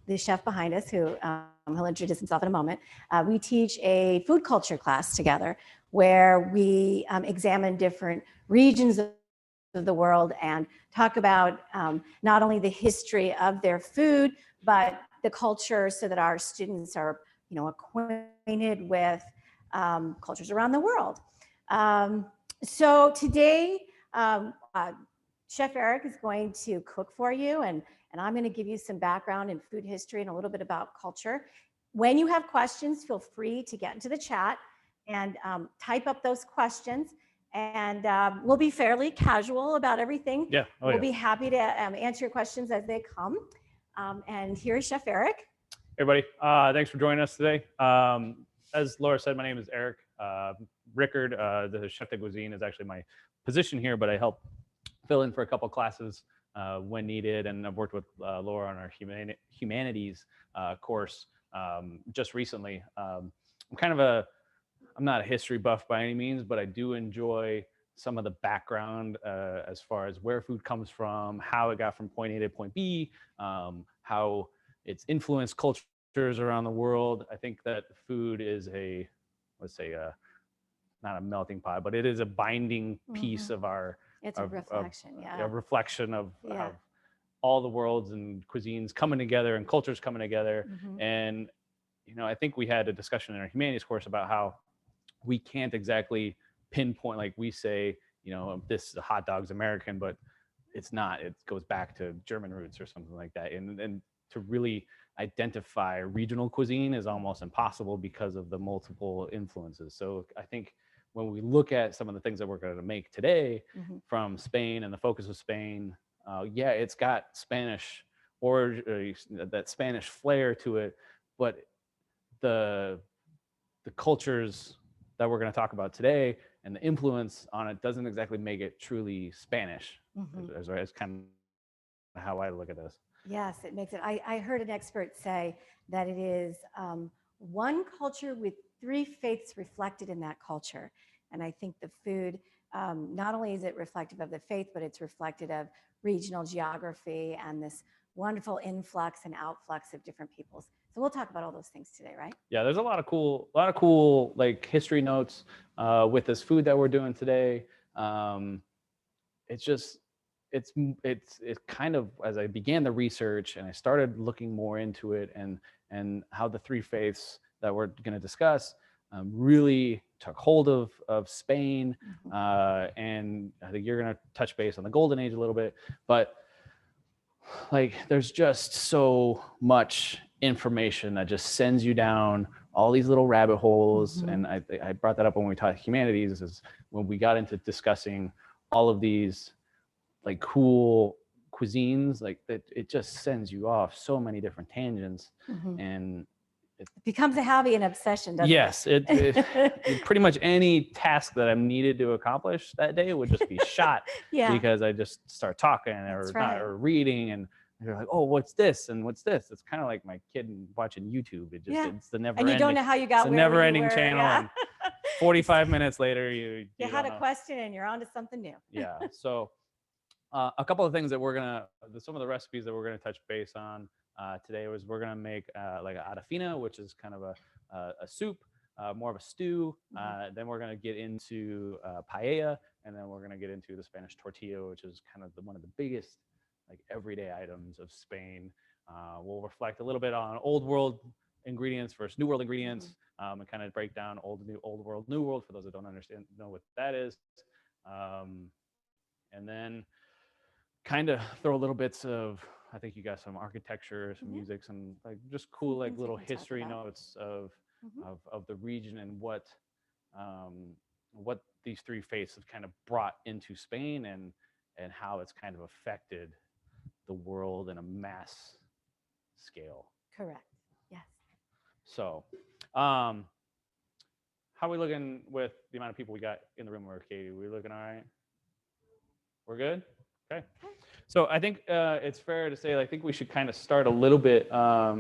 the chef behind us, who he'll introduce himself in a moment. We teach a food culture class together where we examine different regions of the world and talk about not only the history of their food, but the culture, so that our students are, acquainted with cultures around the world. So today, Chef Eric is going to cook for you, and I'm going to give you some background in food history and a little bit about culture. When you have questions, feel free to get into the chat and type up those questions, and we'll be fairly casual about everything. Yeah. We'll be happy to answer your questions as they come. And here's Chef Eric. Hey, everybody. Thanks for joining us today. As Laura said, my name is Eric Rickard. The chef de cuisine is actually my position here, but I help fill in for a couple classes when needed, and I've worked with Laura on our humanities course just recently. I'm not a history buff by any means, but I do enjoy some of the background as far as where food comes from, how it got from point A to point B, how it's influenced cultures around the world. I think that food is not a melting pot, but it is a binding piece of our. It's a reflection, a reflection of all the worlds and cuisines coming together and cultures coming together. And, I think we had a discussion in our humanities course about how we can't exactly pinpoint, like we say, this hot dog's American, but it's not. It goes back to German roots or something like that. And to really identify regional cuisine is almost impossible because of the multiple influences. So I think when we look at some of the things that we're going to make today from Spain and the focus of Spain, it's got Spanish or that Spanish flair to it, but the cultures that we're going to talk about today and the influence on it doesn't exactly make it truly Spanish. It's kind of how I look at this. Yes, it makes it. I heard an expert say that it is one culture with three faiths reflected in that culture. And I think the food, not only is it reflective of the faith, but it's reflective of regional geography and this wonderful influx and outflux of different peoples. So we'll talk about all those things today, right? Yeah, there's a lot of cool like history notes with this food that we're doing today. It's kind of, as I began the research and I started looking more into it and how the three faiths that we're going to discuss really took hold of Spain. And I think you're going to touch base on the Golden Age a little bit, but like there's just so much information that just sends you down all these little rabbit holes. And I brought that up when we taught humanities, is when we got into discussing all of these like cool cuisines, like that, it just sends you off so many different tangents. And it becomes a hobby and obsession, doesn't it? It pretty much any task that I'm needed to accomplish that day would just be shot because I just start talking or reading, and you're like, oh, what's this and what's this? It's kind of like my kid watching YouTube. It's the never and you don't know how you got it's a never ending channel. And 45 minutes later, you had a question and you're on to something new. So a couple of things that some of the recipes that we're gonna touch base on today was we're gonna make like an Adafina, which is kind of a soup, more of a stew. Then we're gonna get into paella, and then we're gonna get into the Spanish tortilla, which is kind of one of the biggest like everyday items of Spain. We'll reflect a little bit on old world ingredients versus new world ingredients, and kind of break down old world, new world for those that don't know what that is. And then kind of throw a little bits of, I think you got some architecture, some music, some like just cool like little history notes of the region and what these three faiths have kind of brought into Spain and how it's kind of affected the world in a mass scale. Correct. Yes. So, how are we looking with the amount of people we got in the room? Katie, we looking all right? We're good? Okay. So I think it's fair to say, I think we should kind of start a little bit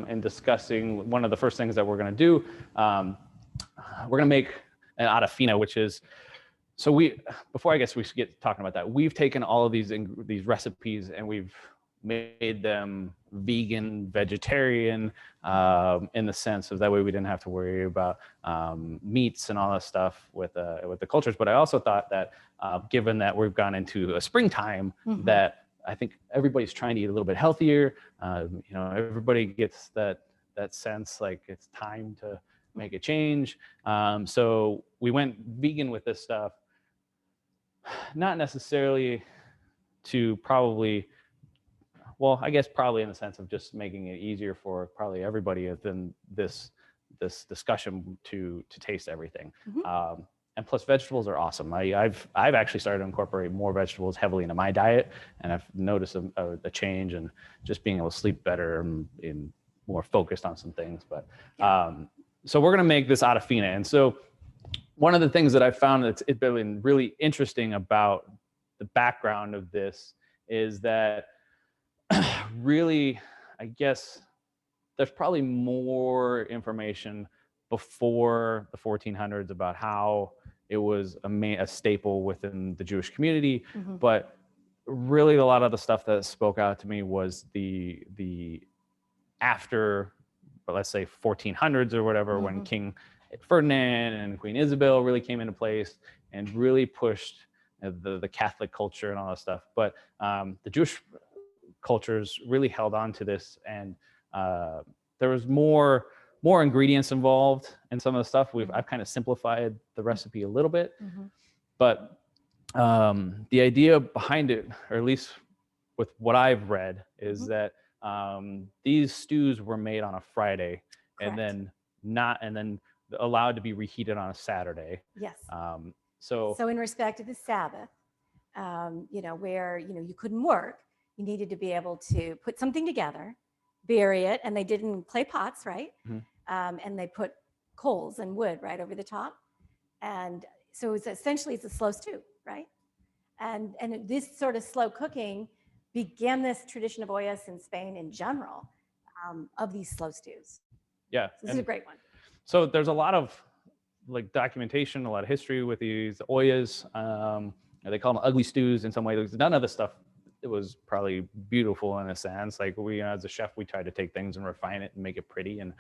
in discussing one of the first things that we're going to do. We're going to make an Adafina, which is, before I guess we should get talking about that, we've taken all of these recipes and we've made them vegan, vegetarian, in the sense of that way we didn't have to worry about meats and all that stuff with the cultures. But I also thought that given that we've gone into a springtime, that I think everybody's trying to eat a little bit healthier. Everybody gets that sense like it's time to make a change. So we went vegan with this stuff, not necessarily to probably in the sense of just making it easier for probably everybody within this discussion to taste everything. And plus vegetables are awesome. I've actually started to incorporate more vegetables heavily into my diet, and I've noticed a change and just being able to sleep better and more focused on some things. But so we're gonna make this Adafina. And so one of the things that I found that's been really interesting about the background of this is that really, I guess there's probably more information before the 1400s about how it was a staple within the Jewish community. But really a lot of the stuff that spoke out to me was the after, let's say 1400s or whatever, when King Ferdinand and Queen Isabel really came into place and really pushed the Catholic culture and all that stuff. But the Jewish cultures really held on to this, and there was more ingredients involved in some of the stuff. I've kind of simplified the recipe a little bit, but the idea behind it, or at least with what I've read, is that these stews were made on a Friday. Correct. and then allowed to be reheated on a Saturday. Yes. So in respect to the Sabbath, where you couldn't work, you needed to be able to put something together, bury it, and they did in clay pots, right? And they put coals and wood right over the top, and so it's a slow stew, right? And this sort of slow cooking began this tradition of ollas in Spain in general, of these slow stews. Yeah, so this is a great one. So there's a lot of documentation, a lot of history with these ollas. They call them ugly stews in some ways. None of the stuff, it was probably beautiful in a sense. Like we, as a chef, we try to take things and refine it and make it pretty, and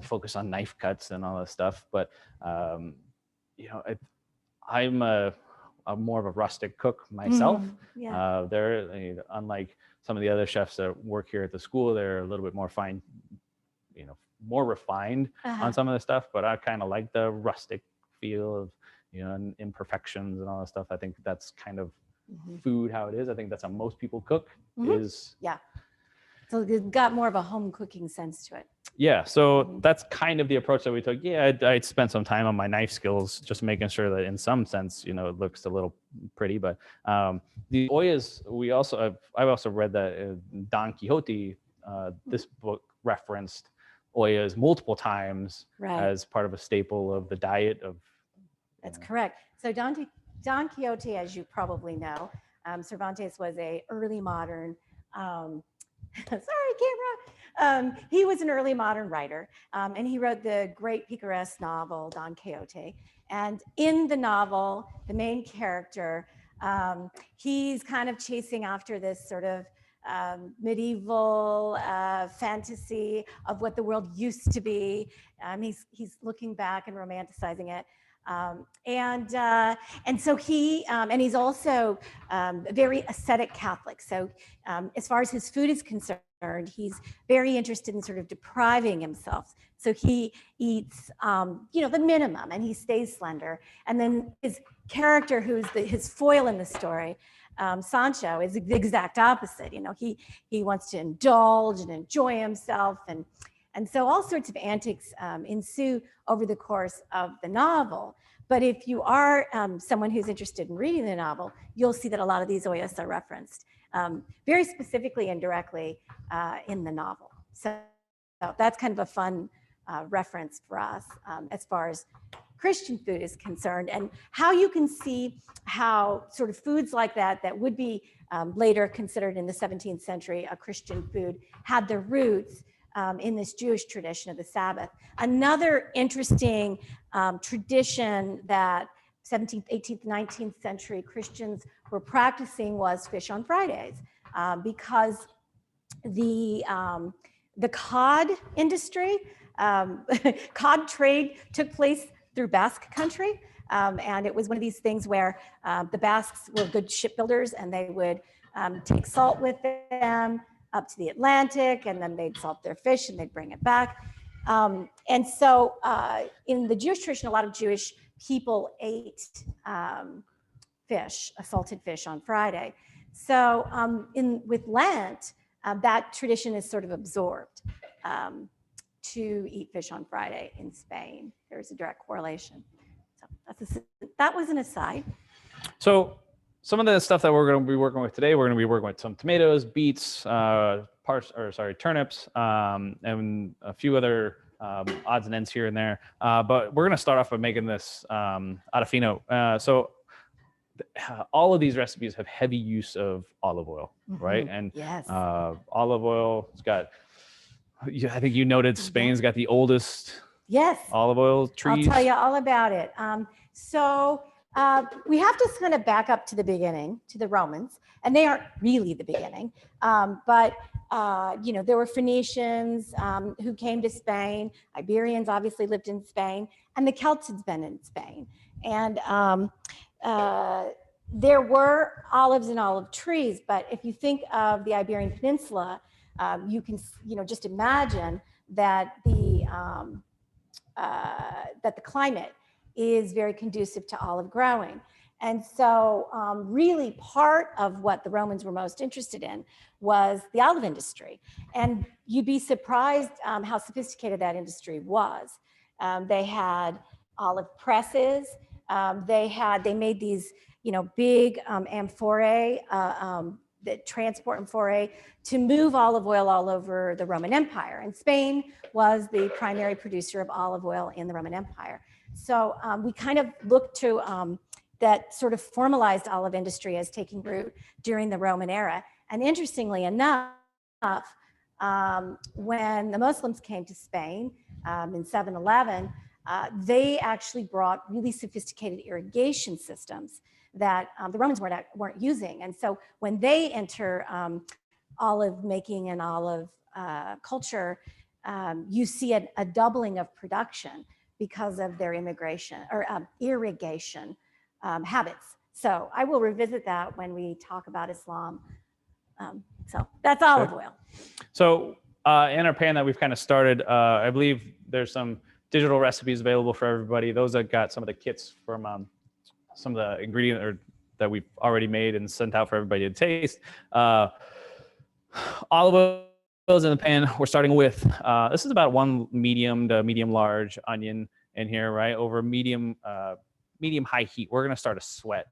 focus on knife cuts and all that stuff. But I'm more of a rustic cook myself. They're unlike some of the other chefs that work here at the school. They're a little bit more fine, more refined on some of the stuff. But I kind of like the rustic feel of and imperfections and all that stuff. I think that's kind of food how it is. I think that's how most people cook. So it's got more of a home cooking sense to it. Yeah, so that's kind of the approach that we took. Yeah, I'd spent some time on my knife skills, just making sure that in some sense, it looks a little pretty. But the ollas, I've also read that Don Quixote, this book referenced ollas multiple times as part of a staple of the diet of. That's correct. So Don Quixote, as you probably know, Cervantes was a early modern. Sorry, camera. He was an early modern writer, and he wrote the great picaresque novel Don Quixote. And in the novel, the main character, he's kind of chasing after this sort of medieval fantasy of what the world used to be. He's looking back and romanticizing it. And so and he's also a very ascetic Catholic. So as far as his food is concerned, he's very interested in sort of depriving himself. So he eats, the minimum, and he stays slender. And then his character, who's his foil in the story, Sancho, is the exact opposite. He wants to indulge and enjoy himself, and so all sorts of antics ensue over the course of the novel. But if you are someone who's interested in reading the novel, you'll see that a lot of these ollas are referenced very specifically and directly in the novel. So that's kind of a fun reference for us as far as Christian food is concerned, and how you can see how sort of foods like that would be later considered in the 17th century a Christian food had their roots in this Jewish tradition of the Sabbath. Another interesting tradition that 17th, 18th, 19th century Christians were practicing was fish on Fridays, because the cod industry, cod trade took place through Basque country. And it was one of these things where the Basques were good shipbuilders, and they would take salt with them up to the Atlantic, and then they'd salt their fish and they'd bring it back. And so in the Jewish tradition, a lot of Jewish people ate fish, salted fish on Friday. So with Lent, that tradition is sort of absorbed to eat fish on Friday in Spain. There's a direct correlation. So that was an aside. So some of the stuff that we're going to be working with today, we're going to be working with some tomatoes, beets, turnips, and a few other odds and ends here and there. But we're going to start off by making this Adafina. So all of these recipes have heavy use of olive oil, right? And yes. Olive oil, it's got, I think you noted Spain's got the oldest olive oil trees. I'll tell you all about it. So we have to kind of back up to the beginning, to the Romans, and they aren't really the beginning. But there were Phoenicians who came to Spain. Iberians obviously lived in Spain, and the Celts had been in Spain. And there were olives and olive trees, but if you think of the Iberian Peninsula, you can just imagine that the climate is very conducive to olive growing. And so really part of what the Romans were most interested in was the olive industry. And you'd be surprised how sophisticated that industry was. They had olive presses. They made these, big amphorae, the transport amphorae to move olive oil all over the Roman Empire. And Spain was the primary producer of olive oil in the Roman Empire. So we kind of look to that sort of formalized olive industry as taking root during the Roman era. And interestingly enough, when the Muslims came to Spain in 711, they actually brought really sophisticated irrigation systems that the Romans weren't using. And so when they enter olive making and olive culture, you see a doubling of production because of their irrigation habits. So I will revisit that when we talk about Islam. So that's olive oil. So in our pan that we've kind of started, I believe there's some digital recipes available for everybody. Those that got some of the kits from some of the ingredients that we've already made and sent out for everybody to taste. Olive oils in the pan. We're starting with, this is about 1 medium to medium large onion in here, right? Over medium high heat. We're going to start a sweat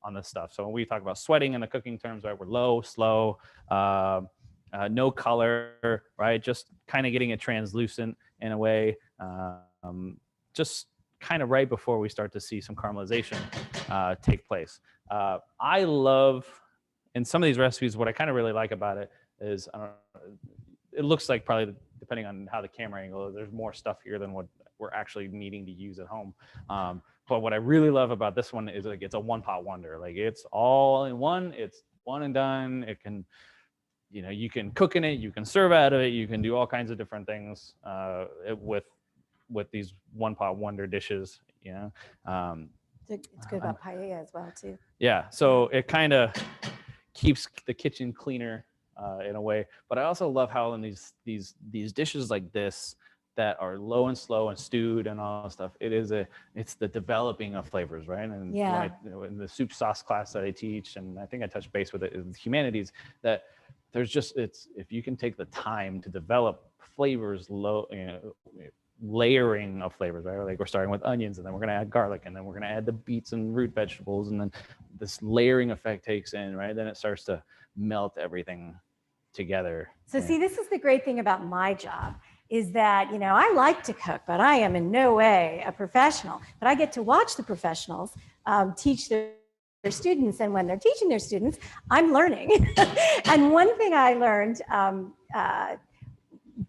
on this stuff. So when we talk about sweating in the cooking terms, right, we're low, slow, no color, right? Just kind of getting it translucent in a way, just kind of right before we start to see some caramelization take place. I love, in some of these recipes, what I kind of really like about it is, it looks like probably, depending on how the camera angle is, there's more stuff here than what we're actually needing to use at home. But what I really love about this one is like, it's a one-pot wonder. Like, it's all in one, it's one and done. It can, you can cook in it, you can serve out of it, you can do all kinds of different things with these one-pot wonder dishes, It's good about paella as well too. Yeah, so it kind of keeps the kitchen cleaner in a way. But I also love how in these dishes like this that are low and slow and stewed and all that stuff, it's the developing of flavors, right? And in the soup sauce class that I teach, and I think I touched base with it in humanities, that there's just, if you can take the time to develop flavors, layering of flavors, right? Like, we're starting with onions, and then we're going to add garlic, and then we're going to add the beets and root vegetables, and then this layering effect takes in, right? Then it starts to melt everything together. So see, this is the great thing about my job, is that, I like to cook, but I am in no way a professional. But I get to watch the professionals teach their students, and when they're teaching their students, I'm learning. And one thing I learned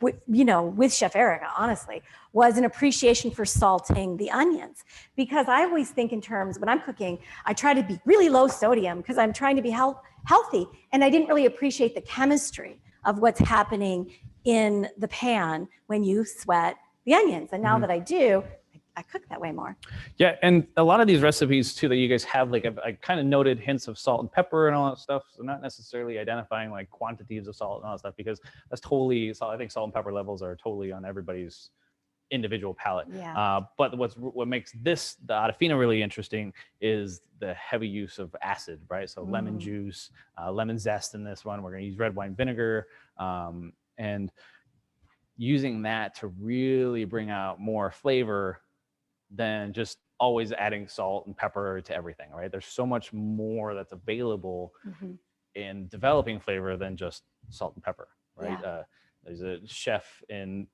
with Chef Erica, honestly, was an appreciation for salting the onions. Because I always think in terms, when I'm cooking, I try to be really low sodium because I'm trying to be healthy. And I didn't really appreciate the chemistry of what's happening in the pan when you sweat the onions. And now that I do, I cook that way more. Yeah, and a lot of these recipes too that you guys have, like I kind of noted hints of salt and pepper and all that stuff. So not necessarily identifying like quantities of salt and all that stuff, because that's totally, I think salt and pepper levels are totally on everybody's individual palate. Yeah. But what makes the Adafina really interesting is the heavy use of acid, right? So lemon juice, lemon zest in this one. We're going to use red wine vinegar, and using that to really bring out more flavor than just always adding salt and pepper to everything, right? There's so much more that's available in developing flavor than just salt and pepper, right? Yeah. There's a chef in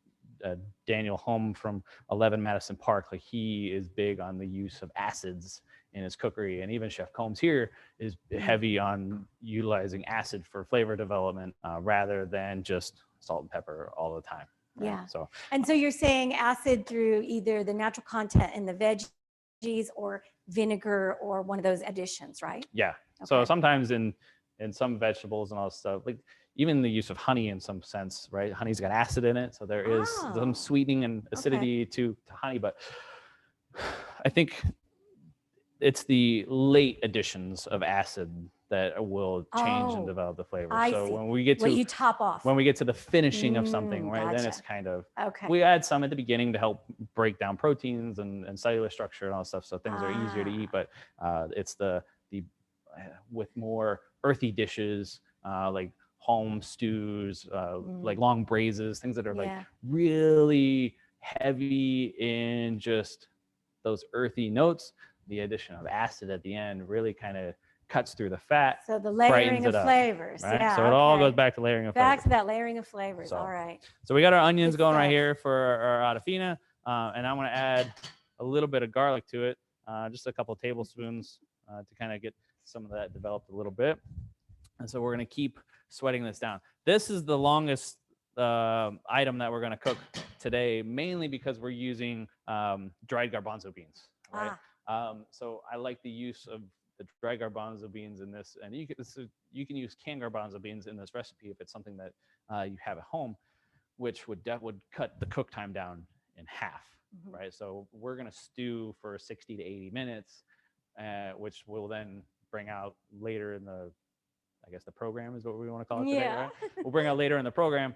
Daniel Home from 11 Madison Park. Like, he is big on the use of acids in his cookery, and even Chef Combs here is heavy on utilizing acid for flavor development rather than just salt and pepper all the time. Right? Yeah. So, and so you're saying acid through either the natural content in the veggies or vinegar or one of those additions, right? Yeah. Okay. So sometimes in some vegetables and all this stuff, like even the use of honey in some sense, right? Honey's got acid in it, so there is some sweetening and acidity to honey. But I think it's the late additions of acid that will change and develop the flavor. So when we get to what you top off, when we get to the finishing of something, right, then it's kind of we add some at the beginning to help break down proteins and cellular structure and all that stuff, so things are easier to eat. But it's the with more earthy dishes like home stews, like long braises, things that are like really heavy in just those earthy notes. The addition of acid at the end really kind of cuts through the fat. So the layering of flavors. Right? Yeah. So it all goes back to layering of flavors. Back to that layering of flavors. So, all right. So we got our onions going right here for our Adafina. And I'm going to add a little bit of garlic to it, just a couple of tablespoons to kind of get some of that developed a little bit. And so we're going to keep sweating this down. This is the longest item that we're going to cook today, mainly because we're using dried garbanzo beans. Right? So I like the use of the dried garbanzo beans in this, and you can use canned garbanzo beans in this recipe if it's something that you have at home, which would cut the cook time down in half, right? So we're going to stew for 60 to 80 minutes, which will then bring out later in the, I guess the program is what we want to call it today, right? We'll bring out later in the program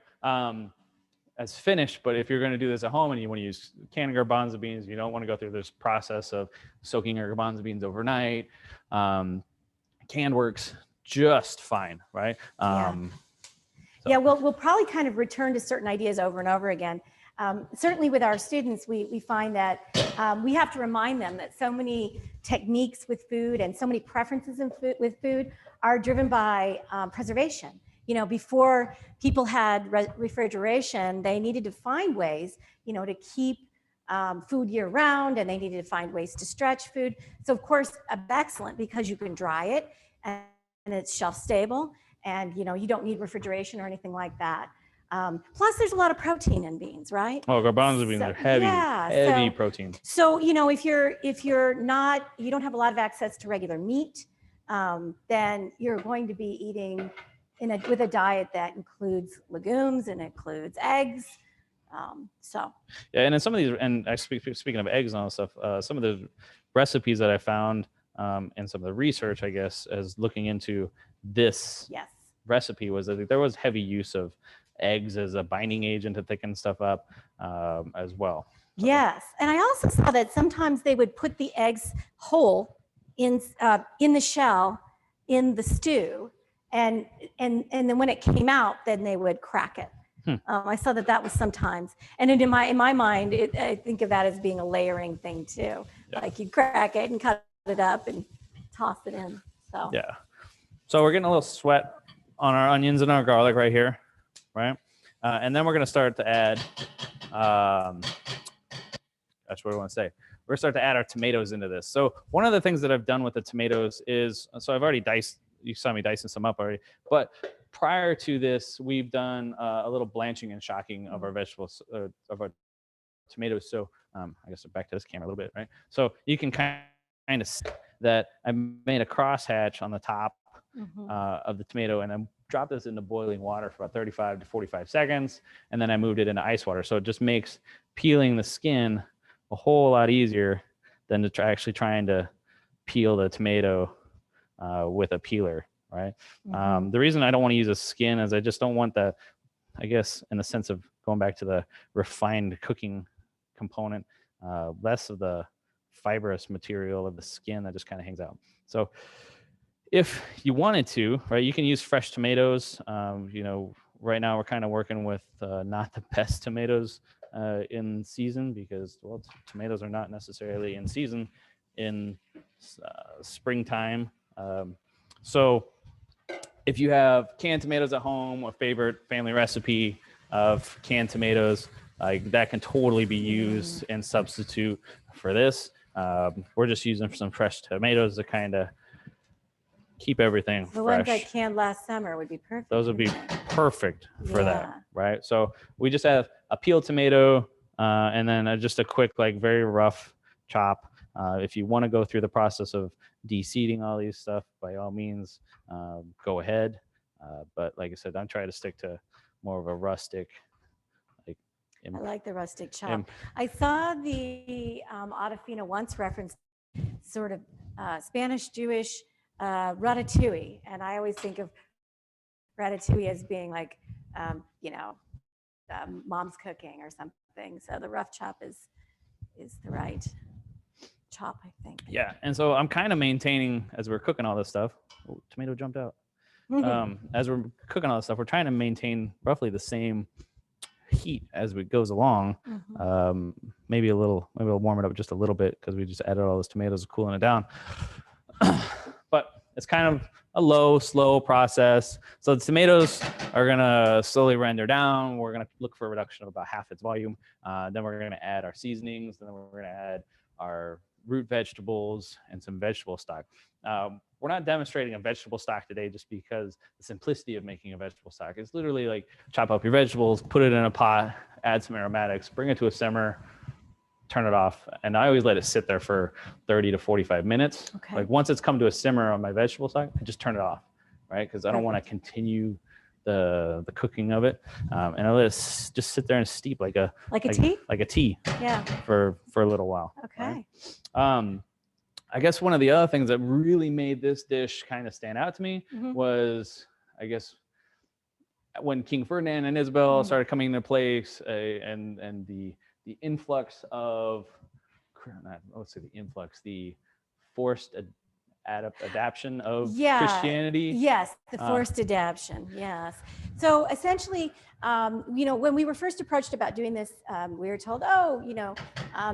as finished. But if you're going to do this at home and you want to use canned garbanzo beans, you don't want to go through this process of soaking your garbanzo beans overnight. Canned works just fine, right? Yeah, we'll probably kind of return to certain ideas over and over again. Certainly with our students, we find that we have to remind them that so many techniques with food and so many preferences with food are driven by preservation. You know, before people had refrigeration, they needed to find ways, you know, to keep food year round, and they needed to find ways to stretch food. So of course, excellent, because you can dry it and it's shelf stable, and you know, you don't need refrigeration or anything like that. Plus there's a lot of protein in beans, right? Oh, garbanzo beans are heavy protein. So, you know, if you don't have a lot of access to regular meat, then you're going to be eating with a diet that includes legumes and includes eggs. Yeah, and in some of these, and speaking of eggs and all that stuff, some of the recipes that I found and some of the research, I guess, as looking into this recipe, was that there was heavy use of eggs as a binding agent to thicken stuff up as well. So. Yes, and I also saw that sometimes they would put the eggs whole in the shell in the stew, and then when it came out, then they would crack it. I saw that was sometimes, and in my mind, I think of that as being a layering thing too. Yeah. Like you crack it and cut it up and toss it in. So yeah, so we're getting a little sweat on our onions and our garlic right here, right? And then we're going to start to add. That's what I want to say. We're going to start to add our tomatoes into this. So one of the things that I've done with the tomatoes is, so I've already diced. You saw me dicing some up already, but prior to this, we've done a little blanching and shocking of our vegetables, of our tomatoes. So I guess back to this camera a little bit, right? So you can kind of see that I made a crosshatch on the top of the tomato, and then dropped this into boiling water for about 35 to 45 seconds, and then I moved it into ice water. So it just makes peeling the skin a whole lot easier than to actually trying to peel the tomato with a peeler, right? The reason I don't want to use a skin is I just don't want that, I guess, in the sense of going back to the refined cooking component, less of the fibrous material of the skin that just kind of hangs out. So if you wanted to, right, you can use fresh tomatoes. Right now we're kind of working with not the best tomatoes in season because, well, tomatoes are not necessarily in season in springtime. So if you have canned tomatoes at home, a favorite family recipe of canned tomatoes, that can totally be used and substitute for this. We're just using some fresh tomatoes to kind of keep everything The fresh. ones I canned last summer would be perfect. Those would be perfect for that, right? So we just have a peeled tomato and then just a quick, very rough chop. If you want to go through the process of de-seeding all these stuff, by all means, go ahead. But like I said, I'm trying to stick to more of a rustic. I like the rustic chop. I saw the Adafina once referenced sort of Spanish-Jewish ratatouille, and I always think of ratatouille as being like, mom's cooking or something. So the rough chop is the right chop, I think. Yeah, and so I'm kind of maintaining as we're cooking all this stuff. Oh, tomato jumped out. As we're cooking all this stuff, we're trying to maintain roughly the same heat as it goes along. Maybe we'll warm it up just a little bit because we just added all those tomatoes, cooling it down. But it's kind of a low, slow process. So the tomatoes are gonna slowly render down. We're gonna look for a reduction of about half its volume. Then we're gonna add our seasonings. Then we're gonna add our root vegetables and some vegetable stock. We're not demonstrating a vegetable stock today just because the simplicity of making a vegetable stock. It's literally like chop up your vegetables, put it in a pot, add some aromatics, bring it to a simmer, turn it off. And I always let it sit there for 30 to 45 minutes. Okay. Like once it's come to a simmer on my vegetable stock, I just turn it off, right? Because I don't want to continue the cooking of it. And I let it just sit there and steep like a tea? Like a tea. Yeah. For a little while. Okay. Right? I guess one of the other things that really made this dish kind of stand out to me was, I guess, when King Ferdinand and Isabel started coming into place, and the influx of, the forced adaptation of Christianity. Yes, the forced adaptation. Yes. So essentially, when we were first approached about doing this, we were told,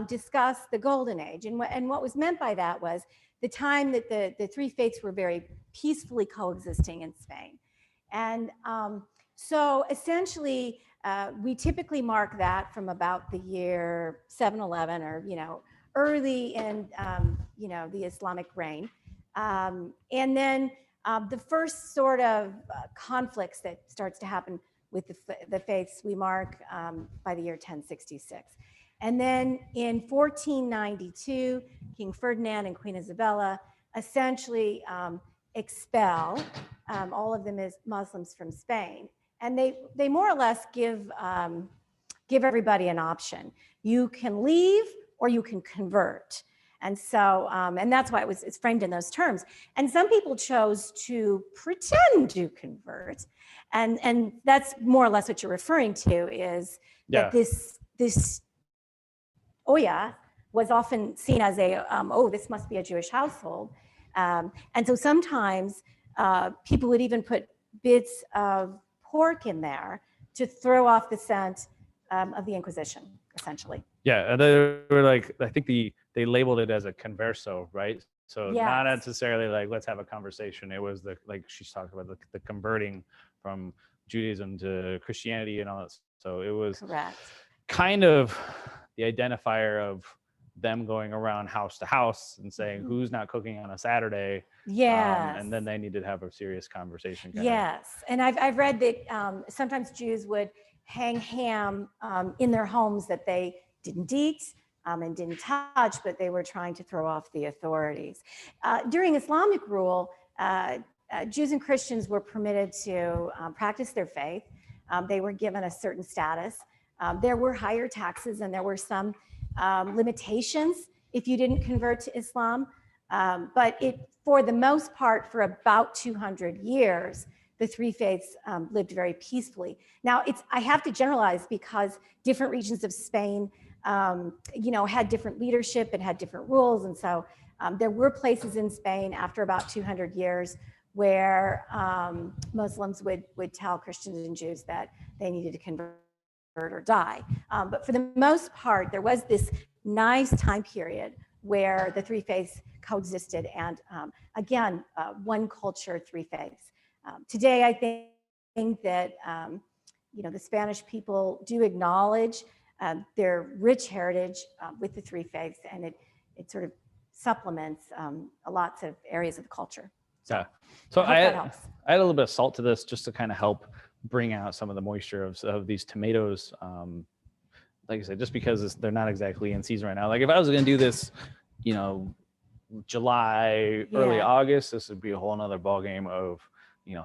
discuss the Golden Age. And what was meant by that was the time that the three faiths were very peacefully coexisting in Spain. And so essentially, we typically mark that from about the year 711 or, early in, the Islamic reign. And then the first sort of conflicts that starts to happen with the faiths we mark by the year 1066. And then in 1492, King Ferdinand and Queen Isabella essentially expel all of them as Muslims from Spain. And they more or less give everybody an option. You can leave or you can convert. And so, and that's why it's framed in those terms. And some people chose to pretend to convert. And that's more or less what you're referring to is that this Oya was often seen as this must be a Jewish household. And so sometimes people would even put bits of pork in there to throw off the scent of the Inquisition, essentially. Yeah, they were like, I think they labeled it as a converso, right? So not necessarily like, let's have a conversation. It was like she's talking about the converting from Judaism to Christianity and all that. So it was kind of the identifier of them going around house to house and saying who's not cooking on a Saturday. And then they needed to have a serious conversation. And I've read that sometimes Jews would hang ham in their homes that they didn't eat and didn't touch, but they were trying to throw off the authorities. During Islamic rule, Jews and Christians were permitted to practice their faith. They were given a certain status. There were higher taxes and there were some limitations if you didn't convert to Islam. But for the most part, for about 200 years, the three faiths lived very peacefully. Now, I have to generalize because different regions of Spain, had different leadership and had different rules. And so there were places in Spain after about 200 years where Muslims would tell Christians and Jews that they needed to convert or die. But for the most part, there was this nice time period where the three faiths coexisted. And again, one culture, three faiths. Today, I think that, the Spanish people do acknowledge their rich heritage with the three faiths, and it sort of supplements lots of areas of the culture. Yeah. So I add a little bit of salt to this just to kind of help bring out some of the moisture of these tomatoes. Like I said, just because they're not exactly in season right now. Like if I was going to do this, July, early August, this would be a whole nother ballgame of,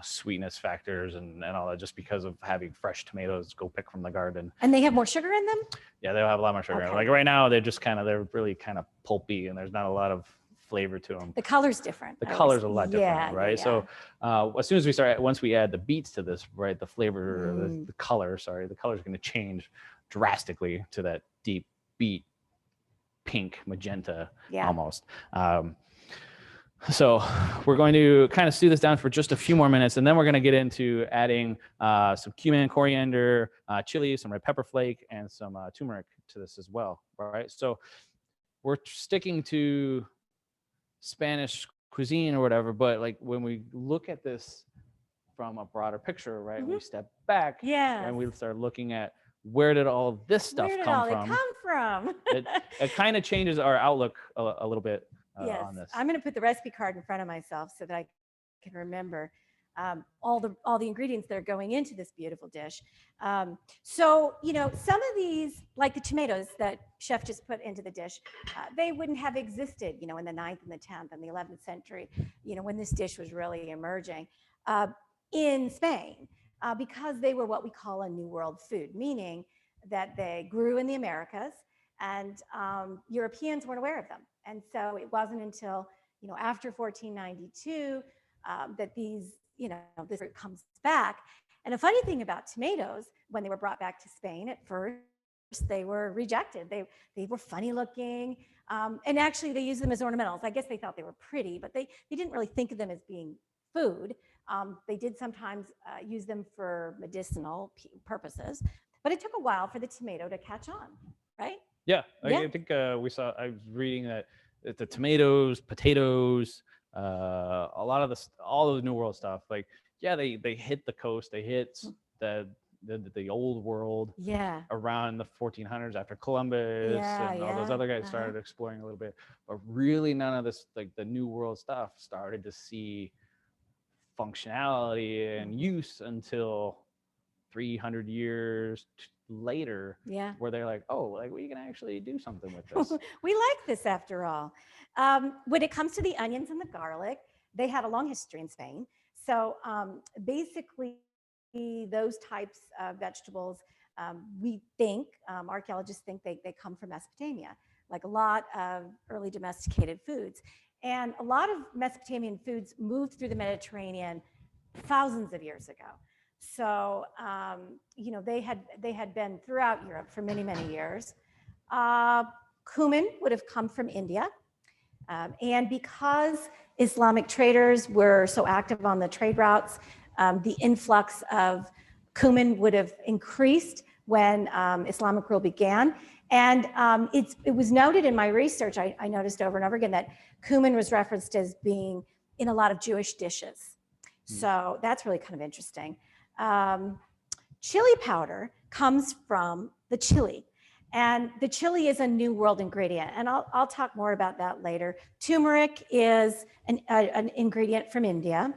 sweetness factors and all that, just because of having fresh tomatoes go pick from the garden. And they have more sugar in them? Yeah, they'll have a lot more sugar. Okay. Like right now, they're really kind of pulpy and there's not a lot of flavor to them. The color's different. The color's a lot different, right? Yeah. So as soon as once we add the beets to this, right, the flavor, the color's going to change drastically to that deep beet, pink, magenta, almost. So we're going to kind of stew this down for just a few more minutes, and then we're going to get into adding some cumin, coriander, chili, some red pepper flake, and some turmeric to this as well, right? So we're sticking to Spanish cuisine or whatever, but like when we look at this from a broader picture, right, we step back and we start looking at where did all this stuff come from? It kind of changes our outlook a little bit. On this. I'm going to put the recipe card in front of myself so that I can remember all the ingredients that are going into this beautiful dish. So, some of these, like the tomatoes that chef just put into the dish, they wouldn't have existed, in the 9th and the 10th and the 11th century, when this dish was really emerging in Spain, because they were what we call a New World food, meaning that they grew in the Americas and Europeans weren't aware of them. And so it wasn't until, after 1492 that this fruit comes back. And a funny thing about tomatoes, when they were brought back to Spain at first, they were rejected. They were funny looking. And actually they used them as ornamentals. I guess they thought they were pretty, but they didn't really think of them as being food. They did sometimes use them for medicinal purposes, but it took a while for the tomato to catch on, right? Yeah, I think I was reading that the tomatoes, potatoes, all of the New World stuff, like, they hit the coast, they hit the old world around the 1400s after Columbus and all those other guys started exploring a little bit, but really none of this, like the New World stuff, started to see functionality and use until 300 years later, where they're like, we can actually do something with this. We like this after all. When it comes to the onions and the garlic, they had a long history in Spain. So basically those types of vegetables, we think, archaeologists think they come from Mesopotamia, like a lot of early domesticated foods. And a lot of Mesopotamian foods moved through the Mediterranean thousands of years ago. So, they had been throughout Europe for many, many years. Cumin would have come from India. And because Islamic traders were so active on the trade routes, the influx of cumin would have increased when Islamic rule began. And it was noted in my research, I noticed over and over again that cumin was referenced as being in a lot of Jewish dishes. So that's really kind of interesting. Chili powder comes from the chili, and the chili is a New World ingredient, and I'll talk more about that later. Turmeric is an ingredient from India.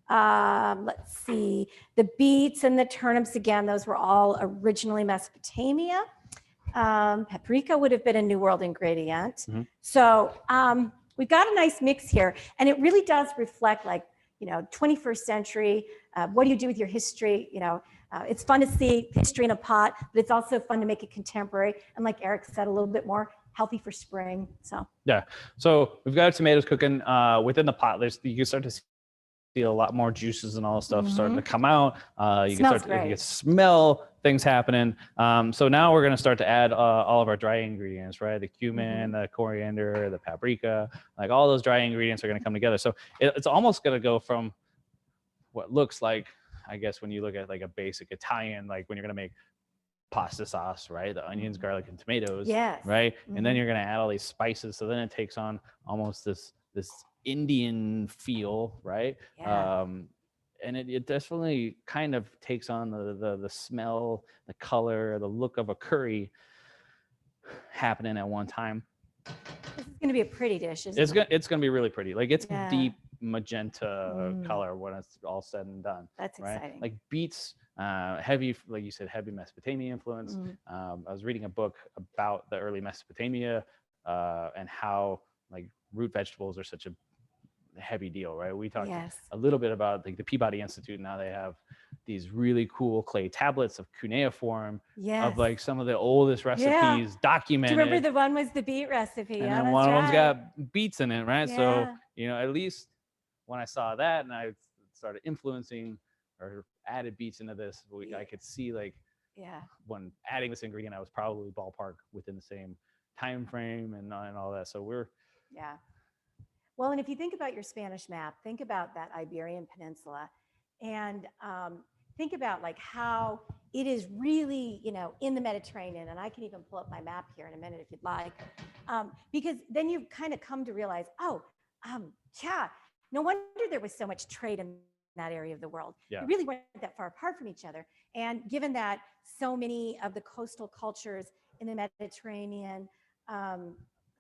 Let's see, the beets and the turnips, again, those were all originally Mesopotamia. Paprika would have been a New World ingredient. So we've got a nice mix here, and it really does reflect, like, 21st century. What do you do with your history? It's fun to see history in a pot, but it's also fun to make it contemporary. And like Eric said, a little bit more healthy for spring. So yeah. So we've got our tomatoes cooking within the pot. You can start to see a lot more juices and all this stuff starting to come out. You can smell things happening. So now we're going to start to add all of our dry ingredients, right? The cumin, the coriander, the paprika, like all those dry ingredients are going to come together. So it's almost going to go from what looks like, I guess, when you look at like a basic Italian, like when you're going to make pasta sauce, right? The onions, garlic, and tomatoes, right? And then you're going to add all these spices. So then it takes on almost this Indian feel, right? And it definitely kind of takes on the smell, the color, the look of a curry happening at one time. This is going to be a pretty dish, isn't it? It's going to be really pretty. Like it's deep magenta color when it's all said and done. That's right? exciting. Like beets, heavy, like you said, heavy Mesopotamia influence. I was reading a book about the early Mesopotamia and how like root vegetables are such a heavy deal, right? We talked a little bit about like the Peabody Institute. Now they have these really cool clay tablets of cuneiform of like some of the oldest recipes documented. Do you remember the one was the beet recipe? And then one of them's got beets in it, right? So, at least when I saw that and I started influencing or added beets into this, I could see like when adding this ingredient, I was probably ballpark within the same time frame and all that. So we're well, and if you think about your Spanish map, think about that Iberian Peninsula, and think about like how it is really, in the Mediterranean. And I can even pull up my map here in a minute if you'd like, because then you kind of come to realize, no wonder there was so much trade in that area of the world. We really weren't that far apart from each other. And given that so many of the coastal cultures in the Mediterranean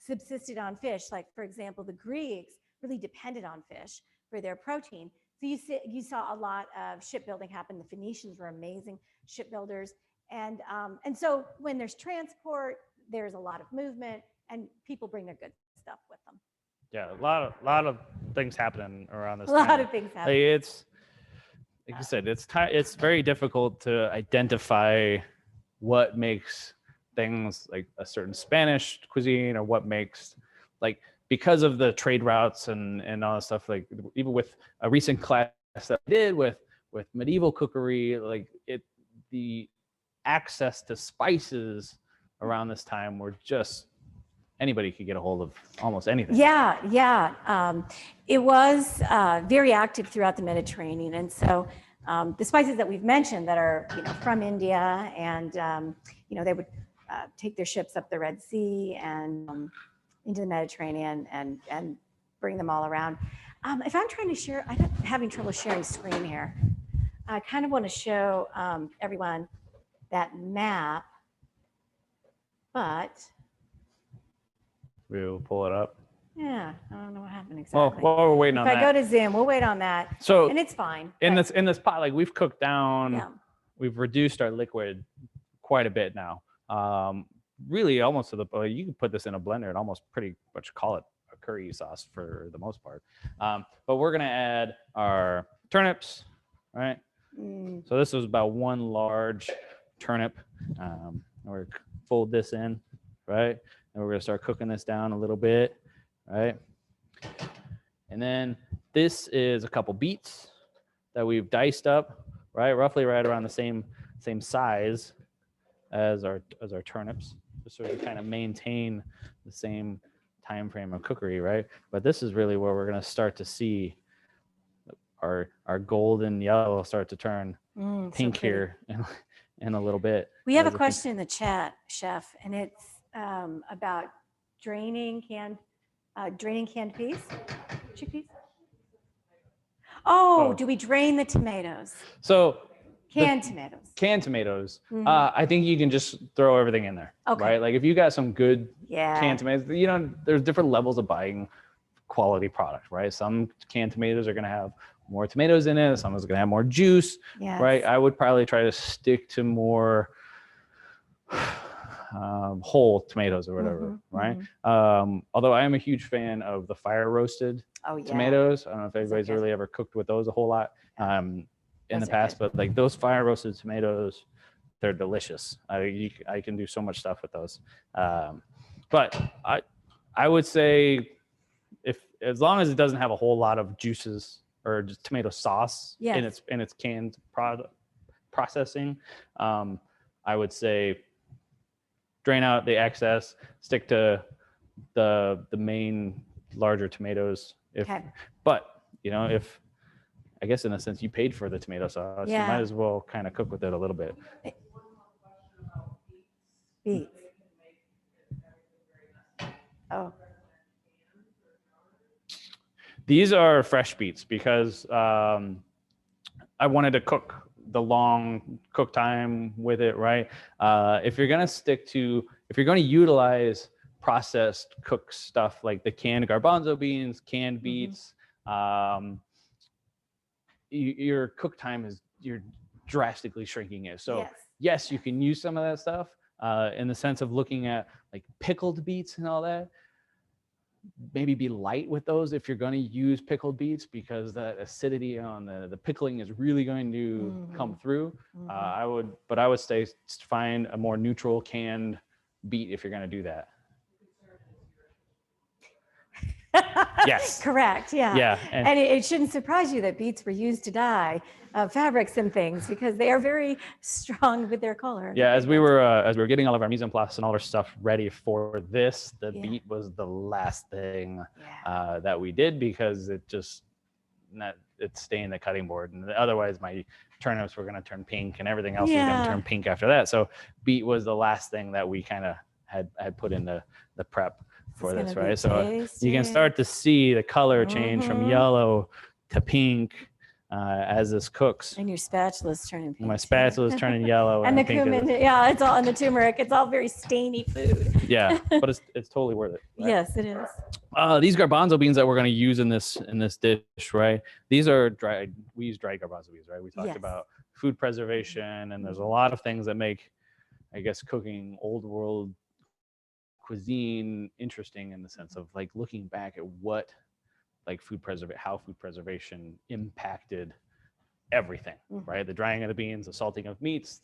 subsisted on fish, like for example, the Greeks really depended on fish for their protein. So you saw a lot of shipbuilding happen. The Phoenicians were amazing shipbuilders, and so when there's transport, there's a lot of movement, and people bring their good stuff with them. Yeah, a lot of things happening around this. A lot of things happening. It's like you said, it's very difficult to identify what makes things like a certain Spanish cuisine or what makes like, because of the trade routes and all that stuff, like even with a recent class that I did with medieval cookery, like the access to spices around this time were just, anybody could get a hold of almost anything. It was very active throughout the Mediterranean. And so the spices that we've mentioned that are, from India, and, they would take their ships up the Red Sea and into the Mediterranean and bring them all around. If I'm trying to share, I'm having trouble sharing screen here. I kind of want to show everyone that map, but. We'll pull it up. Yeah, I don't know what happened exactly. Well, while we're waiting on that. If I go to Zoom, we'll wait on that. So, and it's fine. In this pot, like we've cooked down, we've reduced our liquid quite a bit now. Really almost to the, you can put this in a blender and almost pretty much call it a curry sauce for the most part. But we're gonna add our turnips, right? So this is about one large turnip. We're fold this in, right? And we're gonna start cooking this down a little bit, right? And then this is a couple beets that we've diced up, right? Roughly right around the same size as our turnips, just so we kind of maintain the same time frame of cookery, right? But this is really where we're gonna start to see our golden yellow start to turn pink here in a little bit. We have a question in the chat, Chef, and it's about draining canned peas, chickpeas. Do we drain the tomatoes? So canned tomatoes. I think you can just throw everything in there, right? Like if you got some good canned tomatoes, there's different levels of buying quality product, right? Some canned tomatoes are going to have more tomatoes in it. Some is going to have more juice, right? I would probably try to stick to more whole tomatoes or whatever, right? Although I am a huge fan of the fire roasted Oh, yeah. tomatoes. I don't know if Those are anybody's good. really ever cooked with those a whole lot in Those the are past, good. but like those fire roasted tomatoes, they're delicious. I can do so much stuff with those. But I would say as long as it doesn't have a whole lot of juices or just tomato sauce in Yes. its canned processing, I would say drain out the excess, stick to the main larger tomatoes. Okay. But if I guess in a sense you paid for the tomato sauce, you might Yeah. as well kind of cook with it a little bit. Beets. Oh, These are fresh beets because I wanted to cook the long cook time with it, right? If you're going to utilize processed cooked stuff like the canned garbanzo beans, canned beets, your cook time you're drastically shrinking it. So yes, you can use some of that stuff in the sense of looking at like pickled beets and all that. Maybe be light with those if you're going to use pickled beets, because that acidity on the pickling is really going to come through. I would say find a more neutral canned beet if you're going to do that. Yes. Correct. Yeah. Yeah. And it shouldn't surprise you that beets were used to dye fabrics and things, because they are very strong with their color. Yeah. As we were getting all of our mise en place and all our stuff ready for this, the beet was the last thing that we did, because it's staying the cutting board, and otherwise my turnips were going to turn pink and everything else was going to turn pink after that. So beet was the last thing that we kind of had put in the prep for this, right? So you can start to see the color change from yellow to pink as this cooks. And your spatula's turning pink. My spatula's turning yellow. And the cumin, it's all, and the turmeric, it's all very stainy food. Yeah, but it's totally worth it. Right? Yes, it is. These garbanzo beans that we're going to use in this dish, right? These are dried. We use dried garbanzo beans, right? We talked about food preservation, and there's a lot of things that make, I guess, cooking old world cuisine interesting, in the sense of like looking back at how food preservation impacted everything, right? The drying of the beans, the salting of meats.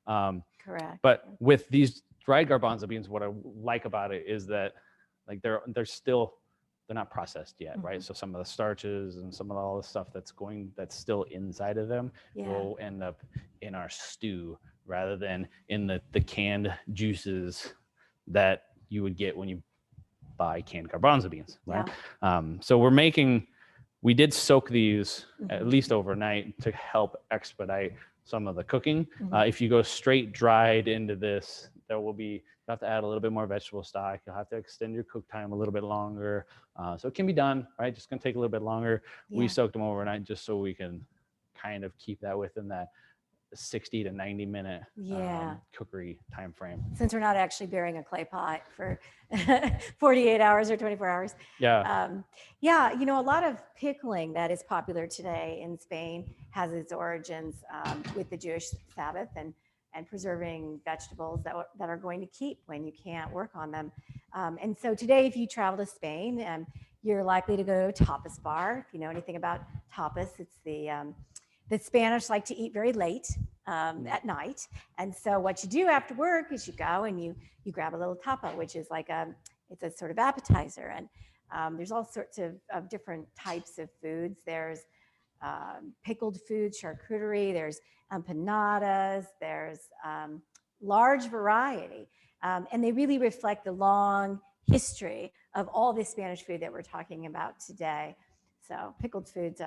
Correct. But with these dried garbanzo beans, what I like about it is that like they're not processed yet, right? So some of the starches and some of all the stuff that's still inside of them will end up in our stew, rather than in the canned juices that you would get when you buy canned garbanzo beans, right? So we did soak these at least overnight to help expedite some of the cooking. If you go straight dried into this, you have to add a little bit more vegetable stock. You'll have to extend your cook time a little bit longer. So it can be done, right? Just gonna take a little bit longer. We soaked them overnight just so we can kind of keep that within that 60 to 90 minute cookery time frame. Since we're not actually burying a clay pot for 48 hours or 24 hours. A lot of pickling that is popular today in Spain has its origins with the Jewish Sabbath and preserving vegetables that are going to keep when you can't work on them. And so today, if you travel to Spain, you're likely to go to a tapas bar. If you know anything about tapas, it's the Spanish like to eat very late at night. And so what you do after work is you go and you grab a little tapa, which is like it's a sort of appetizer. And there's all sorts of different types of foods. There's pickled food, charcuterie, there's empanadas, there's large variety. And they really reflect the long history of all this Spanish food that we're talking about today. So pickled foods.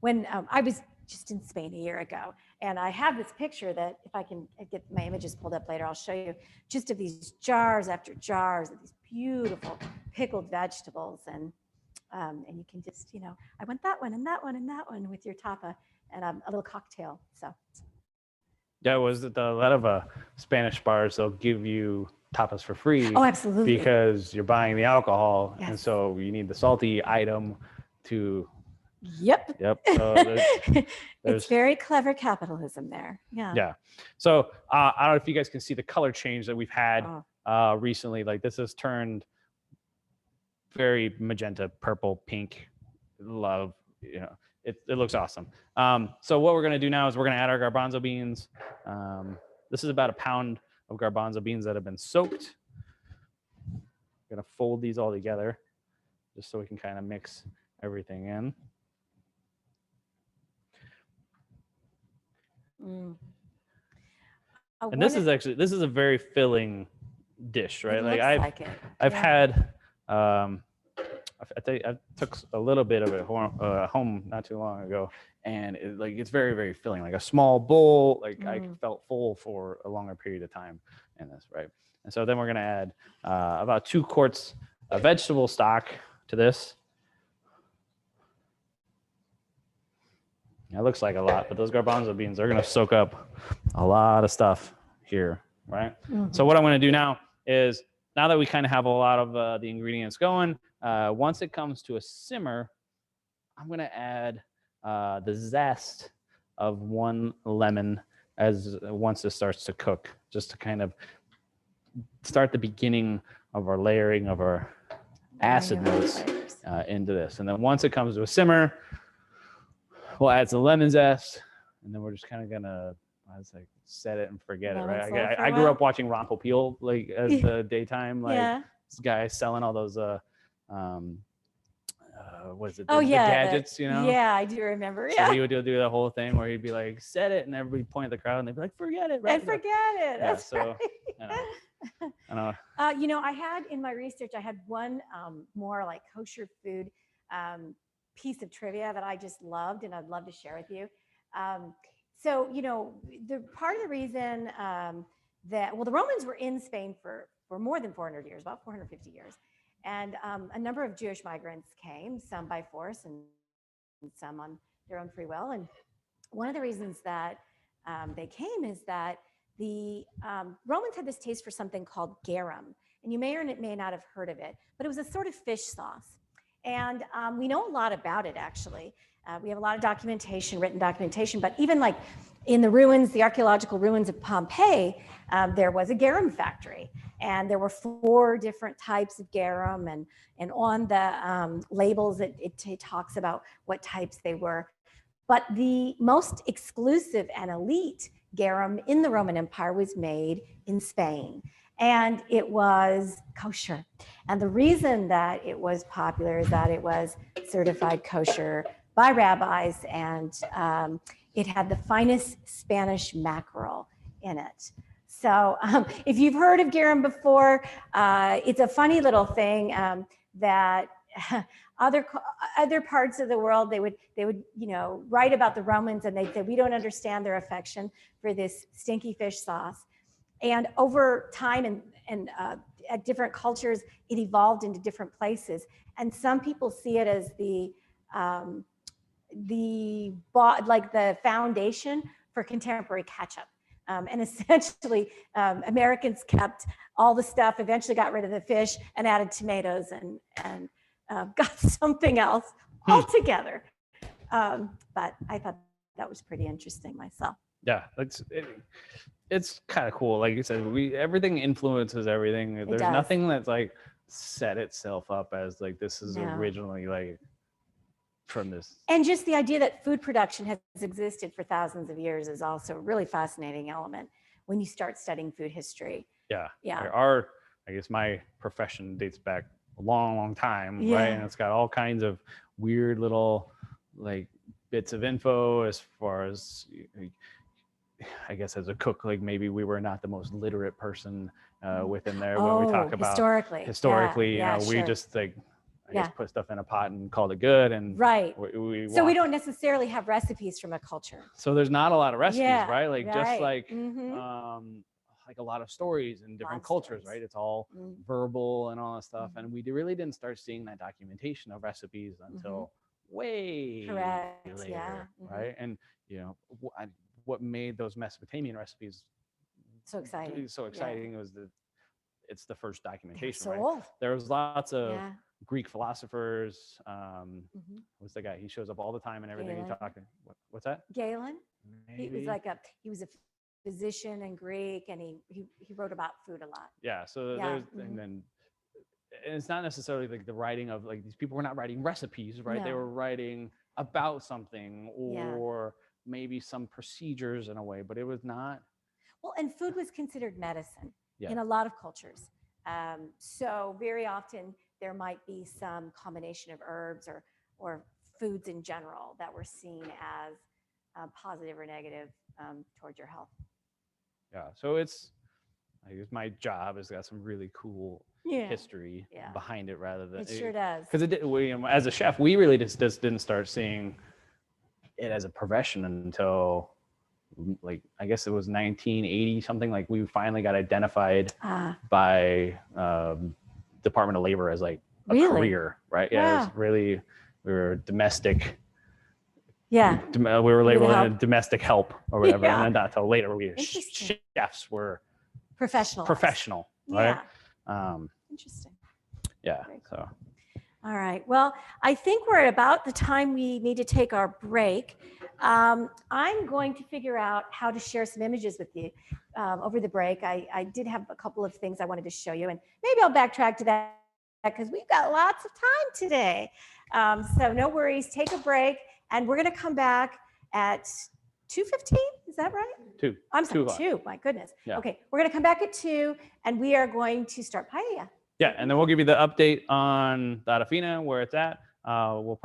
When I was just in Spain a year ago, and I have this picture that if I can get my images pulled up later, I'll show you just of these jars after jars of these beautiful pickled vegetables. And you can just, I want that one and that one and that one with your tapa and a little cocktail. So. Yeah, was it a lot of Spanish bars, they'll give you tapas for free. Oh, absolutely. Because you're buying the alcohol. And so you need the salty item to. Yep. So it's very clever capitalism there. Yeah. So I don't know if you guys can see the color change that we've had recently. Like this has turned very magenta, purple, pink love, it looks awesome. So what we're going to do now is we're going to add our garbanzo beans. This is about a pound of garbanzo beans that have been soaked. I'm going to fold these all together just so we can kind of mix everything in. And this is a very filling dish, right? I've had, I took a little bit of it home not too long ago, and it's very, very filling, like a small bowl. I felt full for a longer period of time in this, right? And so then we're going to add about 2 quarts of vegetable stock to this. It looks like a lot, but those garbanzo beans are going to soak up a lot of stuff here, right? So what I'm going to do now is, now that we kind of have a lot of the ingredients going, once it comes to a simmer, I'm going to add the zest of 1 lemon once it starts to cook, just to kind of start the beginning of our layering of our acid notes into this. And then once it comes to a simmer, we'll add some lemon zest, and then we're just kind of gonna, set it and forget it, right? I grew up watching Ron Popeil as the daytime this guy selling all those the gadgets, Yeah, I do remember. So he would do the whole thing where he'd be like, set it, and everybody point at the crowd, and they'd be like, forget it, right? And forget it. Yeah, That's right. I know. I had in my research, I had one more like kosher food piece of trivia that I just loved, and I'd love to share with you. So, the part of the reason the Romans were in Spain for more than 400 years, about 450 years. And a number of Jewish migrants came, some by force and some on their own free will. And one of the reasons that they came is that the Romans had this taste for something called garum. And you may or may not have heard of it, but it was a sort of fish sauce. And we know a lot about it, actually. We have a lot of documentation, written documentation, but even like in the ruins, the archaeological ruins of Pompeii, there was a garum factory. And there were 4 different types of garum, and on the labels, it talks about what types they were. But the most exclusive and elite garum in the Roman Empire was made in Spain, and it was kosher. And the reason that it was popular is that it was certified kosher by rabbis, and it had the finest Spanish mackerel in it. So if you've heard of garum before, it's a funny little thing that other parts of the world, they would write about the Romans, and they'd say, we don't understand their affection for this stinky fish sauce. And over time and at different cultures, it evolved into different places. And some people see it as the foundation for contemporary ketchup. And essentially, Americans kept all the stuff, eventually got rid of the fish and added tomatoes and got something else altogether. But I thought that was pretty interesting myself. Yeah, it's kind of cool. Like you said, everything influences everything. There's nothing that's set itself up as this is originally from this. And just the idea that food production has existed for thousands of years is also a really fascinating element when you start studying food history. Yeah. I guess my profession dates back a long, long time, right? And it's got all kinds of weird little bits of info as far as, I guess as a cook, maybe we were not the most literate person within there when we talk about historically, we just I guess put stuff in a pot and called it good. And so we don't necessarily have recipes from a culture. So there's not a lot of recipes, right? Just a lot of stories in different cultures, right? It's all verbal and all that stuff. And we really didn't start seeing that documentation of recipes until way later, right? And what made those Mesopotamian recipes so exciting was it's the first documentation, so right? Old. There was lots of Greek philosophers. What's the guy? He shows up all the time and everything. He's talking. What's that? Galen. Maybe. He was a physician in Greek, and he wrote about food a lot. Yeah. So there's and then it's not necessarily like the writing of like these people were not writing recipes, right? They No. were writing about something Yeah. or maybe some procedures in a way, but it was not. Well, and food was considered medicine Yeah. in a lot of cultures. So very often there might be some combination of herbs or foods in general that were seen as positive or negative towards your health. Yeah. So it's, I guess my job has got some really cool history behind it rather than it sure does. Because it did, we, as a chef, we really just didn't start seeing it as a profession until like I guess it was 1980 something. Like we finally got identified by Department of Labor as like a career, right? Yeah, it was really, we were domestic. Yeah, we were labeled domestic help or whatever, and then not until later we chefs were professional, right? Interesting. Yeah. Cool. So. All right. Well, I think we're at about the time we need to take our break. I'm going to figure out how to share some images with you over the break. I did have a couple of things I wanted to show you, and maybe I'll backtrack to that because we've got lots of time today. So no worries. Take a break, and we're going to come back at 2:15. Is that right? 2. I'm sorry, 2. My goodness. Yeah. Okay. We're going to come back at 2, and we are going to start paella. Yeah, and then we'll give you the update on the Adafina, where it's at. We'll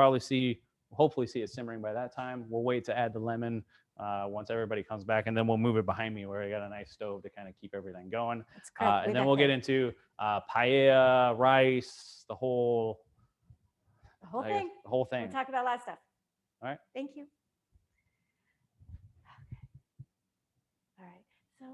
hopefully see it simmering by that time. We'll wait to add the lemon once everybody comes back, and then we'll move it behind me where I got a nice stove to kind of keep everything going. That's correct. And then we'll get into paella, rice, the whole thing. The whole thing. We'll talk about a lot of stuff. All right. Thank you. Okay. All right. So,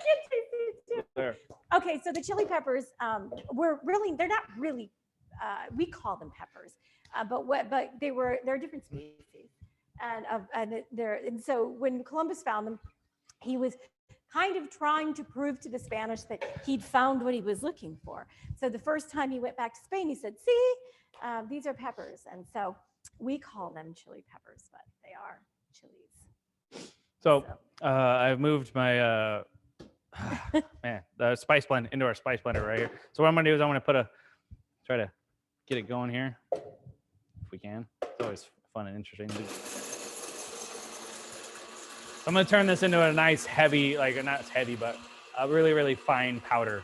can't taste it too. There. Okay, so the chili peppers they're not really, we call them peppers, but they're different species. And so when Columbus found them, he was kind of trying to prove to the Spanish that he'd found what he was looking for. So the first time he went back to Spain, he said, see, these are peppers. And so we call them chili peppers, but they are chilies. So I've moved my the spice blend into our spice blender right here. So what I'm gonna do is I'm gonna try to get it going here if we can. It's always fun and interesting. I'm gonna turn this into a nice heavy, like not heavy, but a really, really fine powder.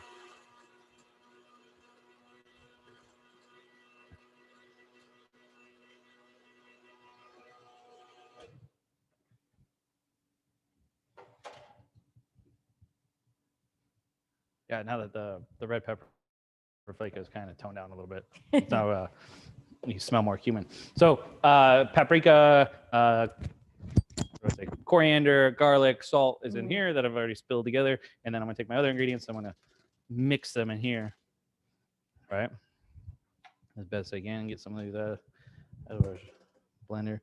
Yeah, now that the red pepper flake is kind of toned down a little bit, so you smell more cumin. So paprika, coriander, garlic, salt is in here that I've already spilled together, and then I'm gonna take my other ingredients. I'm gonna mix them in here, right, as best I can. Get some of these out of our blender.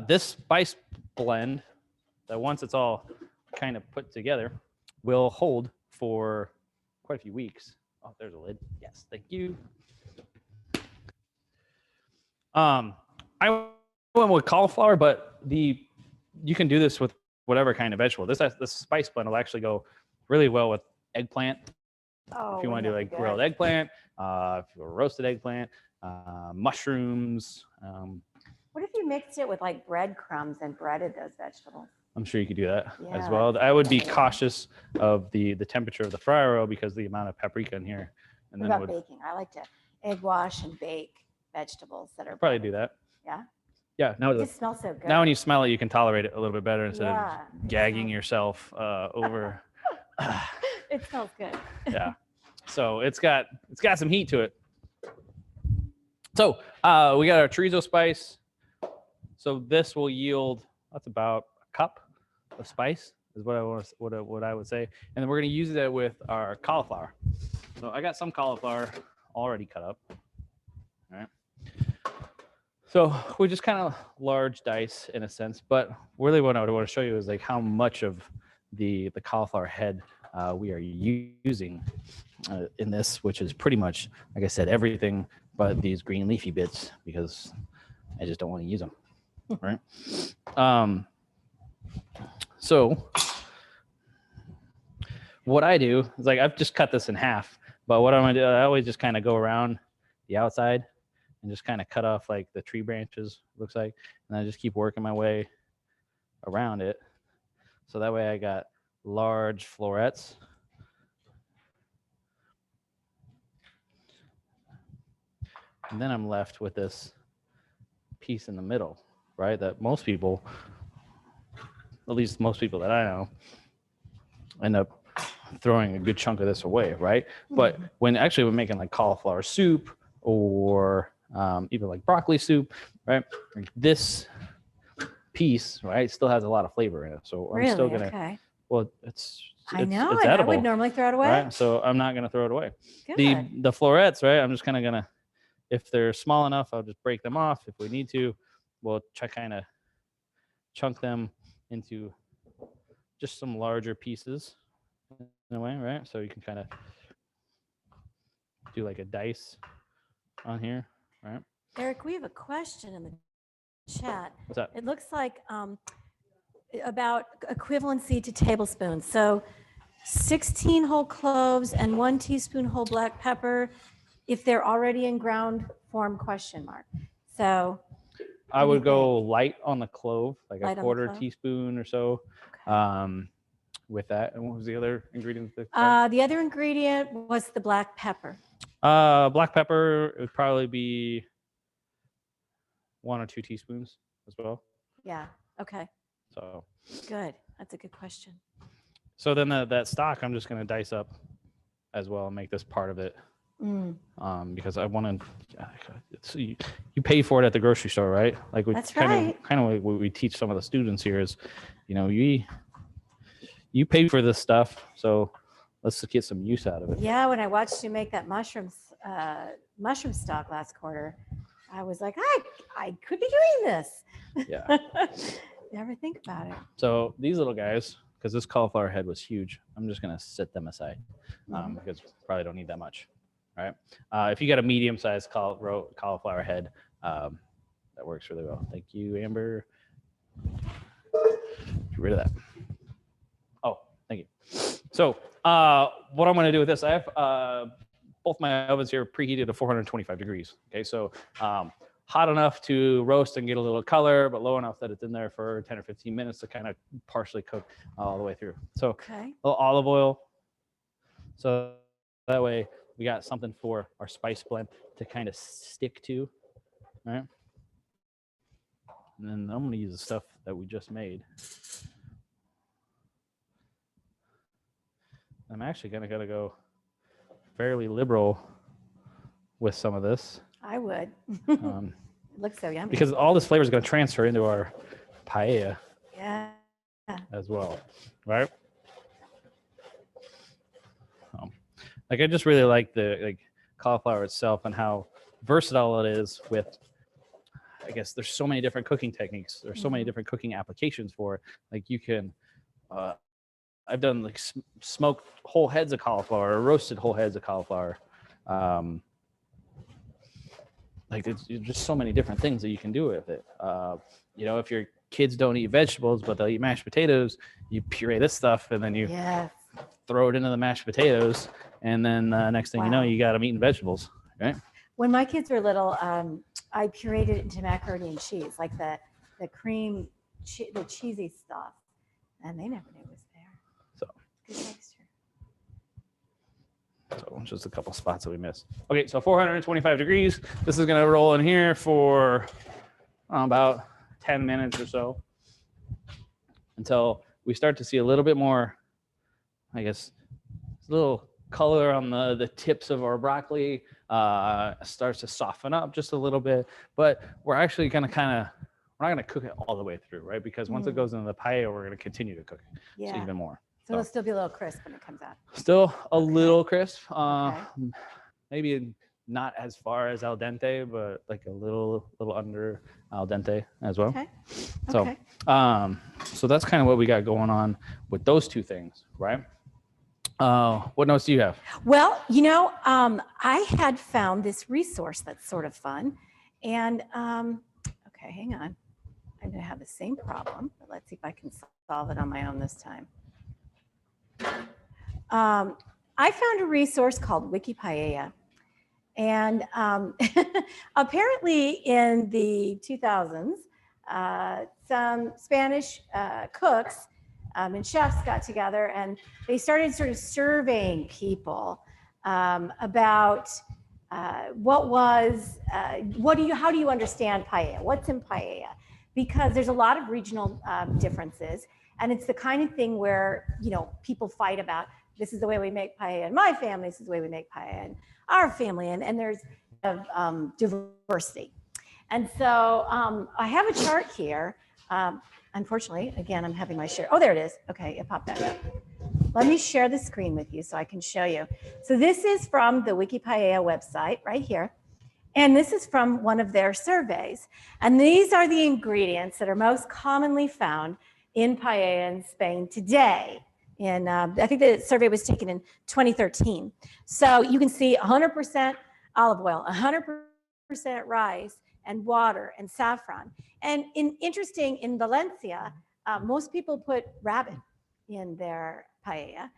This spice blend, that once it's all kind of put together, will hold for quite a few weeks. Oh, there's a lid. Yes, thank you. I went with cauliflower, but you can do this with whatever kind of vegetable. This spice blend will actually go really well with eggplant. If you want to do like grilled eggplant, if you roasted eggplant, mushrooms. What if you mixed it with like breadcrumbs and breaded those vegetables? I'm sure you could do that as well. I would be cautious of the temperature of the fryer oil because the amount of paprika in here. And what about baking? I like to egg wash and bake vegetables that are probably do that. Yeah. Yeah. Now it just smells so good. Now when you smell it, you can tolerate it a little bit better instead of gagging yourself over. It smells good. Yeah. So it's got some heat to it. So we got our chorizo spice. So this will yield, that's about a cup of spice is what I would say. And then we're going to use that with our cauliflower. So I got some cauliflower already cut up. All right. So we just kind of large dice in a sense, but really what I want to show you is like how much of the cauliflower head we are using in this, which is pretty much, like I said, everything but these green leafy bits because I just don't want to use them. Right. So what I do is like I've just cut this in half, but what I'm gonna do, I always just kind of go around the outside and just kind of cut off like the tree branches, looks like, and I just keep working my way around it. So that way I got large florets. And then I'm left with this piece in the middle, right? That most people, at least most people that I know, end up throwing a good chunk of this away, right? But when actually we're making like cauliflower soup or even like broccoli soup, right? Like this piece, right, still has a lot of flavor in it. So I'm still gonna, well, it's edible. I would normally throw it away. Right? So I'm not gonna throw it away. Good. The florets, right? I'm just kind of gonna, if they're small enough, I'll just break them off. If we need to, we'll kind of chunk them into just some larger pieces in a way, right? So you can kind of do like a dice on here, right? Eric, we have a question in the chat. What's that? It looks like about equivalency to tablespoons. So 16 whole cloves and 1 teaspoon whole black pepper if they're already in ground form, question mark. So I would go light on the clove, like a quarter teaspoon or so. Okay. With that. And what was the other ingredient? The other ingredient was the black pepper. Black pepper, it would probably be 1 or 2 teaspoons as well. Yeah. Okay. So good. That's a good question. So then that stock, I'm just going to dice up as well and make this part of it. Because I want to, you pay for it at the grocery store, right? Like we kind of what we teach some of the students here is, you know, you you pay for this stuff, so let's get some use out of it. Yeah, when I watched you make that mushroom stock last quarter, I was like, I could be doing this. Yeah. Never think about it. So these little guys, because this cauliflower head was huge, I'm just gonna set them aside because probably don't need that much. All right. If you got a medium-sized cauliflower head, that works really well. Thank you, Amber. Get rid of that. Oh, thank you. So what I'm gonna do with this, I have both my ovens here preheated to 425 degrees. Okay, so hot enough to roast and get a little color, but low enough that it's in there for 10 or 15 minutes to kind of partially cook all the way through. So a little olive oil. So that way we got something for our spice blend to kind of stick to, right? And then I'm gonna use the stuff that we just made. I'm actually gonna go fairly liberal with some of this. I would. It looks so yummy. Because all this flavor is going to transfer into our paella. Yeah. As well, right? Like I just really like the cauliflower itself and how versatile it is with. I guess there's so many different cooking techniques. There's so many different cooking applications for it. Like you can. I've done like smoked whole heads of cauliflower, or roasted whole heads of cauliflower. Like there's just so many different things that you can do with it. You know, if your kids don't eat vegetables, but they'll eat mashed potatoes, you puree this stuff and then you throw it into the mashed potatoes. And then next thing you know, you got them eating vegetables, right? When my kids were little, I pureed it into macaroni and cheese, like the cream, the cheesy stuff. And they never knew it was there. So good texture. So just a couple spots that we missed. Okay, so 425 degrees. This is gonna roll in here for about 10 minutes or so until we start to see a little bit more, I guess, a little color on the tips of our broccoli. Starts to soften up just a little bit, but we're actually gonna we're not gonna cook it all the way through, right? Because once it goes into the paella, we're gonna continue to cook it even more. So it'll still be a little crisp when it comes out. Still a little crisp. Maybe not as far as al dente, but like a little under al dente as well. Okay. So, so that's kind of what we got going on with those two things, right? What notes do you have? Well, you know, I had found this resource that's sort of fun, and okay, hang on. I'm going to have the same problem, but let's see if I can solve it on my own this time. I found a resource called Wiki Paella, and apparently in the 2000s, some Spanish cooks and chefs got together and they started sort of surveying people about how do you understand paella? What's in paella? Because there's a lot of regional differences, and it's the kind of thing where, you know, people fight about, this is the way we make paella in my family, this is the way we make paella in our family, and there's diversity. And so I have a chart here. Unfortunately, again, I'm having my share. Oh, there it is. Okay, it popped back up. Let me share the screen with you so I can show you. So this is from the Wiki Paella website right here. And this is from one of their surveys. And these are the ingredients that are most commonly found in paella in Spain today. And I think the survey was taken in 2013. So you can see 100% olive oil, 100% rice, and water, and saffron. And interesting, in Valencia, most people put rabbit in their paella.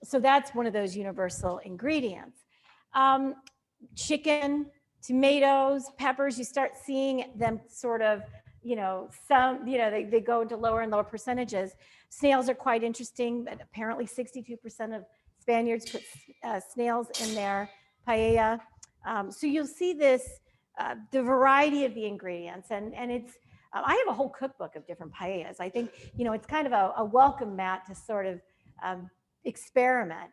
So that's one of those universal ingredients. Chicken, tomatoes, peppers, you start seeing them sort of, you know, they go into lower and lower percentages. Snails are quite interesting, but apparently 62% of Spaniards put snails in their paella. So you'll see this, the variety of the ingredients, and it's, I have a whole cookbook of different paellas. I think, you know, it's kind of a welcome mat to sort of experiment.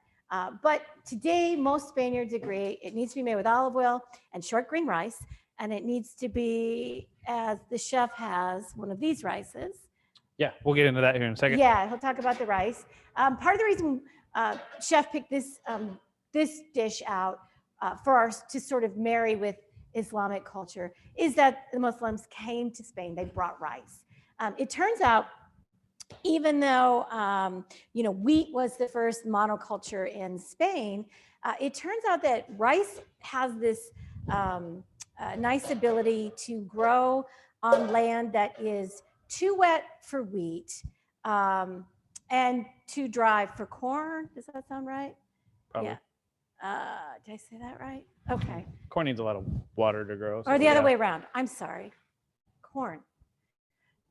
But today, most Spaniards agree it needs to be made with olive oil and short grain rice, and it needs to be, as the chef has one of these rices. Yeah, we'll get into that here in a second. Yeah, he'll talk about the rice. Part of the reason Chef picked this dish out for us to sort of marry with Islamic culture is that the Muslims came to Spain. They brought rice. It turns out, even though wheat was the first monoculture in Spain, it turns out that rice has this nice ability to grow on land that is too wet for wheat and too dry for corn. Does that sound right? Probably. Yeah. Did I say that right? Okay. Corn needs a lot of water to grow. Or the other way around. I'm sorry. Corn.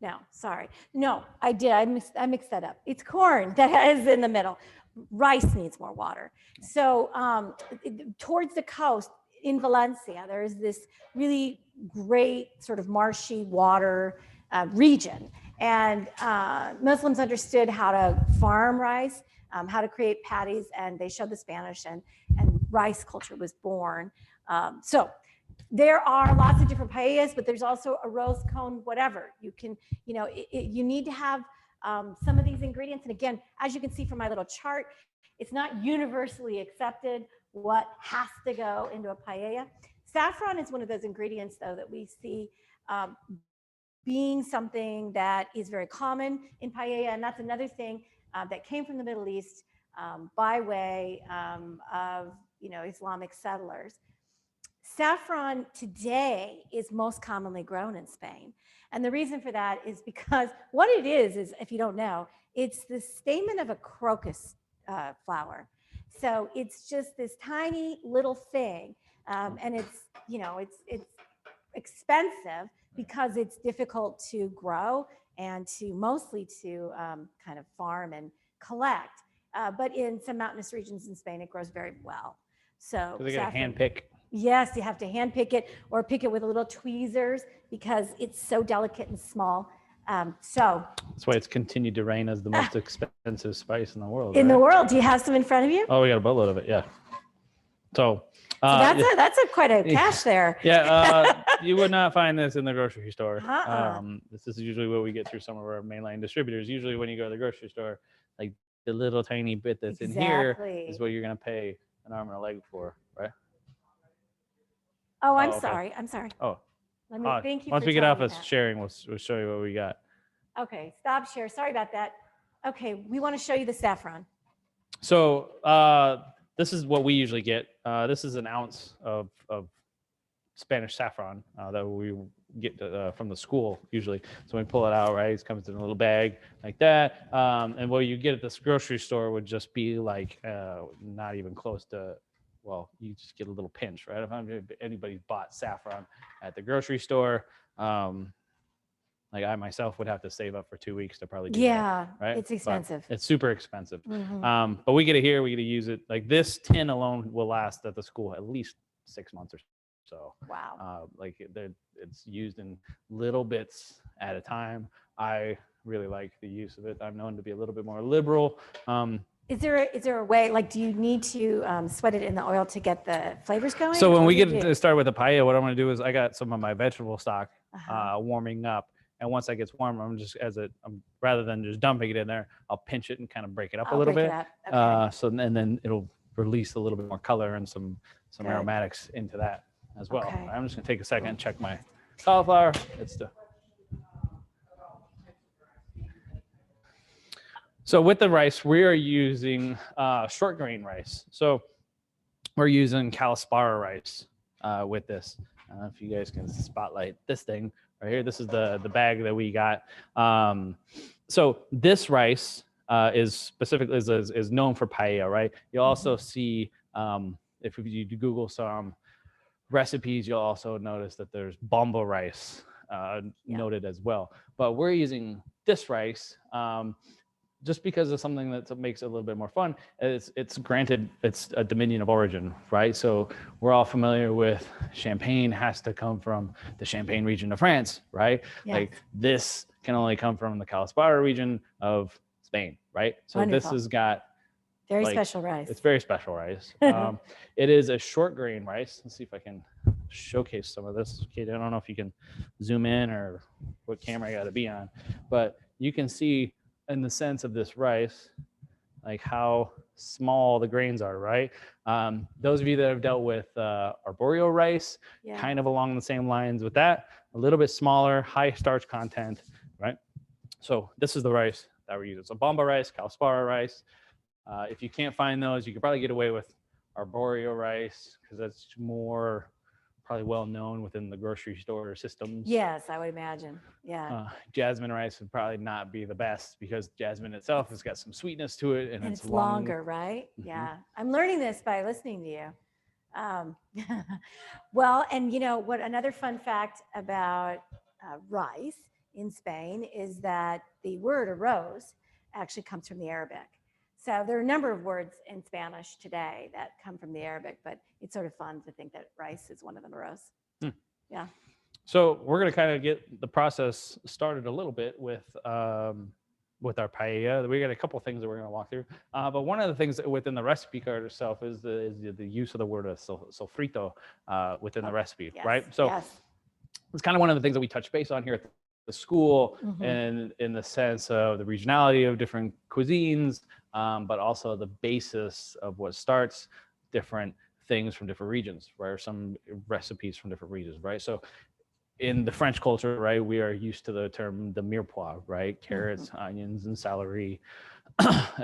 No, sorry. No, I did. I mixed that up. It's corn that is in the middle. Rice needs more water. So towards the coast in Valencia, there is this really great sort of marshy water region. And Muslims understood how to farm rice, how to create patties, and they showed the Spanish, and rice culture was born. So there are lots of different paellas, but there's also a rose cone, whatever. You can, you need to have some of these ingredients. And again, as you can see from my little chart, it's not universally accepted what has to go into a paella. Saffron is one of those ingredients, though, that we see being something that is very common in paella. And that's another thing that came from the Middle East by way of, Islamic settlers. Saffron today is most commonly grown in Spain. And the reason for that is because what it is, if you don't know, it's the stamen of a crocus flower. So it's just this tiny little thing. And it's expensive because it's difficult to grow and mostly to kind of farm and collect. But in some mountainous regions in Spain, it grows very well. So they got to hand pick. Yes, you have to hand pick it or pick it with little tweezers because it's so delicate and small. So that's why it's continued to reign as the most expensive spice in the world. In the world, do you have some in front of you? Oh, we got a boatload of it. Yeah. So that's quite a cache there. Yeah, you would not find this in the grocery store. This is usually what we get through some of our mainline distributors. Usually, when you go to the grocery store, like the little tiny bit that's in here is what you're gonna pay an arm and a leg for, right? Oh, I'm sorry. I'm sorry. Oh, let me thank you. Once we get off of sharing, we'll show you what we got. Okay, stop share. Sorry about that. Okay, we want to show you the saffron. So this is what we usually get. This is an ounce of Spanish saffron that we get from the school usually. So when we pull it out, right, it comes in a little bag like that. And what you get at this grocery store would just be like not even close to, well, you just get a little pinch, right? If anybody's bought saffron at the grocery store, like I myself would have to save up for 2 weeks to probably do that, right? It's expensive. But it's super expensive. But we get it here. We get to use it. Like this tin alone will last at the school at least 6 months or so. Wow. Like it's used in little bits at a time. I really like the use of it. I'm known to be a little bit more liberal. Is there a way, like, do you need to sweat it in the oil to get the flavors going? So when we get to start with the paella, what I'm going to do is I got some of my vegetable stock warming up. And once that gets warm, I'm just rather than just dumping it in there, I'll pinch it and kind of break it up a little bit. Okay. So and then it'll release a little bit more color and some aromatics into that as well. Okay. I'm just going to take a second and check my cauliflower. So with the rice, we are using short grain rice. So we're using Calaspara rice with this. I don't know if you guys can spotlight this thing right here. This is the bag that we got. So this rice is specifically is known for paella, right? You'll also see if you Google some recipes, you'll also notice that there's bomba rice noted as well. But we're using this rice just because of something that makes it a little bit more fun. It's granted, it's a dominion of origin, right? So we're all familiar with Champagne has to come from the Champagne region of France, right? Yes. Like this can only come from the Calaspara region of Spain, right? So Wonderful. This has got very special rice. It's very special rice. It is a short grain rice. Let's see if I can showcase some of this. Okay, I don't know if you can zoom in or what camera I got to be on, but you can see in the sense of this rice, like how small the grains are, right? Those of you that have dealt with arboreal rice, kind of along the same lines with that, a little bit smaller, high starch content, right? So this is the rice that we're using. So bomba rice, Calspara rice. If you can't find those, you could probably get away with arboreal rice because that's more probably well known within the grocery store systems. Yes, I would imagine. Yeah. Jasmine rice would probably not be the best because jasmine itself has got some sweetness to it, and it's longer, right? Mm-hmm. Yeah. I'm learning this by listening to you. Well, and you know what? Another fun fact about rice in Spain is that the word arroz actually comes from the Arabic. So there are a number of words in Spanish today that come from the Arabic, but it's sort of fun to think that rice is one of them, arroz. Yeah. So we're going to kind of get the process started a little bit with our paella. We got a couple of things that we're going to walk through. But one of the things within the recipe card itself is the use of the word sofrito within the recipe, right? So it's kind of one of the things that we touch base on here at the school, and in the sense of the regionality of different cuisines, but also the basis of what starts different things from different regions, right? Or some recipes from different regions, right? So in the French culture, right, we are used to the term the mirepoix, right? Carrots, onions, and celery.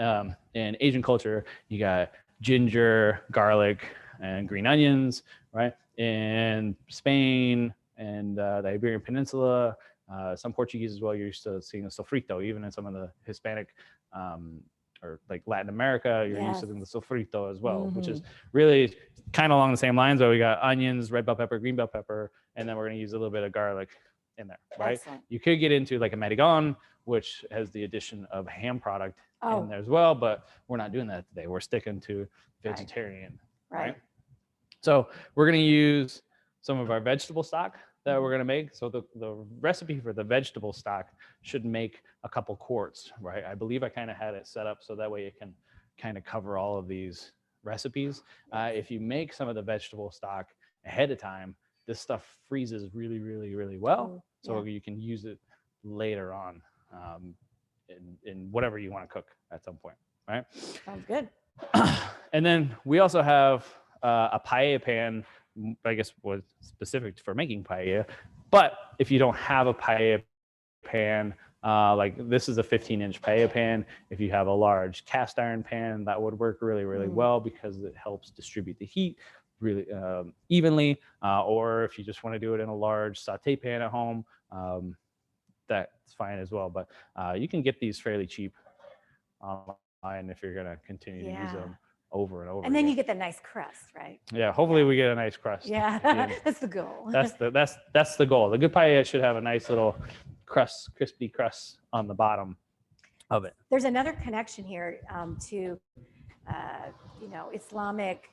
In Asian culture, you got ginger, garlic, and green onions, right? In Spain and the Iberian Peninsula, some Portuguese as well, you're used to seeing a sofrito. Even in some of the Hispanic or like Latin America, you're used to the sofrito as well, which is really kind of along the same lines. Where we got onions, red bell pepper, green bell pepper, and then we're going to use a little bit of garlic in there, right? Excellent. You could get into like a marigon, which has the addition of ham product in there as well, but we're not doing that today. We're sticking to vegetarian, right? So we're going to use some of our vegetable stock that we're going to make. So the recipe for the vegetable stock should make a couple quarts, right? I believe I kind of had it set up so that way it can kind of cover all of these recipes. If you make some of the vegetable stock ahead of time, this stuff freezes really, really, really well. So you can use it later on in whatever you want to cook at some point, right? Sounds good. And then we also have a paella pan, I guess was specific for making paella. But if you don't have a paella pan, like this is a 15-inch paella pan. If you have a large cast iron pan, that would work really, really well because it helps distribute the heat really evenly. Or if you just want to do it in a large saute pan at home, that's fine as well. But you can get these fairly cheap online if you're going to continue to use them over and over. And then you get the nice crust, right? Yeah, hopefully we get a nice crust. Yeah, that's the goal. That's the goal. The good paella should have a nice little crust, crispy crust on the bottom of it. There's another connection here to Islamic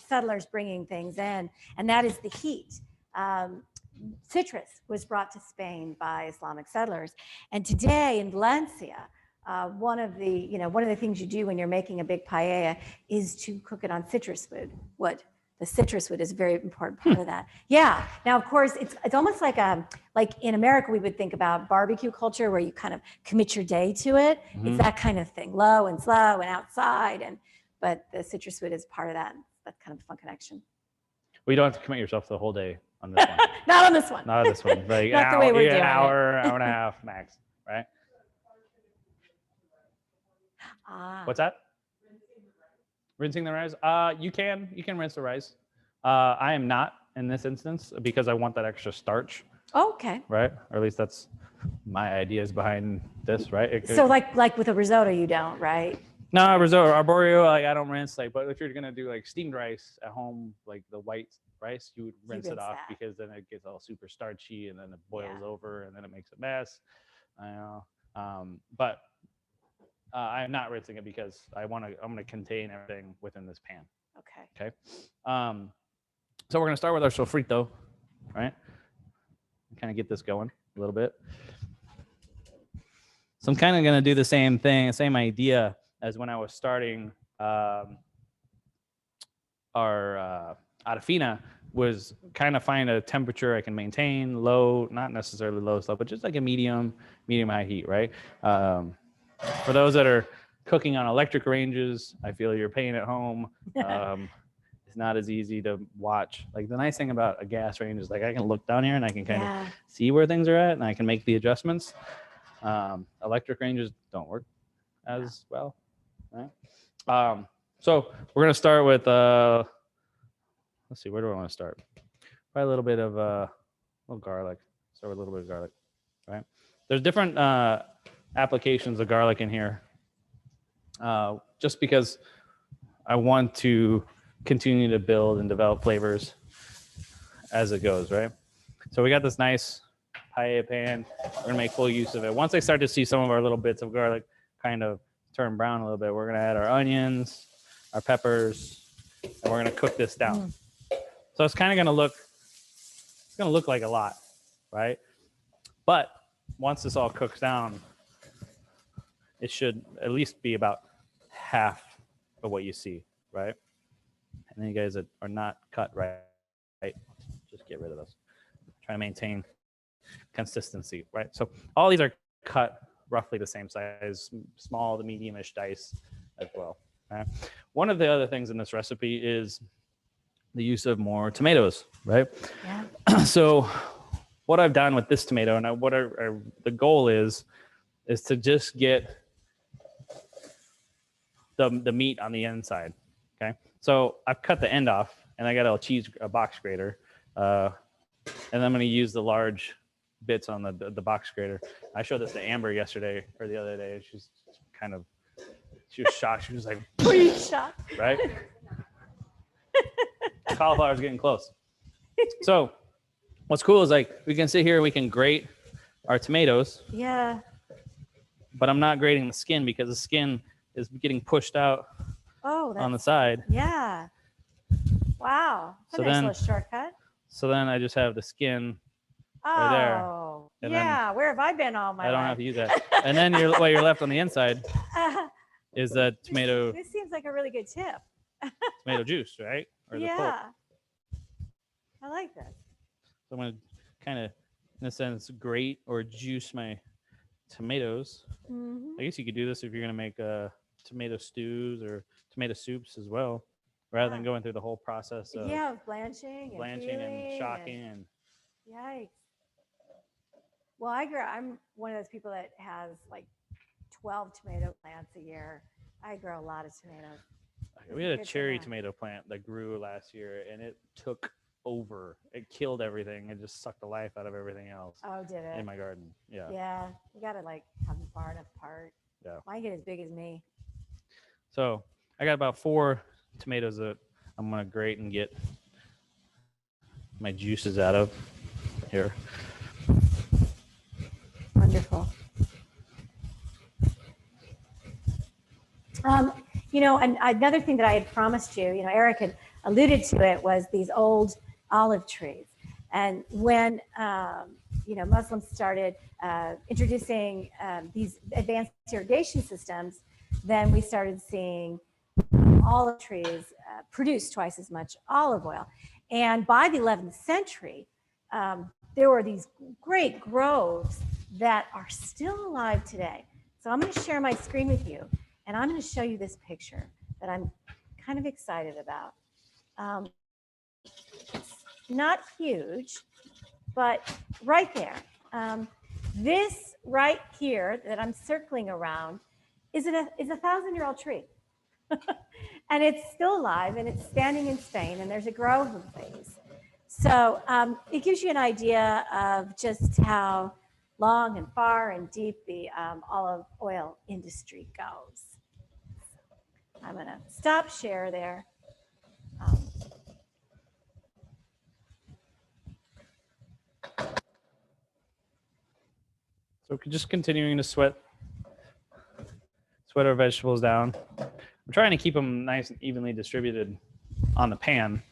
settlers bringing things in, and that is the heat. Citrus was brought to Spain by Islamic settlers, and today in Valencia, one of the things you do when you're making a big paella is to cook it on citrus wood. The citrus wood is a very important part of that. Yeah. Now, of course, it's almost like in America, we would think about barbecue culture where you kind of commit your day to it. It's that kind of thing, low and slow and outside. But the citrus wood is part of that. That's kind of a fun connection. Well, you don't have to commit yourself to the whole day on this one. Not on this one. Not on this one. Like Not the way we're doing an hour, hour and a half max, right? What's that? Rinsing the rice? You can rinse the rice. I am not in this instance because I want that extra starch. Okay. Right? Or at least that's my ideas behind this, right? So like with a risotto, you don't, right? No, risotto, arborio, like I don't rinse. But if you're gonna do like steamed rice at home, like the white rice, you would rinse it off because then it gets all super starchy and then it boils over and then it makes a mess. I know. But I'm not rinsing it because I'm gonna contain everything within this pan. Okay. So we're gonna start with our sofrito, right? Kind of get this going a little bit. So I'm kind of gonna do the same thing, same idea as when I was starting our Adafina, was kind of find a temperature I can maintain, low, not necessarily low, slow, but just like a medium high heat, right? For those that are cooking on electric ranges, I feel your pain at home. It's not as easy to watch. Like the nice thing about a gas range is like I can look down here and I can kind of see where things are at and I can make the adjustments. Electric ranges don't work as well, right? So we're gonna start with let's see, where do I want to start? Probably a little bit of little garlic. Start with a little bit of garlic, right? There's different applications of garlic in here, just because I want to continue to build and develop flavors as it goes, right? So we got this nice Paella pan. We're gonna make full use of it. Once I start to see some of our little bits of garlic kind of turn brown a little bit, we're gonna add our onions, our peppers, and we're gonna cook this down. So it's kind of gonna look like a lot, right? But once this all cooks down, it should at least be about half of what you see, right? And then you guys that are not cut right, just get rid of those. Try to maintain consistency, right? So all these are cut roughly the same size, small to medium-ish dice as well. Right? One of the other things in this recipe is the use of more tomatoes, right? Yeah. So what I've done with this tomato and the goal is to just get the meat on the inside. Okay. So I've cut the end off and I got a box grater. And I'm going to use the large bits on the box grater. I showed this to Amber yesterday or the other day. She was shocked. She was like, were you shocked? Right? Cauliflower's getting close. So what's cool is like we can sit here, we can grate our tomatoes. Yeah. But I'm not grating the skin because the skin is getting pushed out on the side. Yeah. Wow. That's a nice little shortcut. So then I just have the skin right there. Oh, yeah. Where have I been all my life? I don't have to use that. And then what you're left on the inside is the tomato. This seems like a really good tip. Tomato juice, right? Or the pulp. I like this. So I'm going to kind of, in a sense, grate or juice my tomatoes. I guess you could do this if you're going to make tomato stews or tomato soups as well, rather than going through the whole process of blanching and shocking. Yikes. Well, I'm one of those people that has like 12 tomato plants a year. I grow a lot of tomatoes. We had a cherry tomato plant that grew last year, and it took over. It killed everything. It just sucked the life out of everything else. Oh, did it? In my garden. Yeah. Yeah. You got to like have them far enough apart. Yeah. Mine get as big as me. So I got about 4 tomatoes that I'm going to grate and get my juices out of here. Wonderful. And another thing that I had promised you, Eric had alluded to it, was these old olive trees. And when, Muslims started introducing these advanced irrigation systems, then we started seeing olive trees produce twice as much olive oil. And by the 11th century, there were these great groves that are still alive today. So I'm going to share my screen with you, and I'm going to show you this picture that I'm kind of excited about. It's not huge, but right there. This right here that I'm circling around is a 1,000-year-old tree. And it's still alive, and it's standing in Spain, and there's a grove of these. So it gives you an idea of just how long and far and deep the olive oil industry goes. I'm going to stop share there. So just continuing to sweat our vegetables down. I'm trying to keep them nice and evenly distributed on the pan,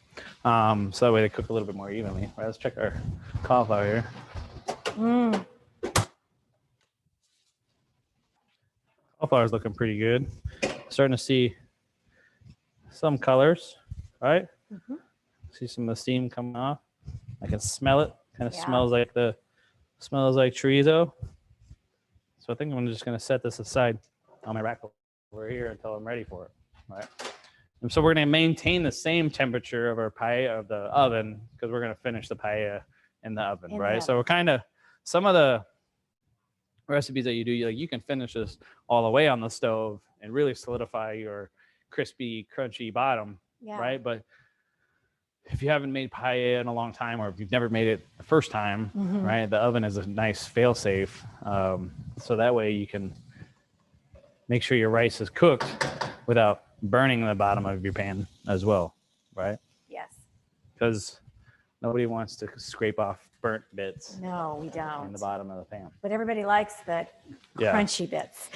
so that way they cook a little bit more evenly. All right, let's check our cauliflower here. Cauliflower's looking pretty good. Starting to see some colors, right? See some of the steam coming off. I can smell it. Kind of Yeah. smells like chorizo. So I think I'm just gonna set this aside on my rack over here until I'm ready for it. All right. And so we're gonna maintain the same temperature of our paella of the oven because we're gonna finish the paella in the oven, right? So we're kind of some of the recipes that you do, you can finish this all the way on the stove and really solidify your crispy, crunchy bottom, right? But if you haven't made paella in a long time, or if you've never made it the first time, right, the oven is a nice fail-safe. So that way you can make sure your rice is cooked without burning the bottom of your pan as well, right? Yes. Because nobody wants to scrape off burnt bits. No, we don't. In the bottom of the pan. But everybody likes the crunchy bits.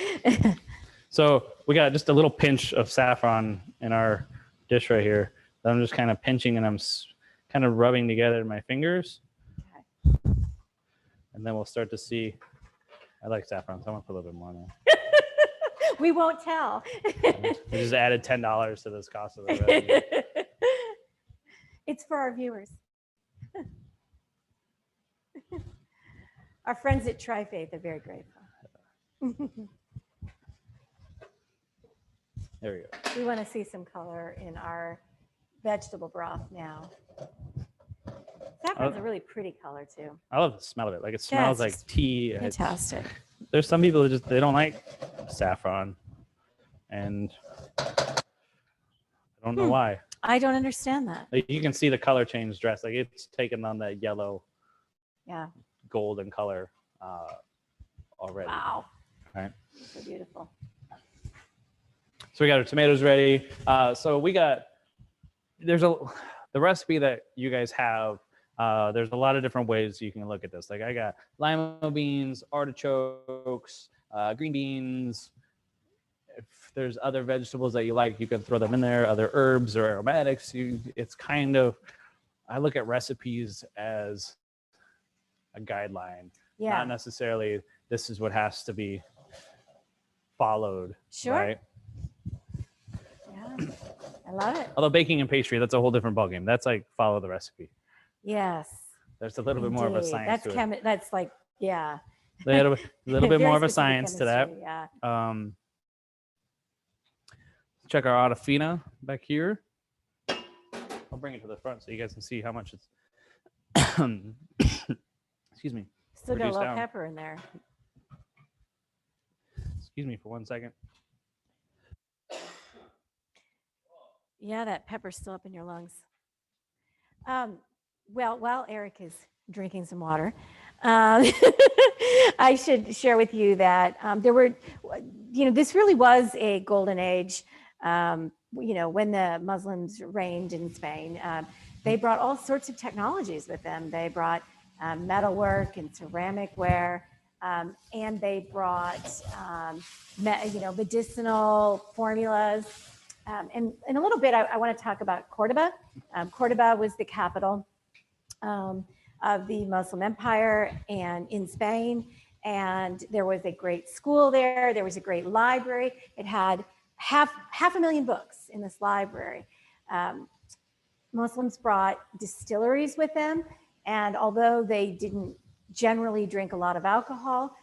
So we got just a little pinch of saffron in our dish right here. That I'm just kind of pinching and I'm kind of rubbing together my fingers. Okay. And then we'll start to see. I like saffron, so I'm gonna put a little bit more now. We won't tell. We just added $10 to this cost of the recipe. It's for our viewers. Our friends at Tri-Faith are very grateful. There we go. We want to see some color in our vegetable broth now. Saffron's a really pretty color too. I love the smell of it. Like it smells like tea. Fantastic. There's some people that they don't like saffron, and I don't know why. I don't understand that. Like you can see the color change dress. Like it's taken on that yellow, golden color already. Wow. All right. So beautiful. So we got our tomatoes ready. So we got the recipe that you guys have. There's a lot of different ways you can look at this. Like I got lima beans, artichokes, green beans. If there's other vegetables that you like, you can throw them in there. Other herbs or aromatics. It's kind of, I look at recipes as a guideline, not necessarily this is what has to be followed. Sure. Right? Yeah, I love it. Although baking and pastry, that's a whole different ballgame. That's like follow the recipe. Yes. There's a little bit more of a science to it. That's like, a little bit more of a science to that. Yeah. Check our Adafina back here. I'll bring it to the front so you guys can see how much it's. Excuse me. Still got a little pepper in there. Excuse me for 1 second. Yeah, that pepper's still up in your lungs. Well, while Eric is drinking some water, I should share with you that there were, this really was a golden age. When the Muslims reigned in Spain, they brought all sorts of technologies with them. They brought metalwork and ceramic ware, and they brought, medicinal formulas. And in a little bit, I want to talk about Cordoba. Cordoba was the capital of the Muslim Empire and in Spain. And there was a great school there. There was a great library. It had half a million books in this library. Muslims brought distilleries with them. And although they didn't generally drink a lot of alcohol,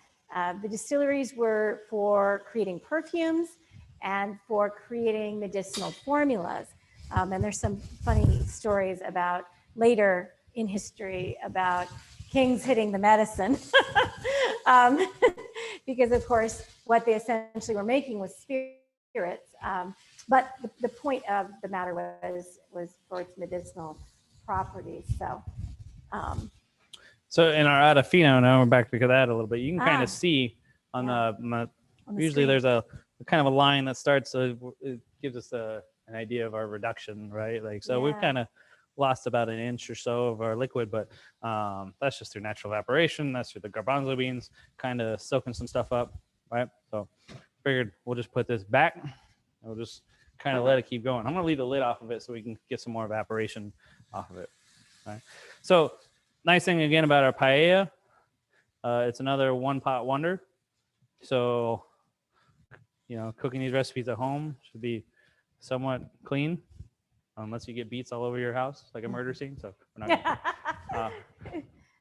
the distilleries were for creating perfumes and for creating medicinal formulas. And there's some funny stories about later in history about kings hitting the medicine. Because of course, what they essentially were making was spirits. But the point of the matter was for its medicinal properties. So in our Adafina, now we're back to that a little bit. You can kind of see on the usually screen. There's a kind of a line that starts, so it gives us an idea of our reduction, right? Like, so we've kind of lost about an inch or so of our liquid, but that's just through natural evaporation. That's through the garbanzo beans kind of soaking some stuff up, right? So figured we'll just put this back and we'll just kind of let it keep going. I'm gonna leave the lid off of it so we can get some more evaporation off of it, right? So nice thing again about our paella, it's another one pot wonder. So, cooking these recipes at home should be somewhat clean, unless you get beets all over your house, like a murder scene. So we're not gonna,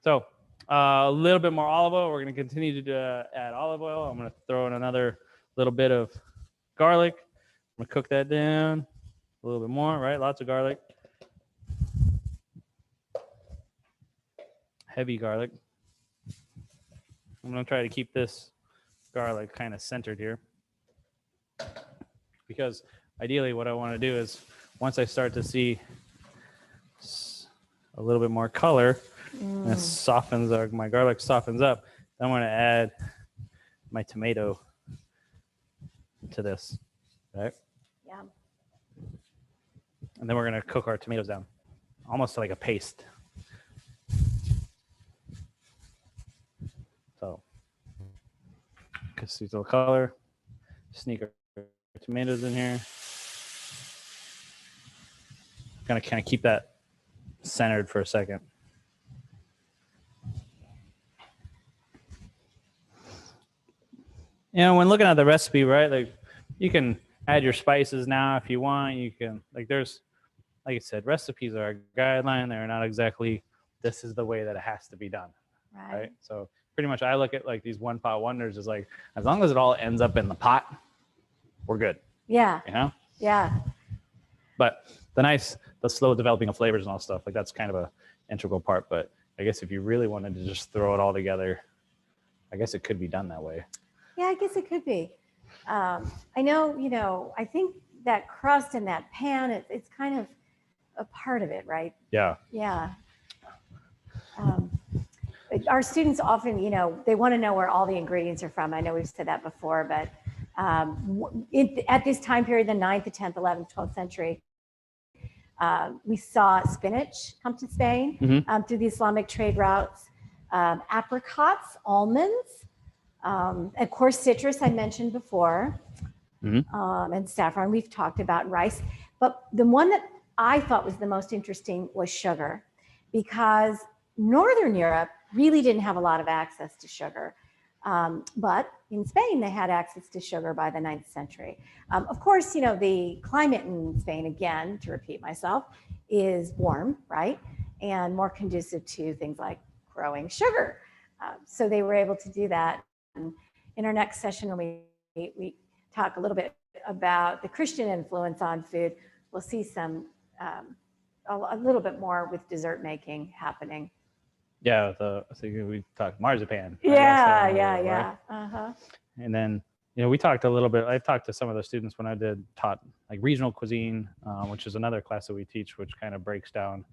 so a little bit more olive oil. We're going to continue to add olive oil. I'm going to throw in another little bit of garlic. I'm going to cook that down a little bit more, right? Lots of garlic. Heavy garlic. I'm going to try to keep this garlic kind of centered here, because ideally what I want to do is once I start to see a little bit more color, and it softens, my garlic softens up, I'm going to add my tomato to this, right? Yeah. And then we're going to cook our tomatoes down, almost like a paste. So, see the color, sneak our tomatoes in here. Gonna kind of keep that centered for a second. You know, when looking at the recipe, right, like you can add your spices now if you want. You can, like, there's, like I said, recipes are a guideline. They're not exactly, this is the way that it has to be done. Right? So pretty much I look at like these one pot wonders as like, as long as it all ends up in the pot, we're good. Yeah. You know? Yeah. But the slow developing of flavors and all stuff, like that's kind of a integral part. But I guess if you really wanted to just throw it all together, I guess it could be done that way. Yeah, I guess it could be. I know, you know, I think that crust in that pan, it's kind of a part of it, right? Yeah. Yeah. Our students often, you know, they want to know where all the ingredients are from. I know we've said that before, but at this time period, the 9th, the 10th, 11th, 12th century, we saw spinach come to Spain through the Islamic trade routes, apricots, almonds, of course, citrus I mentioned before, and saffron we've talked about, rice. But the one that I thought was the most interesting was sugar, because Northern Europe really didn't have a lot of access to sugar. But in Spain, they had access to sugar by the 9th century. Of course, you know, the climate in Spain, again, to repeat myself, is warm, right? And more conducive to things like growing sugar. So they were able to do that. And in our next session, when we talk a little bit about the Christian influence on food, we'll see some, a little bit more with dessert making happening. Yeah, so we talked marzipan. Yeah. And then, you know, we talked a little bit, I talked to some of the students when I taught like regional cuisine, which is another class that we teach, which kind of breaks down,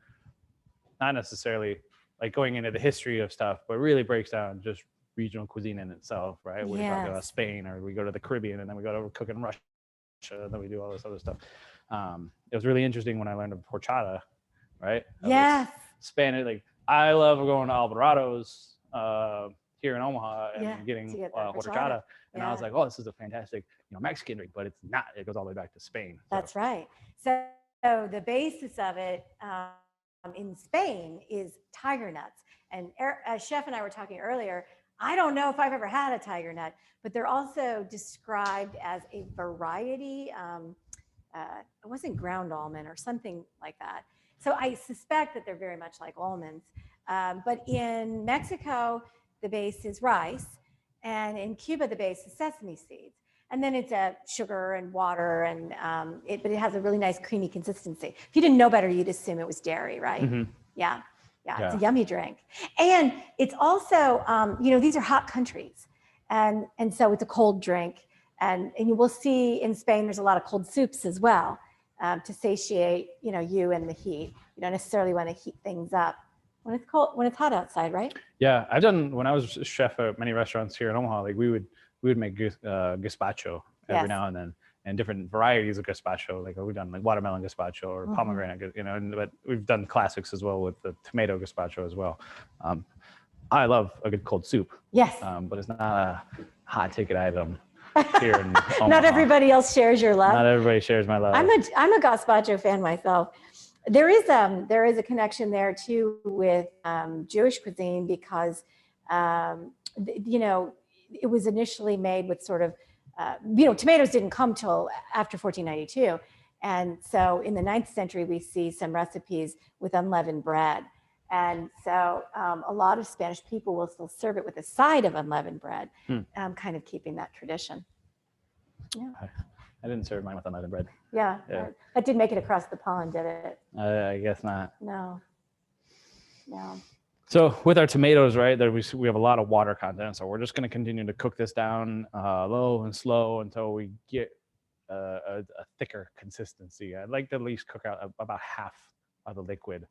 not necessarily like going into the history of stuff, but really breaks down just regional cuisine in itself, right? We talk about Spain, or we go to the Caribbean, and then we go to cook in Russia, and then we do all this other stuff. It was really interesting when I learned of horchata, right? Yes. Spanish, like I love going to Alvarado's here in Omaha and getting horchata. And I was like, oh, this is a fantastic, you know, Mexican drink, but it's not. It goes all the way back to Spain. So. That's right. So the basis of it in Spain is tiger nuts. And Chef and I were talking earlier, I don't know if I've ever had a tiger nut, but they're also described as a variety. It wasn't ground almond or something like that. So I suspect that they're very much like almonds. But in Mexico, the base is rice. And in Cuba, the base is sesame seeds. And then it's sugar and water, and but it has a really nice creamy consistency. If you didn't know better, you'd assume it was dairy, right? Yeah, it's a yummy drink. And it's also, you know, these are hot countries. And so it's a cold drink. And you will see in Spain, there's a lot of cold soups as well to satiate, you know, you and the heat. You don't necessarily want to heat things up when it's cold, when it's hot outside, right? Yeah, I've done, when I was a chef at many restaurants here in Omaha, like we would make gazpacho every now and then, and different varieties of gazpacho. Like we've done like watermelon gazpacho or pomegranate, you know, but we've done classics as well with the tomato gazpacho as well. I love a good cold soup. Yes. But it's not a hot ticket item here in Omaha. Not everybody else shares your love. Not everybody shares my love. I'm a gazpacho fan myself. There is a connection there too with Jewish cuisine, because you know, it was initially made with sort of you know, tomatoes didn't come till after 1492, And so in the 9th century, we see some recipes with unleavened bread. And so a lot of Spanish people will still serve it with a side of unleavened bread, kind of keeping that tradition. Yeah. I didn't serve mine with unleavened bread. Yeah. That didn't make it across the pond, did it? I guess not. No. So with our tomatoes, right, we have a lot of water content. So we're just going to continue to cook this down low and slow until we get a thicker consistency. I'd like to at least cook out about half of the liquid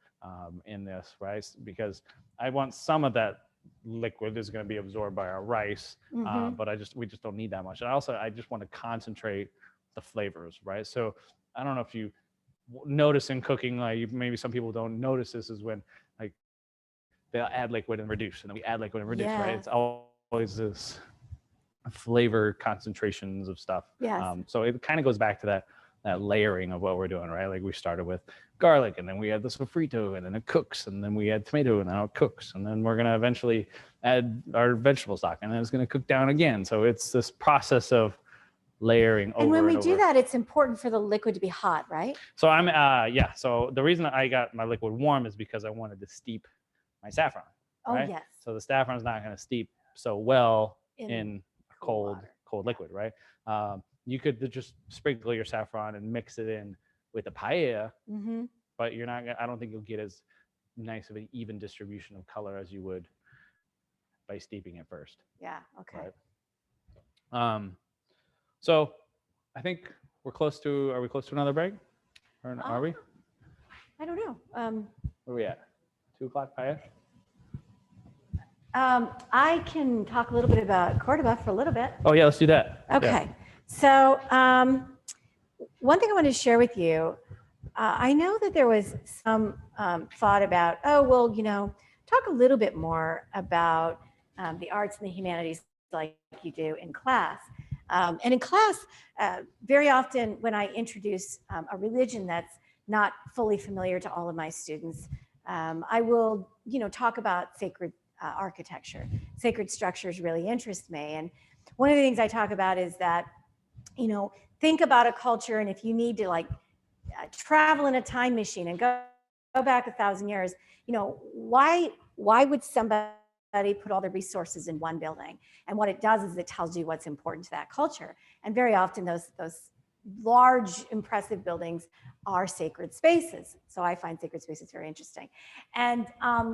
in this, right? Because I want some of that liquid is going to be absorbed by our rice, but we just don't need that much. And also, I just want to concentrate the flavors, right? So I don't know if you notice in cooking, like maybe some people don't notice this, is when like they'll add liquid and reduce, and then we add liquid and reduce, right? It's always this flavor concentrations of stuff. So it kind of goes back to that layering of what we're doing, right? Like we started with garlic, and then we add the sofrito, and then it cooks, and then we add tomato, and now it cooks, and then we're gonna eventually add our vegetable stock, and then it's gonna cook down again. So it's this process of layering over. And when we do that, it's important for the liquid to be hot, right? So so the reason I got my liquid warm is because I wanted to steep my saffron. Right? Yes. So the saffron's not going to steep so well in cold liquid, right? You could just sprinkle your saffron and mix it in with the paella, but you're not. I don't think you'll get as nice of an even distribution of color as you would by steeping it first. Yeah. Okay. Right? So I think we're close to. Are we close to another break? Or are we? I don't know. Where are we at? 2 o'clock paella? I can talk a little bit about Cordoba for a little bit. Oh yeah, let's do that. Okay. Yeah. So one thing I want to share with you, I know that there was some thought about, talk a little bit more about the arts and the humanities like you do in class. And in class, very often when I introduce a religion that's not fully familiar to all of my students, I will, talk about sacred architecture. Sacred structures really interest me. And one of the things I talk about is that, think about a culture, and if you need to travel in a time machine and go back 1,000 years, why would somebody put all the resources in one building? And what it does is it tells you what's important to that culture. And very often those large, impressive buildings are sacred spaces. So I find sacred spaces very interesting. And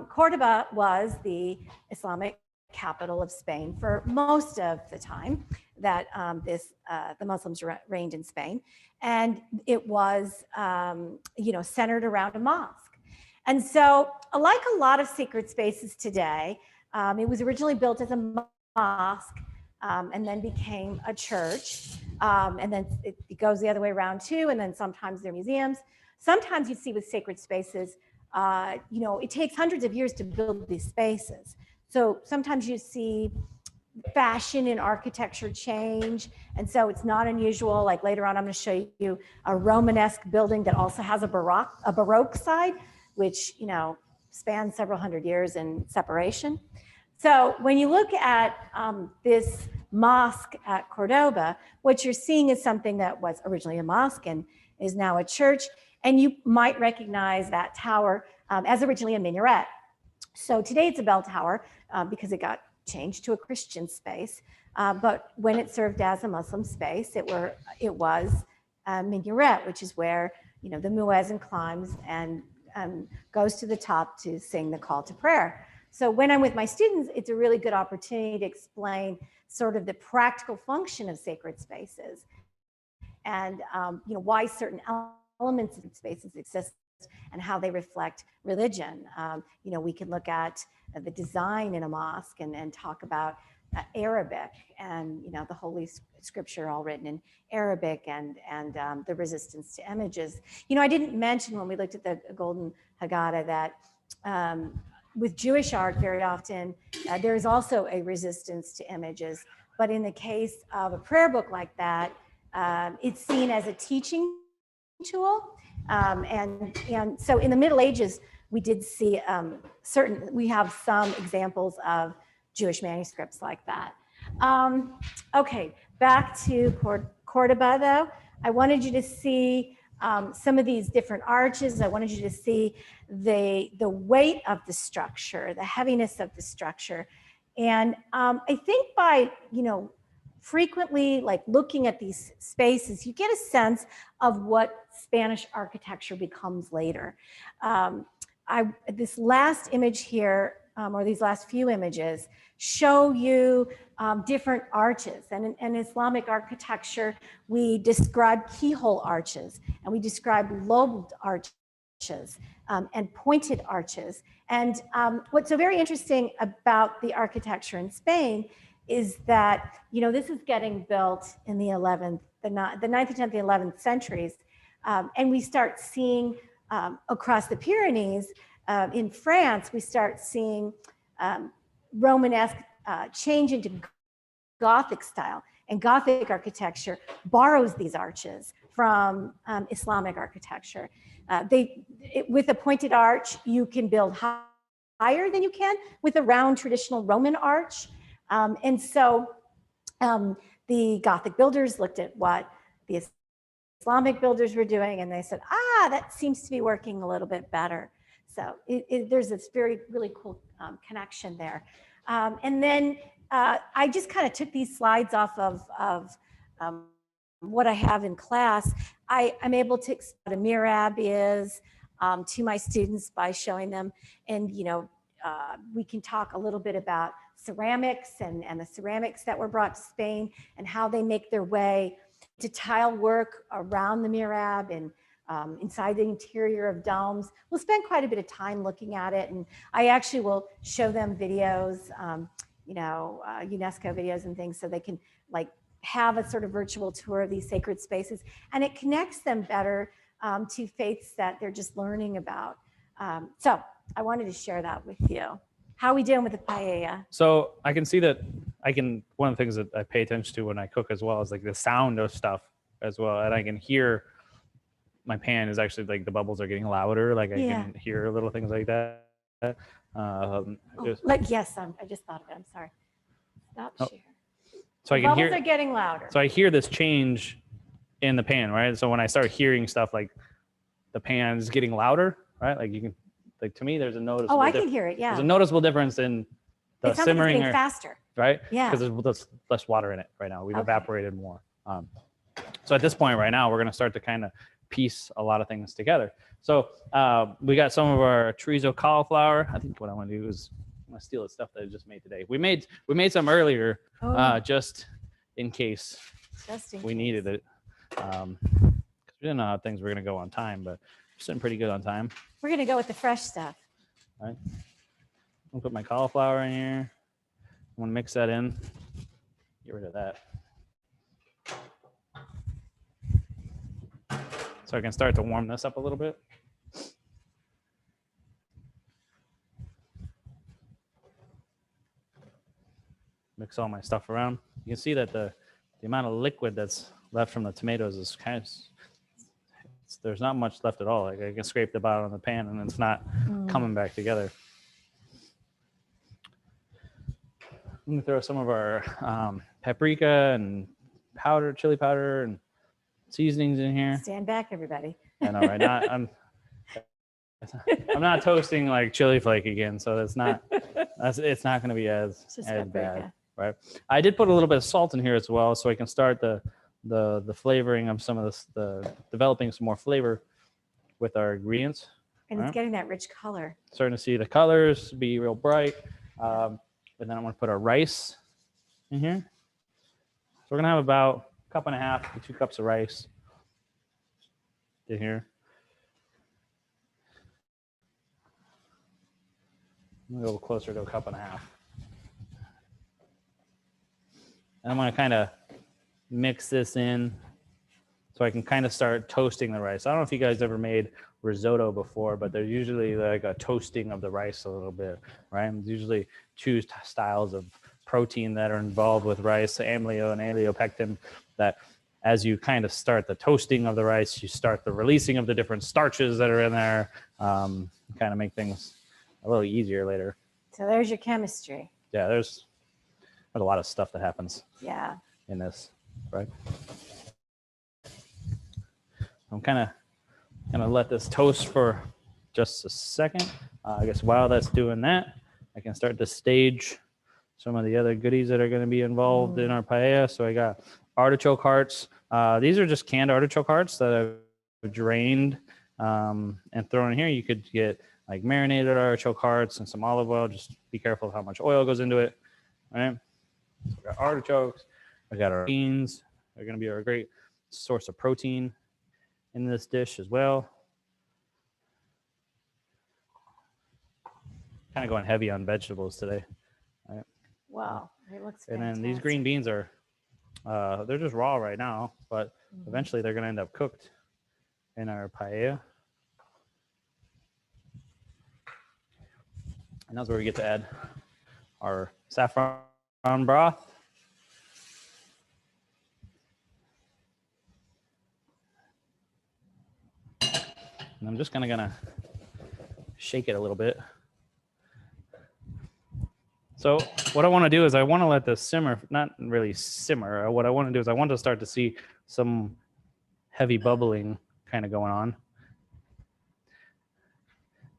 Cordoba was the Islamic capital of Spain for most of the time that the Muslims reigned in Spain. And it was, centered around a mosque. And so like a lot of sacred spaces today, it was originally built as a mosque, and then became a church. And then it goes the other way around too. And then sometimes they're museums. Sometimes you see with sacred spaces, it takes hundreds of years to build these spaces. So sometimes you see fashion and architecture change. And so it's not unusual. Like later on, I'm going to show you a Romanesque building that also has a Baroque side, which, spans several hundred years in separation. So when you look at this mosque at Cordoba, what you're seeing is something that was originally a mosque and is now a church. And you might recognize that tower as originally a minaret. So today it's a bell tower because it got changed to a Christian space. But when it served as a Muslim space, it was a minaret, which is where the muezzin climbs and goes to the top to sing the call to prayer. So when I'm with my students, it's a really good opportunity to explain sort of the practical function of sacred spaces and why certain elements of spaces exist and how they reflect religion. We can look at the design in a mosque and talk about Arabic and the Holy Scripture all written in Arabic and the resistance to images. I didn't mention when we looked at the Golden Haggadah that with Jewish art, very often, there is also a resistance to images. But in the case of a prayer book like that, it's seen as a teaching tool. And so in the Middle Ages, we did see we have some examples of Jewish manuscripts like that. Okay, back to Cordoba though. I wanted you to see some of these different arches. I wanted you to see the weight of the structure, the heaviness of the structure. And I think by, frequently like looking at these spaces, you get a sense of what Spanish architecture becomes later. This last image here, or these last few images, show you different arches. And in Islamic architecture, we describe keyhole arches, and we describe lobed arches, and pointed arches. And what's so very interesting about the architecture in Spain is that, this is getting built in the 9th, the 10th, and the 11th centuries. And we start seeing across the Pyrenees, in France, we start seeing Romanesque change into Gothic style. And Gothic architecture borrows these arches from Islamic architecture. With a pointed arch, you can build higher than you can with a round traditional Roman arch. And so the Gothic builders looked at what the Islamic builders were doing, and they said, that seems to be working a little bit better. So there's this really cool connection there. And then I just kind of took these slides off of what I have in class. I'm able to explain what a mihrab is to my students by showing them. And, we can talk a little bit about ceramics and the ceramics that were brought to Spain and how they make their way to tile work around the mihrab and inside the interior of domes. We'll spend quite a bit of time looking at it, and I actually will show them videos, UNESCO videos and things, so they can like have a sort of virtual tour of these sacred spaces, and it connects them better to faiths that they're just learning about. So I wanted to share that with you. How are we doing with the paella? So I can see that one of the things that I pay attention to when I cook as well is like the sound of stuff as well. And I can hear my pan is actually like the bubbles are getting louder. Like I can hear little things like that. Yes, I just thought of it. I'm sorry. Stop share. So I can hear. Bubbles are getting louder. So I hear this change in the pan, right? So when I start hearing stuff like the pan is getting louder, right? Like you can, like to me, there's a noticeable. Oh, I can hear it. Yeah. There's a noticeable difference in the simmering. It's faster. Right? Yeah. Because there's less water in it right now. We've evaporated more. So at this point right now, we're going to start to kind of piece a lot of things together. So we got some of our chorizo cauliflower. I think what I want to do is I'm going to steal the stuff that I just made today. We made some earlier just in case we needed it. Because we didn't know how things were going to go on time, but we're sitting pretty good on time. We're going to go with the fresh stuff. All right. I'll put my cauliflower in here. I'm going to mix that in. Get rid of that. So I can start to warm this up a little bit. Mix all my stuff around. You can see that the amount of liquid that's left from the tomatoes is kind of, there's not much left at all. Like I can scrape the bottom of the pan and it's not coming back together. I'm gonna throw some of our paprika and chili powder and seasonings in here. Stand back, everybody. I know, right? I'm not toasting like chili flake again, so it's not going to be as bad, right? I did put a little bit of salt in here as well, so I can start the flavoring of some of this, developing some more flavor with our ingredients. And it's getting that rich color. Starting to see the colors be real bright. And then I'm going to put our rice in here. So we're going to have about 1.5 cups to 2 cups of rice in here. I'm going to go closer to 1.5 cups. And I'm going to kind of mix this in so I can kind of start toasting the rice. I don't know if you guys ever made risotto before, but there's usually like a toasting of the rice a little bit, right? There's usually two styles of protein that are involved with rice, amylio and aleopectin, that as you kind of start the toasting of the rice, you start the releasing of the different starches that are in there, kind of make things a little easier later. So there's your chemistry. Yeah, there's a lot of stuff that happens in this, right? I'm kind of Gonna let this toast for just a second. I guess while that's doing that, I can start to stage some of the other goodies that are going to be involved in our paella. So I got artichoke hearts. These are just canned artichoke hearts that I've drained and thrown in here. You could get like marinated artichoke hearts and some olive oil. Just be careful of how much oil goes into it. All right. So we got artichokes. I got our beans. They're going to be a great source of protein in this dish as well. Kind of going heavy on vegetables today. All right. Wow, it looks fantastic. And then these green beans are, they're just raw right now, but eventually they're going to end up cooked in our paella. And that's where we get to add our saffron broth. And I'm just kind of going to shake it a little bit. So what I want to do is I want to let this simmer, not really simmer. What I want to do is I want to start to see some heavy bubbling kind of going on,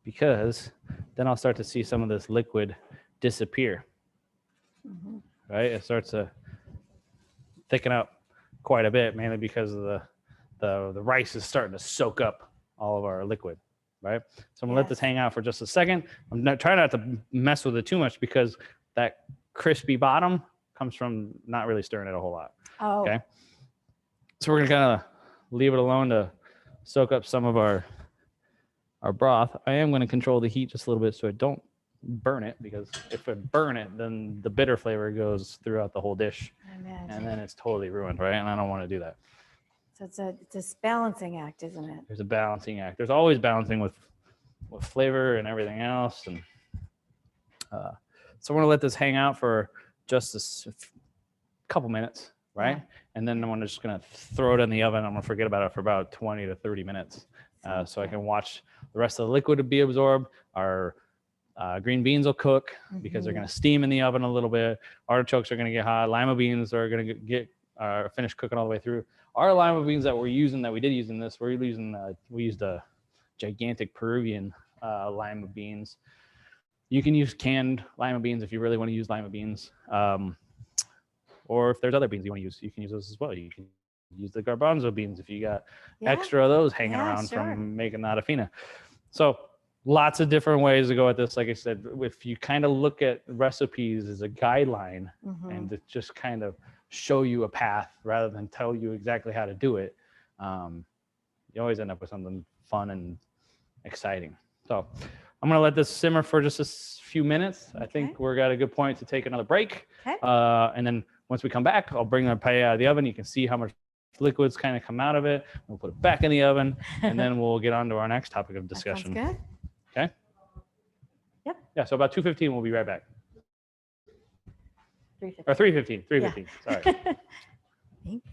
because then I'll start to see some of this liquid disappear. Right? It starts to thicken up quite a bit, mainly because of the rice is starting to soak up all of our liquid. Right? So I'm gonna let this hang out for just a second. I'm not trying not to mess with it too much, because that crispy bottom comes from not really stirring it a whole lot. Oh. Okay. So we're gonna kind of leave it alone to soak up some of our broth. I am gonna control the heat just a little bit so I don't burn it, because if I burn it, then the bitter flavor goes throughout the whole dish, and then it's totally ruined, right? And I don't want to do that. So it's a balancing act, isn't it? There's a balancing act. There's always balancing with flavor and everything else. And so we're gonna let this hang out for just a couple minutes, right? And then I'm just gonna throw it in the oven. I'm gonna forget about it for about 20 to 30 minutes, so I can watch the rest of the liquid to be absorbed. Our green beans will cook because they're gonna steam in the oven a little bit. Artichokes are gonna get hot. Lima beans are gonna get finished cooking all the way through. Our lima beans that we did use in this, we used a gigantic Peruvian lima beans. You can use canned lima beans if you really want to use lima beans, or if there's other beans you want to use, you can use those as well. You can use the garbanzo beans if you got extra of those hanging around from making the Adafina. So lots of different ways to go at this. Like I said, if you kind of look at recipes as a guideline and to just kind of show you a path rather than tell you exactly how to do it, you always end up with something fun and exciting. So I'm going to let this simmer for just a few minutes. I think we're at a good point to take another break. And then once we come back, I'll bring the paella out of the oven. You can see how much liquids kind of come out of it. We'll put it back in the oven, and then we'll get on to our next topic of discussion. That sounds good. Okay? Yep. Yeah, so about 2:15, we'll be right back. 3:15. Or 3:15. 3:15. Sorry. Thanks.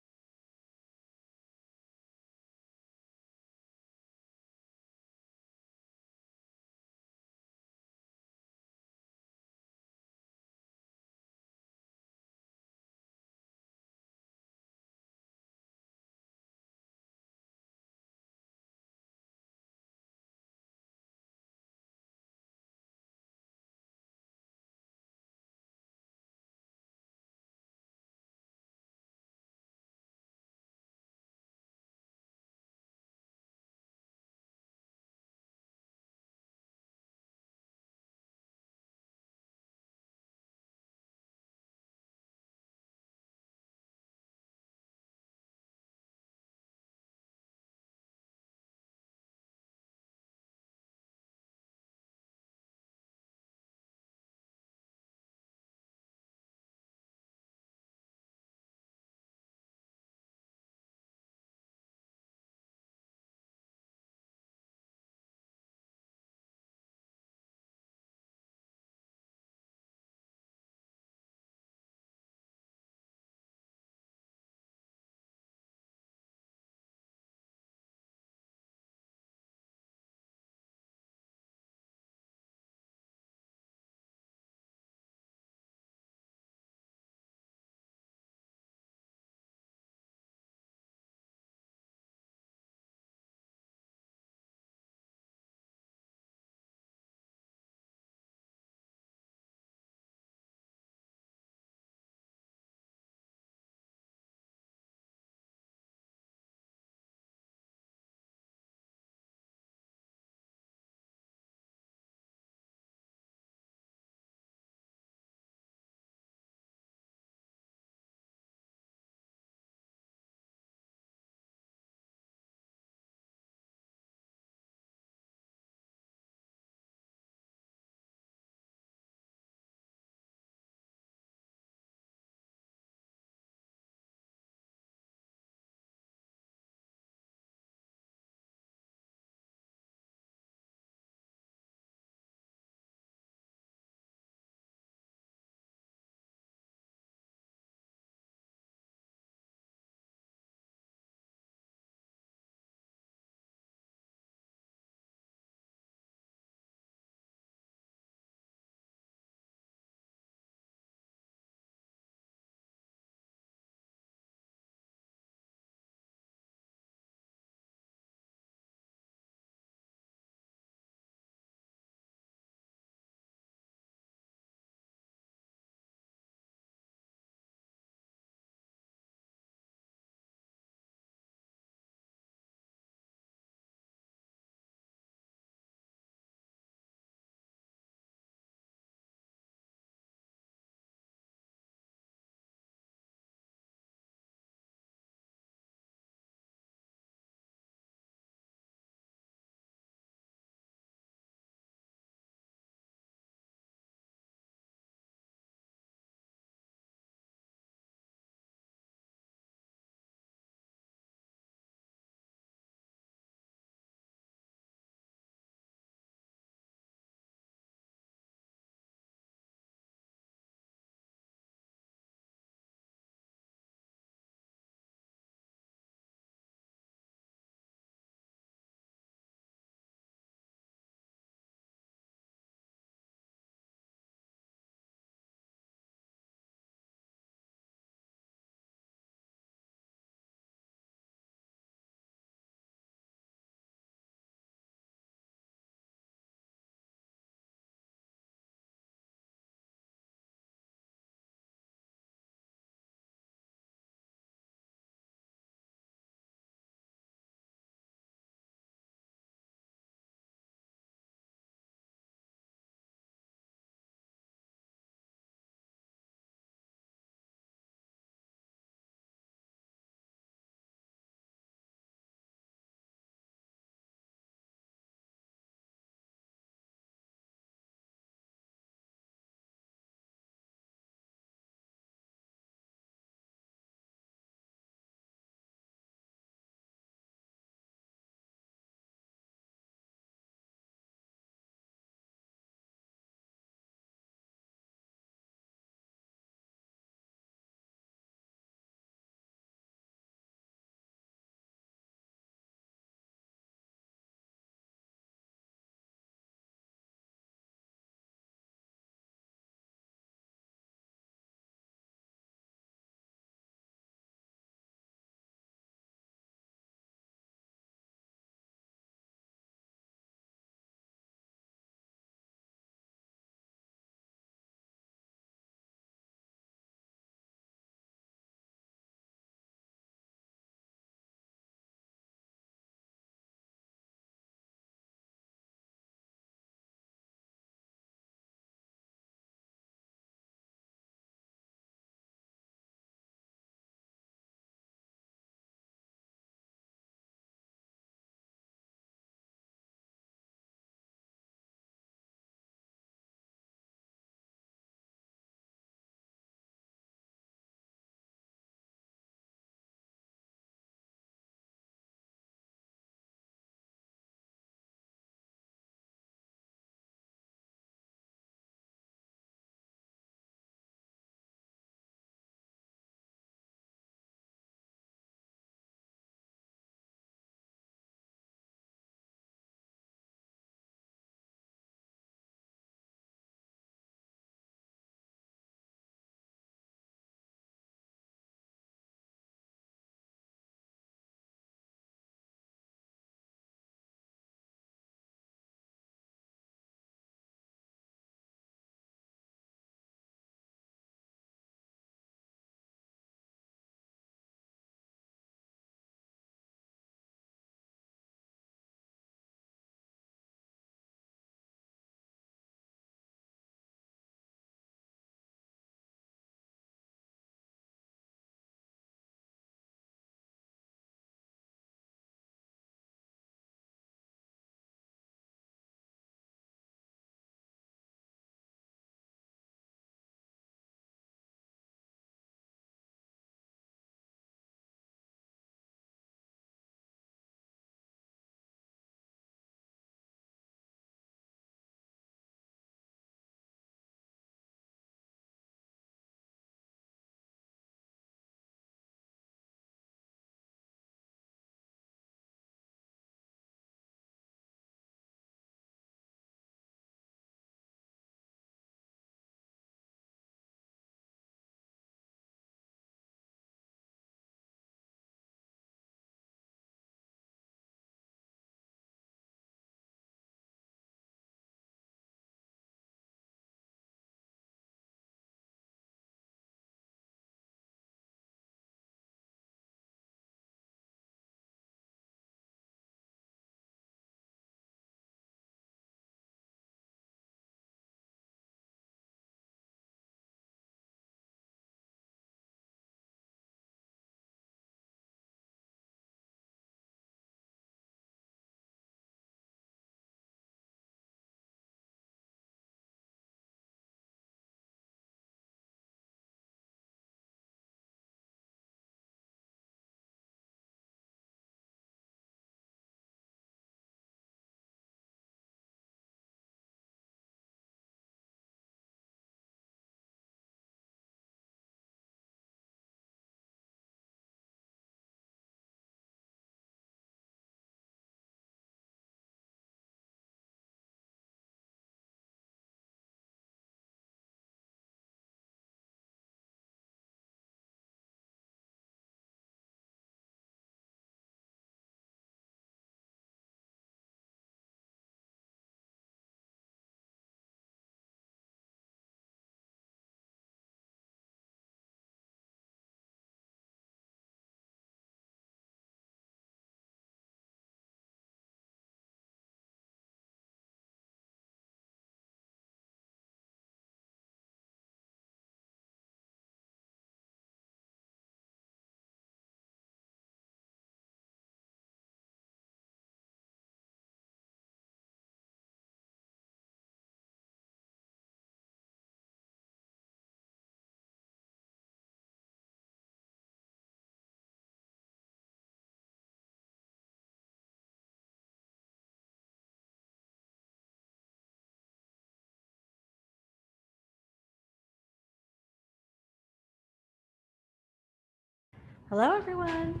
Hello, everyone.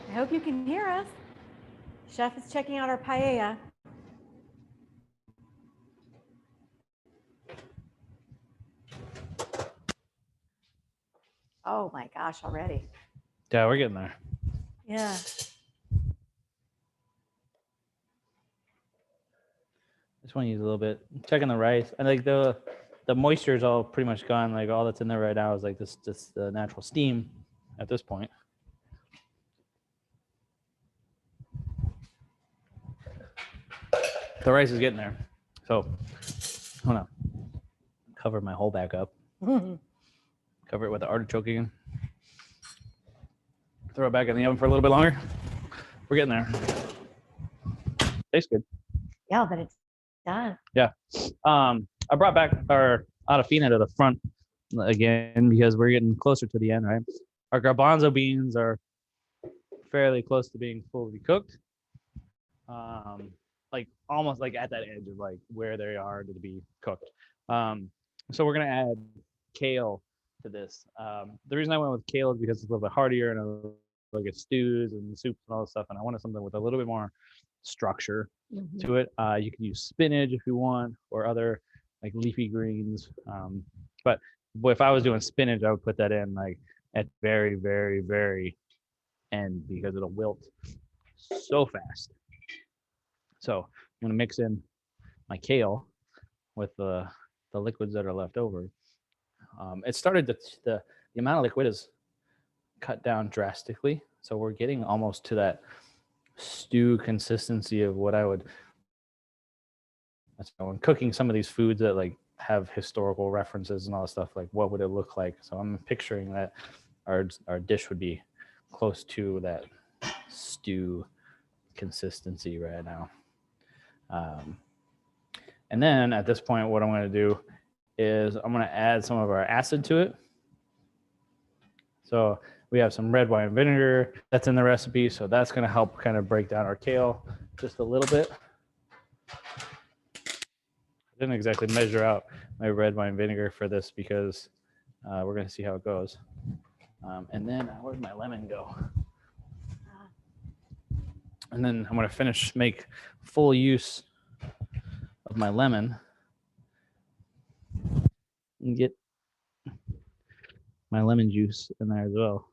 I hope you can hear us. Chef is checking out our paella. Oh my gosh, already. Yeah, we're getting there. Yeah. Just want to use a little bit. Checking the rice. And like the moisture is all pretty much gone. Like all that's in there right now is like this just the natural steam at this point. The rice is getting there. So I'm gonna cover my whole back up. Cover it with the artichoke again. Throw it back in the oven for a little bit longer. We're getting there. Tastes good. Yeah, but it's done. Yeah. I brought back our Adafina to the front again because we're getting closer to the end, right? Our garbanzo beans are fairly close to being fully cooked. Like almost like at that edge of like where they are to be cooked. So we're gonna add kale to this. The reason I went with kale is because it's a little bit heartier and like it stews and soups and all this stuff, and I wanted something with a little bit more structure to it. You can use spinach if you want, or other like leafy greens. But if I was doing spinach, I would put that in like at very, very, very end because it'll wilt so fast. So I'm gonna mix in my kale with the liquids that are left over. It started the amount of liquid is cut down drastically, so we're getting almost to that stew consistency of what I would. When cooking some of these foods that like have historical references and all that stuff, like what would it look like? So I'm picturing that our dish would be close to that stew consistency right now. And then at this point, what I'm going to do is I'm going to add some of our acid to it. So we have some red wine vinegar that's in the recipe, so that's going to help kind of break down our kale just a little bit. I didn't exactly measure out my red wine vinegar for this because we're going to see how it goes. And then where'd my lemon go? And then I'm going to make full use of my lemon and get my lemon juice in there as well.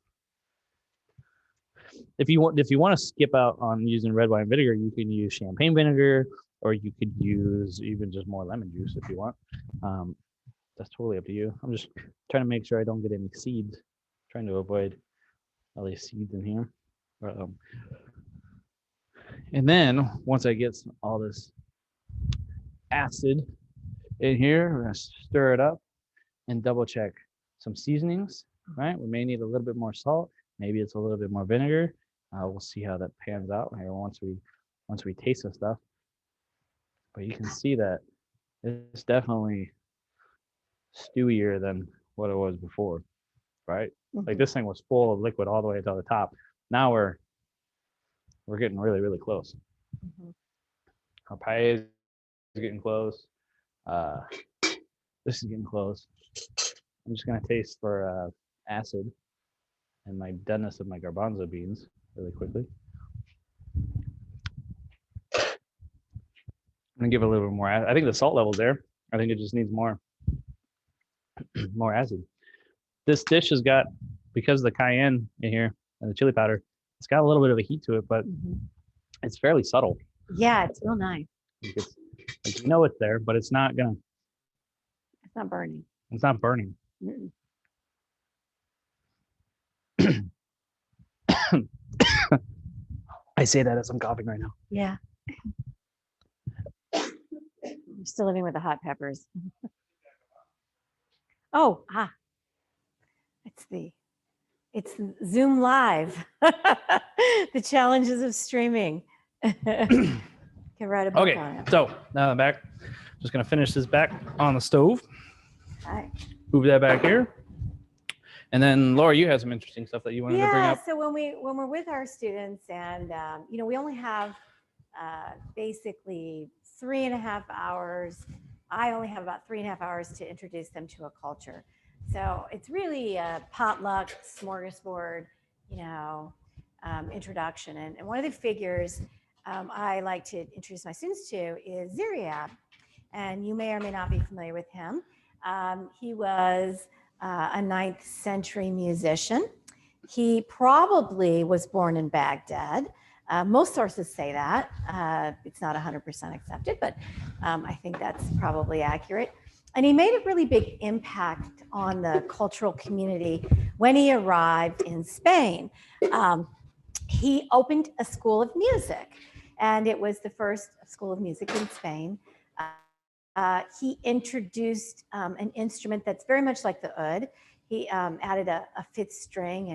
If you want to skip out on using red wine vinegar, you can use champagne vinegar, or you could use even just more lemon juice if you want. That's totally up to you. I'm just trying to make sure I don't get any seeds. Trying to avoid all these seeds in here. And then once I get all this acid in here, we're gonna stir it up and double check some seasonings, right? We may need a little bit more salt. Maybe it's a little bit more vinegar. We'll see how that pans out here once we taste the stuff. But you can see that it's definitely stewier than what it was before, right? Like this thing was full of liquid all the way to the top. Now we're getting really, really close. Our paella is getting close. This is getting close. I'm just gonna taste for acid and my doneness of my garbanzo beans really quickly. I'm gonna give it a little bit more. I think the salt level's there. I think it just needs more acid. This dish has got, because of the cayenne in here and the chili powder, it's got a little bit of a heat to it, but it's fairly subtle. Yeah, it's real nice. Like you know it's there, but it's not gonna. It's not burning. It's not burning. I say that as I'm coughing right now. Yeah. I'm still living with the hot peppers. It's Zoom Live. The challenges of streaming. Can write a book on it. So now I'm back. Just gonna finish this back on the stove. Right. Move that back here. And then Laura, you had some interesting stuff that you wanted to bring up. So when we're with our students, and we only have basically 3.5 hours. I only have about 3.5 hours to introduce them to a culture. So it's really a potluck smorgasbord, you know, introduction. And one of the figures I like to introduce my students to is Ziriab. And you may or may not be familiar with him. He was a 9th century musician. He probably was born in Baghdad. Most sources say that. It's not 100% accepted, but I think that's probably accurate. And he made a really big impact on the cultural community when he arrived in Spain. He opened a school of music, and it was the first school of music in Spain. He introduced an instrument that's very much like the oud. He added a 5th string.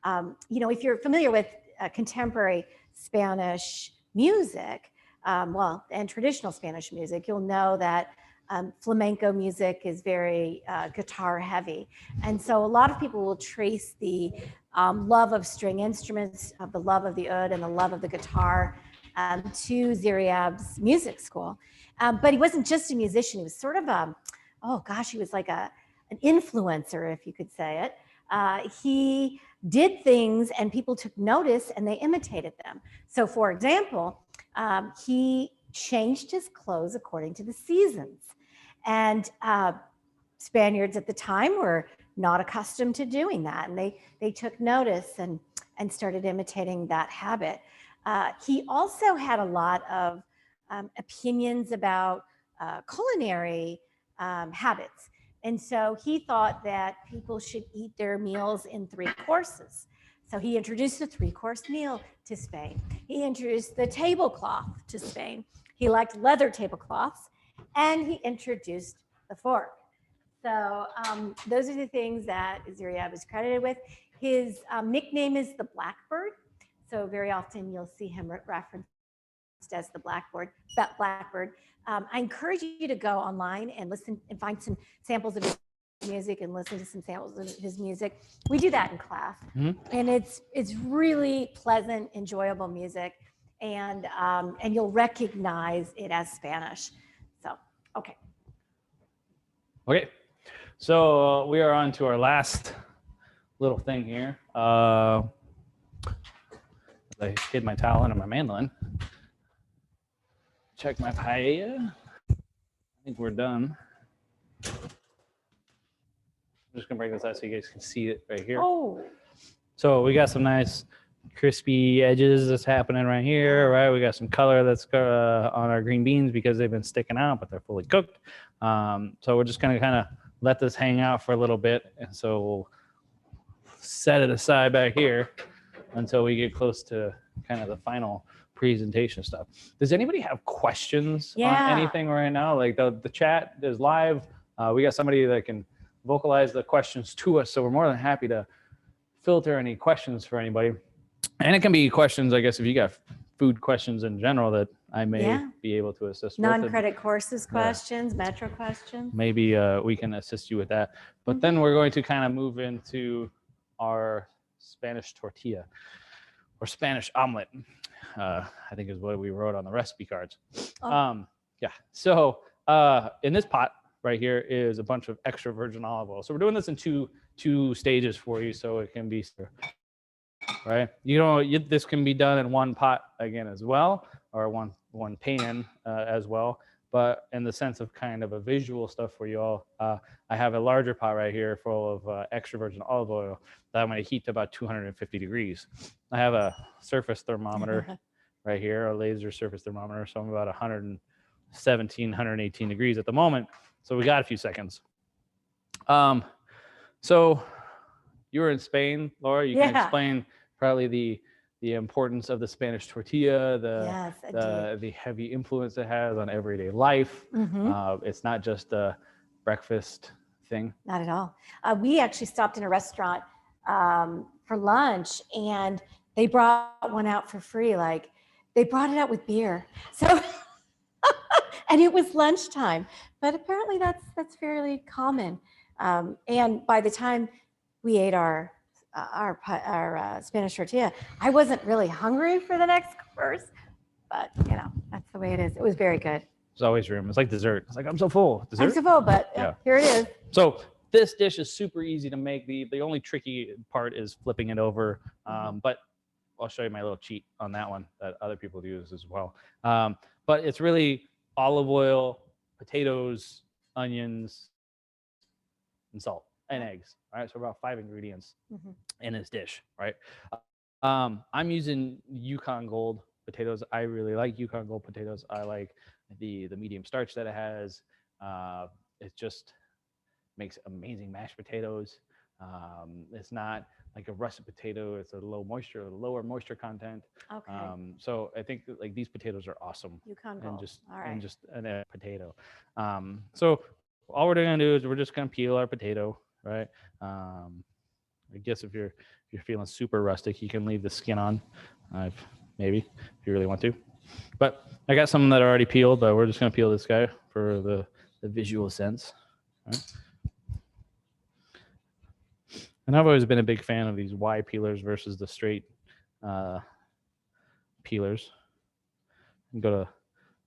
And, you know, if you're familiar with contemporary Spanish music, and traditional Spanish music, you'll know that flamenco music is very guitar heavy. And so a lot of people will trace the love of string instruments, the love of the oud and the love of the guitar to Ziriab's music school. But he wasn't just a musician. He was sort of he was like an influencer, if you could say it. He did things and people took notice and they imitated them. So for example, he changed his clothes according to the seasons. And Spaniards at the time were not accustomed to doing that. And they took notice and started imitating that habit. He also had a lot of opinions about culinary habits. And so he thought that people should eat their meals in 3 courses. So he introduced the 3-course meal to Spain. He introduced the tablecloth to Spain. He liked leather tablecloths, and he introduced the fork. So those are the things that Ziriab is credited with. His nickname is the Blackbird. So very often you'll see him referenced as the Blackbird. I encourage you to go online and listen and find some samples of his music and listen to some samples of his music. We do that in class, and it's really pleasant, enjoyable music, and you'll recognize it as Spanish. So okay. So we are on to our last little thing here. I hid my towel under my mandolin. Check my paella. I think we're done. I'm just gonna break this out so you guys can see it right here. Oh. So we got some nice crispy edges that's happening right here, right? We got some color that's on our green beans because they've been sticking out, but they're fully cooked. So we're just gonna kind of let this hang out for a little bit. And so we'll set it aside back here until we get close to kind of the final presentation stuff. Does anybody have questions on anything right now? Like the chat is live. We got somebody that can vocalize the questions to us. So we're more than happy to filter any questions for anybody. And it can be questions, I guess, if you got food questions in general that I may be able to assist with. Non-credit courses questions, metro questions. Maybe we can assist you with that. But then we're going to kind of move into our Spanish tortilla or Spanish omelet, I think is what we wrote on the recipe cards. So in this pot right here is a bunch of extra virgin olive oil. So we're doing this in two stages for you, so it can be right. This can be done in one pot again as well, or one pan as well. But in the sense of kind of a visual stuff for you all, I have a larger pot right here full of extra virgin olive oil that I'm going to heat to about 250 degrees. I have a surface thermometer right here, a laser surface thermometer. So I'm about 117, 118 degrees at the moment. So we got a few seconds. So you were in Spain, Laura. You can explain probably the importance of the Spanish tortilla, the heavy influence it has on everyday life. It's not just a breakfast thing. Not at all. We actually stopped in a restaurant for lunch, and they brought one out for free. Like, they brought it out with beer. So, and it was lunchtime. But apparently that's fairly common. And by the time we ate our Spanish tortilla, I wasn't really hungry for the next course, but that's the way it is. It was very good. There's always room. It's like dessert. It's like, I'm so full. Dessert? I'm so full, but here it is. So This dish is super easy to make. The only tricky part is flipping it over. But I'll show you my little cheat on that one that other people use as well. But it's really olive oil, potatoes, onions, and salt and eggs. All right, so about 5 ingredients in this dish, right? I'm using Yukon Gold potatoes. I really like Yukon Gold potatoes. I like the medium starch that it has. It just makes amazing mashed potatoes. It's not like a russet potato. It's a lower moisture content. Okay. So I think like these potatoes are awesome. Yukon Gold. And just a potato. So all we're gonna do is we're just gonna peel our potato, right? I guess if you're feeling super rustic, you can leave the skin on, maybe if you really want to. But I got some that are already peeled, but we're just gonna peel this guy for the visual sense. Right? And I've always been a big fan of these Y peelers versus the straight peelers. You can go to,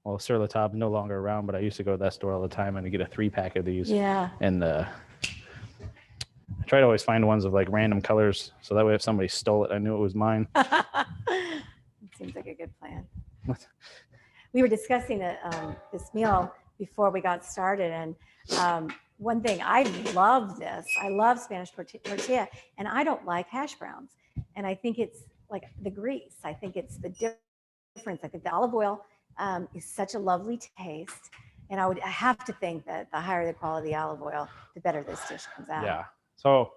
well, Sur La Table no longer around, but I used to go to that store all the time and get a 3-pack of these. Yeah. And I try to always find ones of like random colors, so that way if somebody stole it, I knew it was mine. It seems like a good plan. We were discussing this meal before we got started, and one thing, I love Spanish tortilla, and I don't like hash browns. And I think it's like the grease. I think it's the difference. I think the olive oil is such a lovely taste. And I have to think that the higher the quality of olive oil, the better this dish comes out. Yeah. So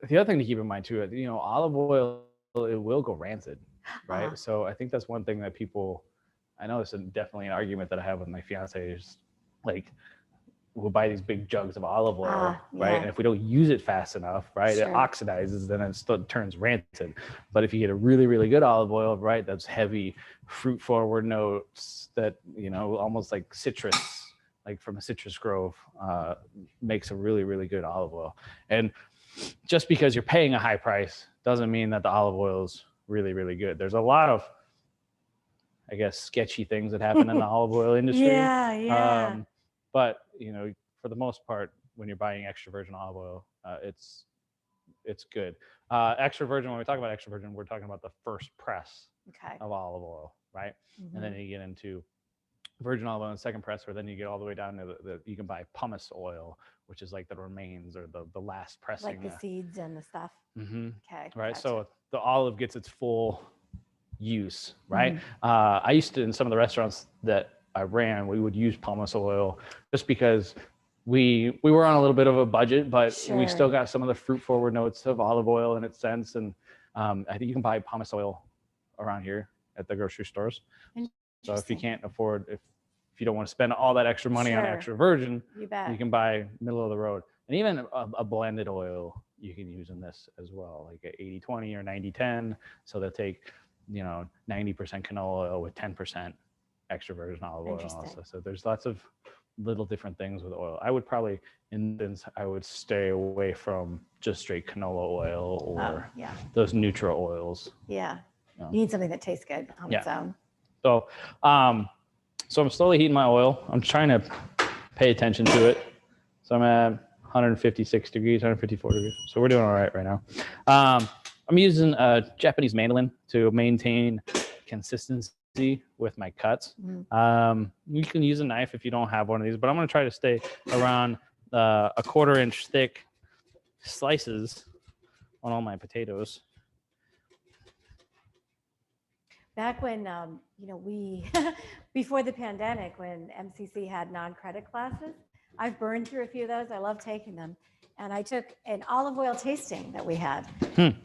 the other thing to keep in mind too, olive oil, it will go rancid, right? So I think that's one thing that people, I know this is definitely an argument that I have with my fiance, is like, we'll buy these big jugs of olive oil, right? And if we don't use it fast enough, right, it oxidizes, then it still turns rancid. But if you get a really, really good olive oil, right, that's heavy, fruit forward notes that, almost like citrus, like from a citrus grove, makes a really, really good olive oil. And just because you're paying a high price doesn't mean that the olive oil is really, really good. There's a lot of, I guess, sketchy things that happen in the olive oil industry. But, for the most part, when you're buying extra virgin olive oil, it's good. Extra virgin, when we talk about extra virgin, we're talking about the first press of olive oil, right? And then you get into virgin olive oil and second press, or then you get all the way down to you can buy pumice oil, which is like the remains or the last pressing. Like the seeds and the stuff. Okay. Right. Gotcha. So the olive gets its full use, right? I used to, in some of the restaurants that I ran, we would use pumice oil just because we were on a little bit of a budget, but we still got some of the fruit forward notes of olive oil in its sense. And I think you can buy pumice oil around here at the grocery stores. So if you can't afford, if you don't want to spend all that extra money on extra virgin, you can buy middle of the road. And even a blended oil you can use in this as well, like a 80-20 or 90-10. So they'll take, 90% canola oil with 10% extra virgin olive oil also. So there's lots of little different things with oil. I would probably, I would stay away from just straight canola oil or those neutral oils. Yeah. You need something that tastes good on its own. So, so I'm slowly heating my oil. I'm trying to pay attention to it. So I'm at 156 degrees, 154 degrees. So we're doing all right now. I'm using a Japanese mandolin to maintain consistency with my cuts. You can use a knife if you don't have one of these, but I'm going to try to stay around a 1/4 inch thick slices on all my potatoes. Back when, we, before the pandemic, when MCC had non-credit classes, I've burned through a few of those. I love taking them. And I took an olive oil tasting that we had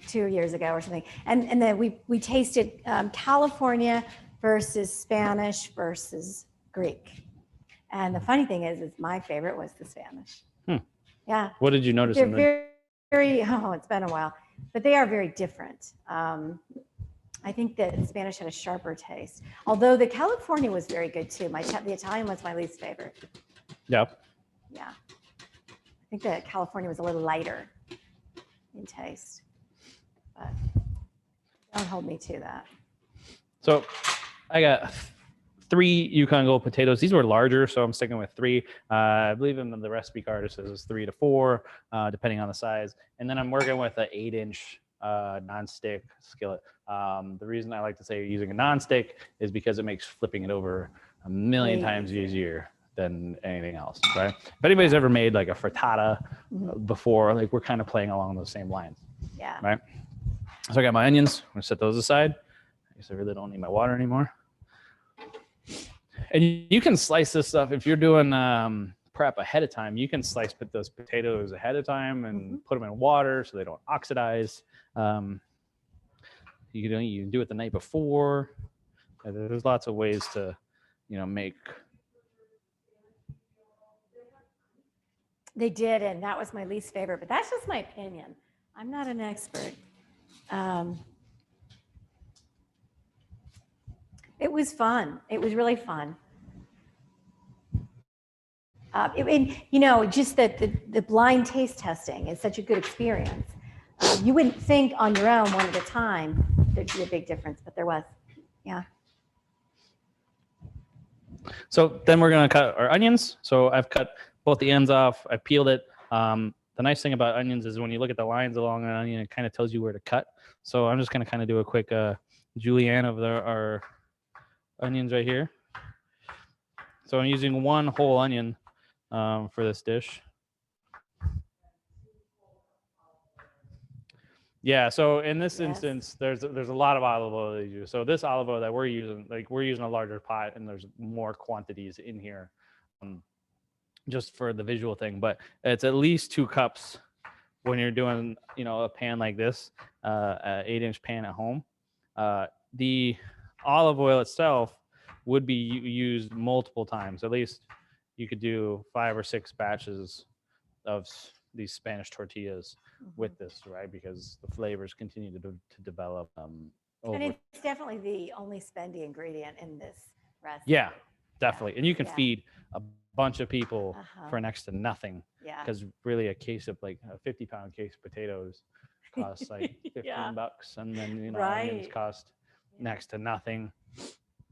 2 years ago or something. And then we tasted California versus Spanish versus Greek. And the funny thing is my favorite was the Spanish. Yeah. What did you notice? They're very, it's been a while, but they are very different. I think that the Spanish had a sharper taste, although the California was very good too. The Italian was my least favorite. Yep. Yeah. I think the California was a little lighter in taste, but don't hold me to that. So I got 3 Yukon Gold potatoes. These were larger, so I'm sticking with 3. I believe in the recipe card it says 3 to 4, depending on the size. And then I'm working with an 8-inch non-stick skillet. The reason I like to say using a non-stick is because it makes flipping it over a million times easier than anything else, right? If anybody's ever made like a frittata before, like we're kind of playing along those same lines, right? So I got my onions. I'm gonna set those aside. I guess I really don't need my water anymore. And you can slice this stuff if you're doing prep ahead of time. You can put those potatoes ahead of time and put them in water so they don't oxidize. You can do it the night before. There's lots of ways to, make. They did, and that was my least favorite, but that's just my opinion. I'm not an expert. It was fun. It was really fun. Just that the blind taste testing is such a good experience. You wouldn't think on your own, one at a time, there'd be a big difference, but there was. Yeah. So then we're going to cut our onions. So I've cut both the ends off. I peeled it. The nice thing about onions is when you look at the lines along an onion, it kind of tells you where to cut. So I'm just going to kind of do a quick julienne of our onions right here. So I'm using 1 whole onion for this dish. Yeah, so in this instance, there's a lot of olive oil that you use. So this olive oil that we're using a larger pot, and there's more quantities in here, just for the visual thing. But it's at least 2 cups when you're doing, a pan like this, an 8-inch pan at home. The olive oil itself would be used multiple times. At least you could do 5 or 6 batches of these Spanish tortillas with this, right? Because the flavors continue to develop. And it's definitely the only spendy ingredient in this recipe. Yeah, definitely. And you can feed a bunch of people for next to nothing. Yeah. Because really a case of like a 50-pound case of potatoes costs like $15, and then onions cost next to nothing.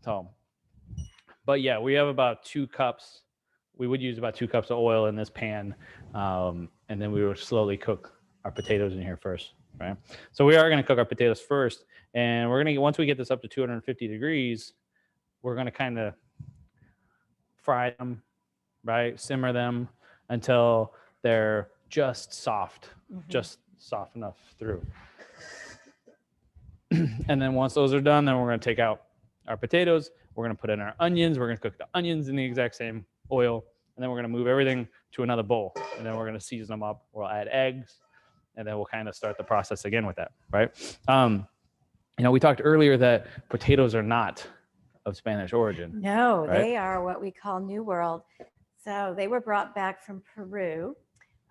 So, but yeah, we have about 2 cups. We would use about 2 cups of oil in this pan, and then we would slowly cook our potatoes in here first, right? So we are going to cook our potatoes first, and once we get this up to 250 degrees, we're going to kind of fry them, right? Simmer them until they're just soft, just soft enough through. And then once those are done, then we're going to take out our potatoes. We're going to put in our onions. We're going to cook the onions in the exact same oil, and then we're going to move everything to another bowl, and then we're going to season them up. We'll add eggs, and then we'll kind of start the process again with that, right? We talked earlier that potatoes are not of Spanish origin. No, right? They are what we call New World. So they were brought back from Peru.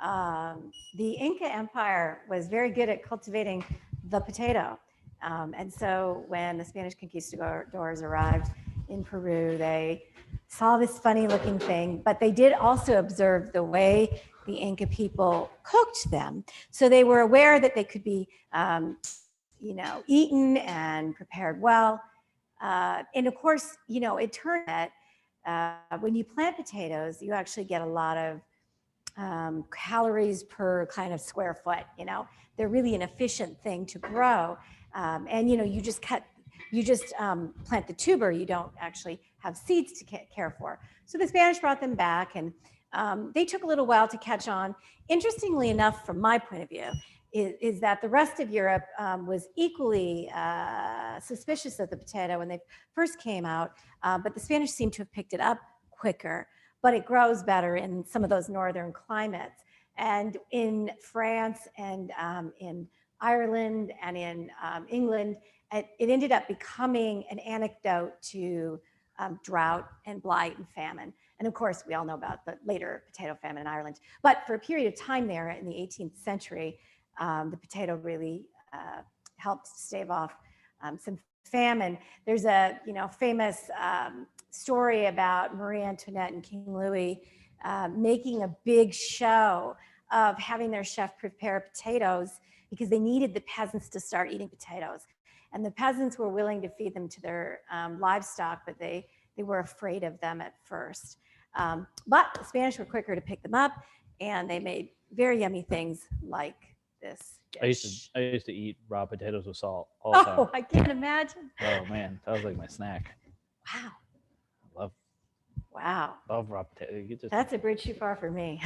The Inca Empire was very good at cultivating the potato. And so when the Spanish conquistadors arrived in Peru, they saw this funny looking thing, but they did also observe the way the Inca people cooked them. So they were aware that they could be, eaten and prepared well. And of course, it turned out when you plant potatoes, you actually get a lot of calories per kind of square foot. They're really an efficient thing to grow. And you just plant the tuber. You don't actually have seeds to care for. So the Spanish brought them back, and they took a little while to catch on. Interestingly enough, from my point of view, is that the rest of Europe was equally suspicious of the potato when they first came out, but the Spanish seem to have picked it up quicker, but it grows better in some of those northern climates. And in France and in Ireland and in England, it ended up becoming an anecdote to drought and blight and famine. And of course, we all know about the later potato famine in Ireland. But for a period of time there in the 18th century, the potato really helped stave off some famine. There's a famous story about Marie Antoinette and King Louis making a big show of having their chef prepare potatoes because they needed the peasants to start eating potatoes. And the peasants were willing to feed them to their livestock, but they they were afraid of them at first. But the Spanish were quicker to pick them up, and they made very yummy things like this dish. I used to eat raw potatoes with salt all the time. Oh, I can't imagine. Oh man, that was like my snack. Wow. Love raw potatoes. That's a bridge too far for me.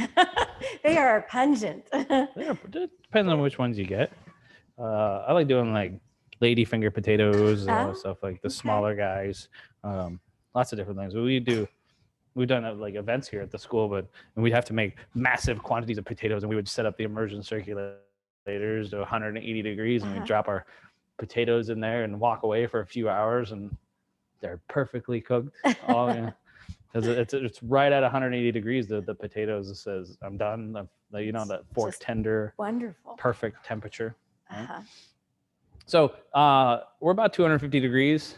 They are pungent. It depends on which ones you get. I like doing like ladyfinger potatoes, stuff like the smaller guys. Lots of different things. We've done like events here at the school, and we'd have to make massive quantities of potatoes, and we would set up the immersion circulators to 180 degrees, and we'd drop our potatoes in there and walk away for a few hours, and they're perfectly cooked. Because it's right at 180 degrees. The potatoes, it says I'm done. That fork tender, wonderful, perfect temperature. Right? So we're about 250 degrees.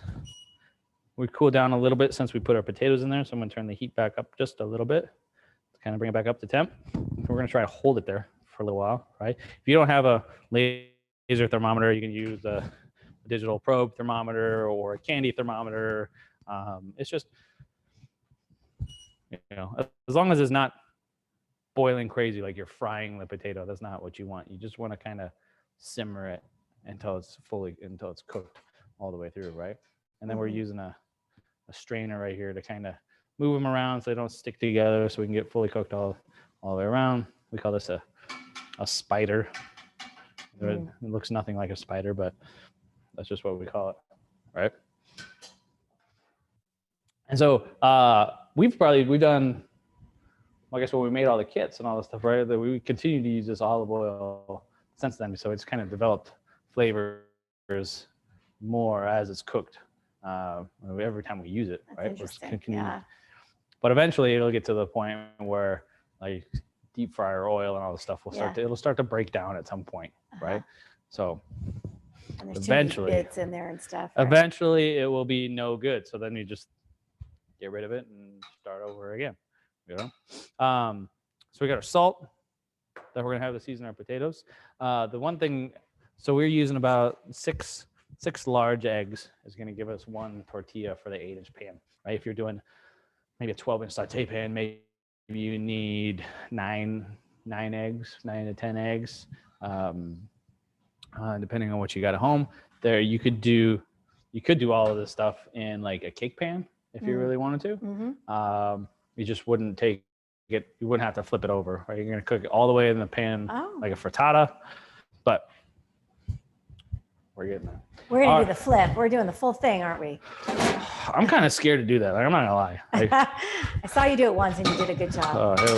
We cool down a little bit since we put our potatoes in there. So I'm going to turn the heat back up just a little bit to kind of bring it back up to temp. We're going to try to hold it there for a little while, right? If you don't have a laser thermometer, you can use a digital probe thermometer or a candy thermometer. It's just, as long as it's not boiling crazy, like you're frying the potato, that's not what you want. You just want to kind of simmer it until it's cooked all the way through, right? And then we're using a strainer right here to kind of move them around so they don't stick together, so we can get fully cooked all the way around. We call this a spider. It looks nothing like a spider, but that's just what we call it, right? And so we've done, I guess when we made all the kits and all this stuff, right, that we continue to use this olive oil since then. So it's kind of developed flavors more as it's cooked. Every time we use it, right? But eventually it'll get to the point where like deep fryer oil and all the stuff it'll start to break down at some point, right? So and there's eventually too many bits in there and stuff. Right? Eventually it will be no good. So then you just get rid of it and start over again. So we got our salt that we're gonna have to season our potatoes. The one thing, so we're using about six large eggs is going to give us one tortilla for the 8-inch pan, right? If you're doing maybe a 12-inch saute pan, maybe you need 9 to 10 eggs, depending on what you got at home. There, you could do all of this stuff in like a cake pan if you really wanted to. You just wouldn't take it. You wouldn't have to flip it over, right? You're going to cook it all the way in the pan like a frittata, but we're getting there. We're going to do the flip. We're doing the full thing, aren't we? I'm kind of scared to do that. Like, I'm not going to lie. Like, I saw you do it once and you did a good job. Oh, it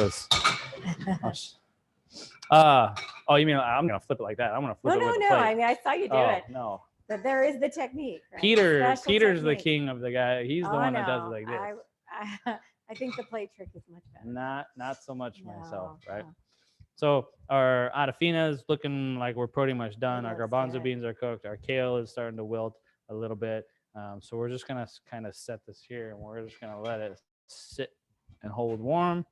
was. You mean I'm going to flip it like that? I'm going to flip it with the plate. I mean, I saw you do it. No. But there is the technique. Right? Peter's technique. The king of the guy. He's the one that does it like this. I think the plate trick is much better. Not so much myself, right? So our Adafina is looking like we're pretty much done. Our garbanzo beans are cooked. Our kale is starting to wilt a little bit. So we're just going to kind of set this here, and we're just going to let it sit and hold warm.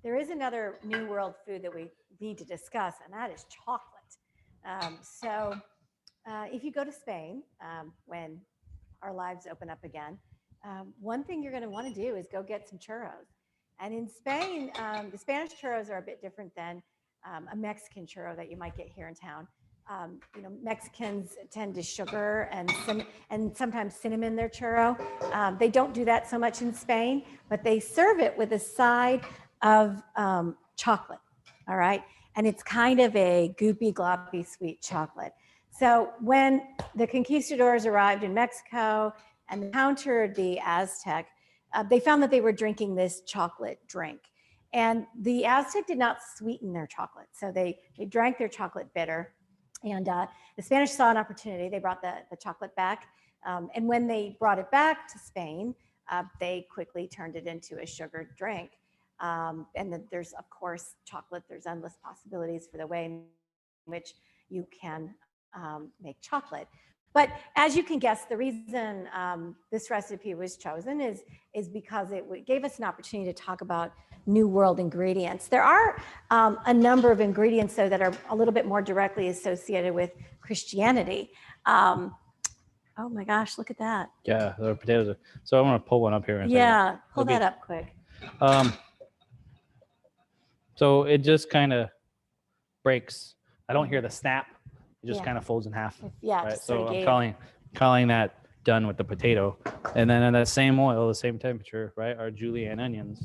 There is another New World food that we need to discuss, and that is chocolate. So if you go to Spain, when our lives open up again, one thing you're going to want to do is go get some churros. And in Spain, the Spanish churros are a bit different than a Mexican churro that you might get here in town. Mexicans tend to sugar and sometimes cinnamon their churro. They don't do that so much in Spain, but they serve it with a side of chocolate, all right? And it's kind of a goopy, gloppy, sweet chocolate. So when the conquistadors arrived in Mexico and encountered the Aztec, they found that they were drinking this chocolate drink. And the Aztec did not sweeten their chocolate. So they drank their chocolate bitter. And the Spanish saw an opportunity. They brought the chocolate back. And when they brought it back to Spain, they quickly turned it into a sugared drink. And then there's, of course, chocolate. There's endless possibilities for the way in which you can make chocolate. But as you can guess, the reason this recipe was chosen is because it gave us an opportunity to talk about New World ingredients. There are a number of ingredients, though, that are a little bit more directly associated with Christianity. Oh my gosh, look at that. Yeah, the potatoes. So I'm gonna pull one up here. Yeah, pull that up quick. So it just kind of breaks. I don't hear the snap. It just kind of folds in half. Yeah. Right. So I'm calling that done with the potato, and then in that same oil, the same temperature, right? Our julienne onions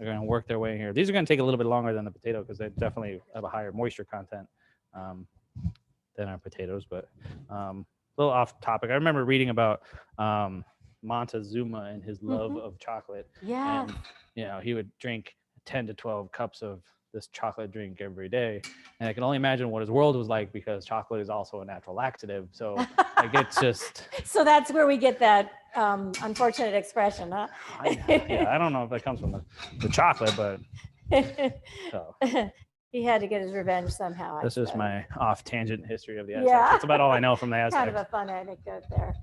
are going to work their way in here. These are going to take a little bit longer than the potato because they definitely have a higher moisture content than our potatoes. But a little off topic. I remember reading about Montezuma and his love of chocolate. Yeah. And he would drink 10 to 12 cups of this chocolate drink every day, and I can only imagine what his world was like because chocolate is also a natural laxative. So like it's just so that's where we get that unfortunate expression, huh? I don't know if that comes from the chocolate, but so. He had to get his revenge somehow. This is my off tangent history of the Aztecs. That's about all I know from the Aztecs. Kind of a fun anecdote there.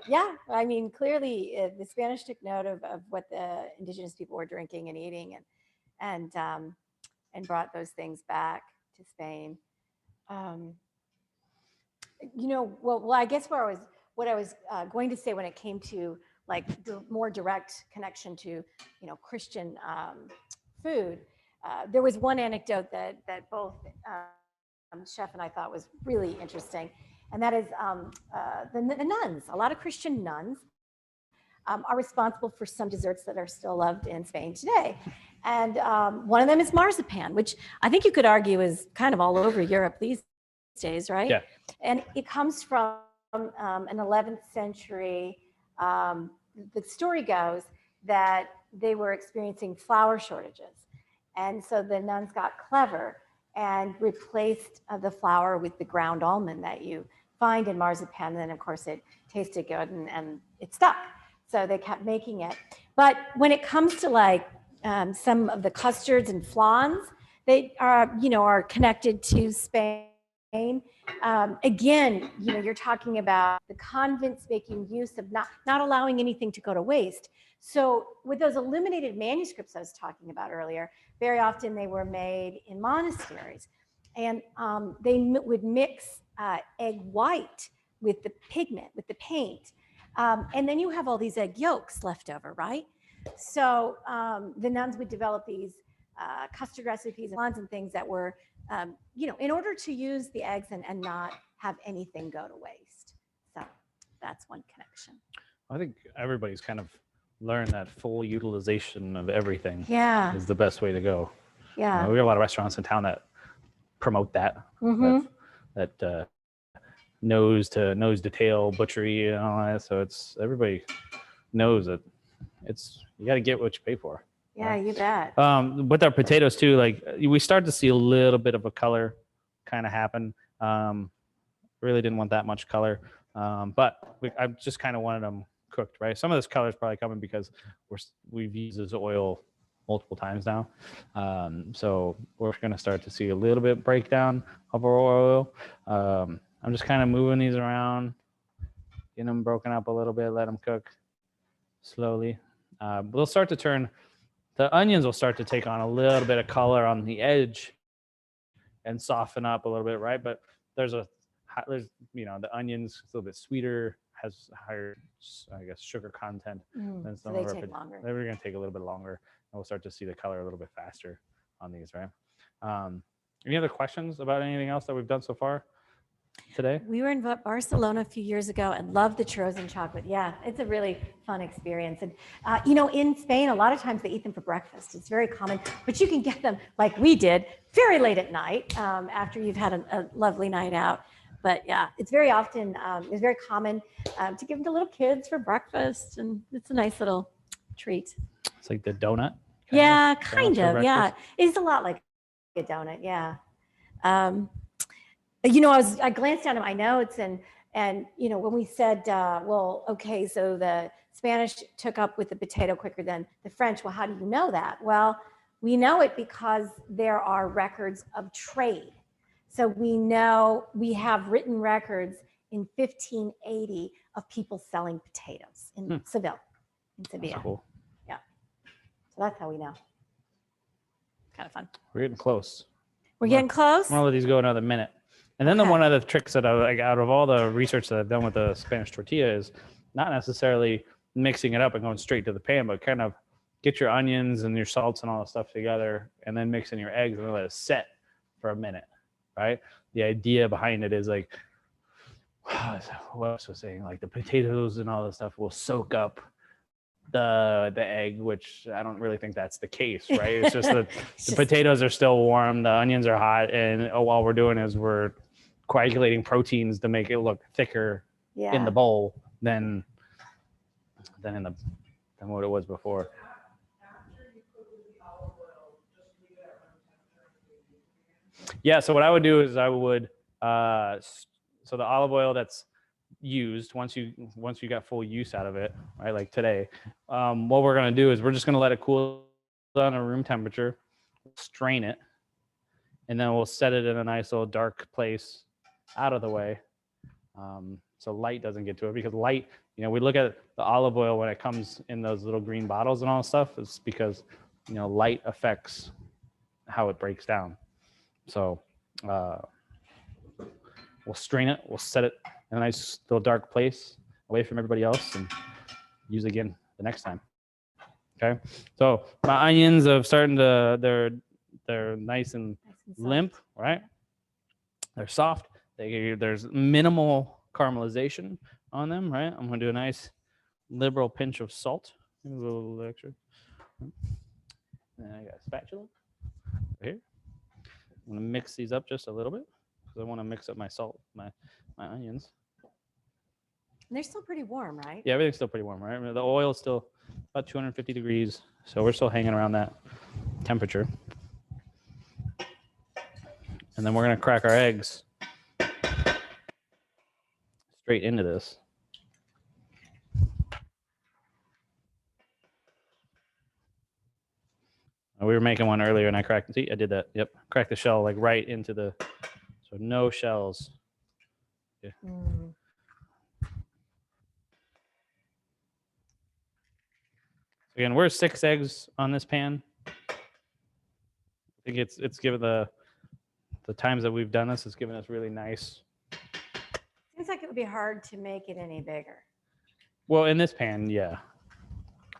Yeah, I mean, clearly the Spanish took note of what the indigenous people were drinking and eating, and brought those things back to Spain. Well, I guess what I was going to say when it came to like the more direct connection to Christian food, there was one anecdote that both Chef and I thought was really interesting. And that is the nuns. A lot of Christian nuns are responsible for some desserts that are still loved in Spain today. And one of them is marzipan, which I think you could argue is kind of all over Europe these days, right? Yeah. And it comes from an 11th century. The story goes that they were experiencing flour shortages. And so the nuns got clever and replaced the flour with the ground almond that you find in marzipan. And then, of course, it tasted good and it stuck. So they kept making it. But when it comes to like some of the custards and flans, they are connected to Spain. Again, you're talking about the convents making use of not allowing anything to go to waste. So with those illuminated manuscripts I was talking about earlier, very often they were made in monasteries, and they would mix egg white with the pigment, with the paint. And then you have all these egg yolks left over, right? So the nuns would develop these custard recipes and things that were, in order to use the eggs and not have anything go to waste. So that's one connection. I think everybody's kind of learned that full utilization of everything is the best way to go. Yeah. We got a lot of restaurants in town that promote that. That nose to tail butchery and all that. So it's everybody knows that you got to get what you pay for. Yeah, you bet. With our potatoes too, like we start to see a little bit of a color kind of happen. Really didn't want that much color, but I just kind of wanted them cooked, right? Some of this color is probably coming because we've used this oil multiple times now. So we're going to start to see a little bit breakdown of our oil. I'm just kind of moving these around, getting them broken up a little bit, let them cook slowly. They'll start to turn, the onions will start to take on a little bit of color on the edge and soften up a little bit, right? But there's the onions, it's a little bit sweeter, has higher, I guess, sugar content than some of our. Take longer. They're going to take a little bit longer, and we'll start to see the color a little bit faster on these, right? Any other questions about anything else that we've done so far today? We were in Barcelona a few years ago and loved the churros and chocolate. Yeah, it's a really fun experience. And, in Spain, a lot of times they eat them for breakfast. It's very common, but you can get them like we did very late at night after you've had a lovely night out. But yeah, it's very often, it's very common to give them to little kids for breakfast. And it's a nice little treat. It's like the donut. Kind of. Yeah, it's a lot like a donut. Yeah. I glanced down at my notes and when we said, okay, so the Spanish took up with the potato quicker than the French. Well, how do you know that? Well, we know it because there are records of trade. So we have written records in 1580 of people selling potatoes in Seville. That's cool. Yeah. So that's how we know. Kind of fun. We're getting close. We're getting close. I'm gonna let these go another minute. And then the Okay. one of the tricks that I like out of all the research that I've done with the Spanish tortilla is not necessarily mixing it up and going straight to the pan, but kind of get your onions and your salts and all that stuff together, and then mix in your eggs and then let it set for a minute, right? The idea behind it is like, what else was saying? Like the potatoes and all that stuff will soak up the egg, which I don't really think that's the case, right? It's just that the potatoes are still warm, the onions are hot, and all we're doing is we're coagulating proteins to make it look thicker in the bowl than what it was before. Yeah, so what I would do is I would so the olive oil that's used once you got full use out of it, right, like today, what we're going to do is we're just going to let it cool down to room temperature, strain it, and then we'll set it in a nice little dark place out of the way, so light doesn't get to it, because light, we look at the olive oil when it comes in those little green bottles and all that stuff, it's because light affects how it breaks down. So we'll strain it, we'll set it in a nice little dark place away from everybody else, and use it again the next time. Okay, so my onions are starting to, they're nice and limp, right? They're soft. There's minimal caramelization on them, right? I'm gonna do a nice liberal pinch of salt, a little extra. And I got a spatula right here. I'm gonna mix these up just a little bit because I want to mix up my salt, my onions. And they're still pretty warm, right? Yeah, everything's still pretty warm, right? I mean, the oil is still about 250 degrees, so we're still hanging around that temperature. And then we're gonna crack our eggs straight into this. We were making one earlier, and I cracked. See, I did that. Yep, cracked the shell like right into the. So no shells. Yeah. Mm. Again, we're 6 eggs on this pan. I think it's given the times that we've done this, it's given us really nice. Seems like it would be hard to make it any bigger. Well, in this pan, yeah.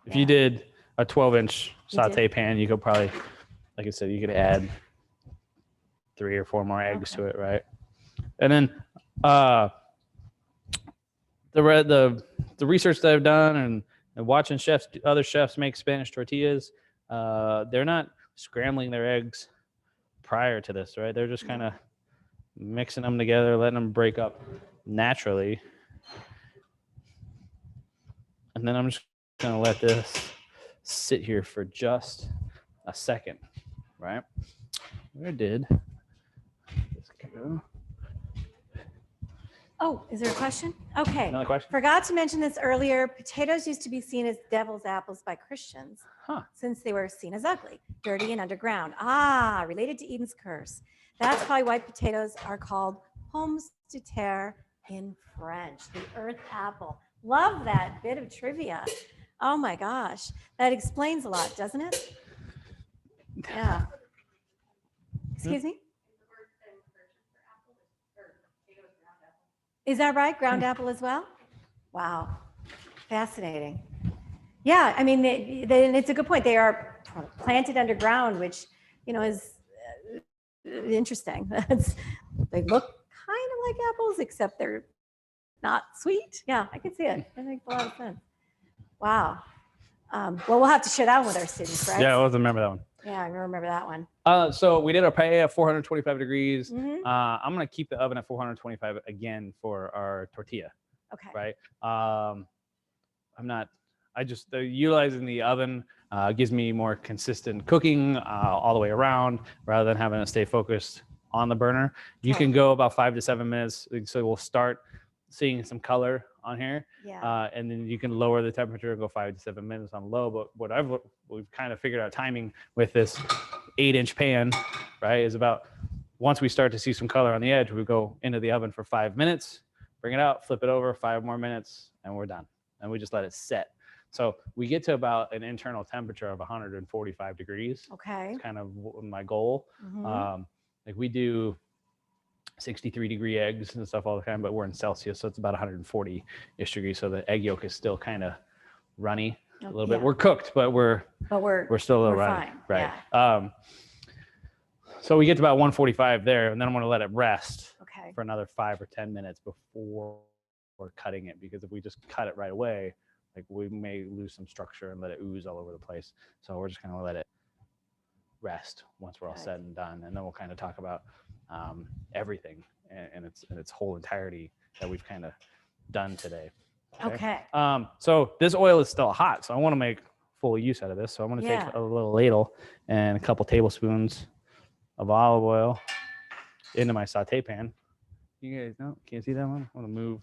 If you did a 12-inch saute pan, you could probably, like I said, you could add 3 or 4 more eggs to it, right? And then the research that I've done and watching other chefs make Spanish tortillas, they're not scrambling their eggs prior to this, right? They're just kind of mixing them together, letting them break up naturally. And then I'm just going to let this sit here for just a second, right? Where did this go? Oh, is there a question? Okay. Another question? Forgot to mention this earlier. Potatoes used to be seen as devil's apples by Christians since they were seen as ugly, dirty, and underground. Related to Eden's curse. That's probably why potatoes are called pommes de terre in French, the earth apple. Love that bit of trivia. Oh my gosh. That explains a lot, doesn't it? Yeah. Excuse me? Is that right? Ground apple as well? Wow. Fascinating. Yeah, I mean, it's a good point. They are planted underground, which, is interesting. They look kind of like apples, except they're not sweet. Yeah, I can see it. That makes a lot of sense. Wow. Well, we'll have to share that one with our students, right? Yeah, I always remember that one. Yeah, I remember that one. So we did our paella at 425 degrees. Mm-hmm. I'm going to keep the oven at 425 again for our tortilla. Okay. Right. Utilizing the oven gives me more consistent cooking all the way around rather than having to stay focused on the burner. You can go about 5 to 7 minutes. So we'll start seeing some color on here. Yeah. And then you can lower the temperature and go 5 to 7 minutes on low. But we've kind of figured out timing with this 8-inch pan, right, is about once we start to see some color on the edge, we go into the oven for 5 minutes, bring it out, flip it over, 5 more minutes, and we're done. And we just let it set. So we get to about an internal temperature of 145 degrees. Okay. It's kind of my goal. Mm-hmm. Like we do 63-degree eggs and stuff all the time, but we're in Celsius, so it's about 140-ish degrees. So the egg yolk is still kind of runny a little bit. We're cooked, but we're still a little runny. Fine. Right. Yeah. So we get to about 145 there, and then I'm going to let it rest for another 5 or 10 minutes before we're cutting it, because if we just cut it right away, like we may lose some structure and let it ooze all over the place. So we're just going to let it rest once we're all said and done, and then we'll kind of talk about everything and its whole entirety that we've kind of done today. Okay. So this oil is still hot, so I want to make full use out of this. So I'm going to take a little ladle and a couple tablespoons of olive oil into my saute pan. You guys know, can't see that one? I want to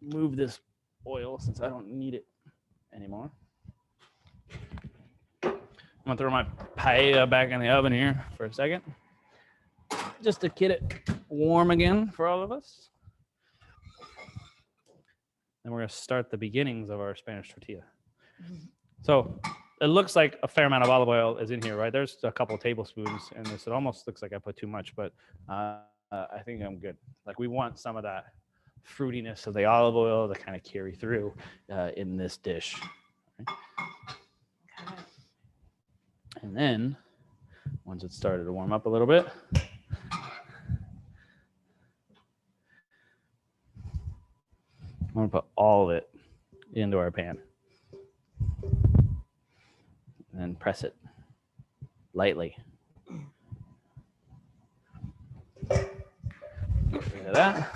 move this oil since I don't need it anymore. I'm gonna throw my paella back in the oven here for a second, just to get it warm again for all of us. Then we're gonna start the beginnings of our Spanish tortilla. So it looks like a fair amount of olive oil is in here, right? There's a couple of tablespoons in this. It almost looks like I put too much, but I think I'm good. Like, we want some of that fruitiness of the olive oil to kind of carry through in this dish. Okay. And then once it started to warm up a little bit, I'm going to put all of it into our pan and then press it lightly. Get rid of that.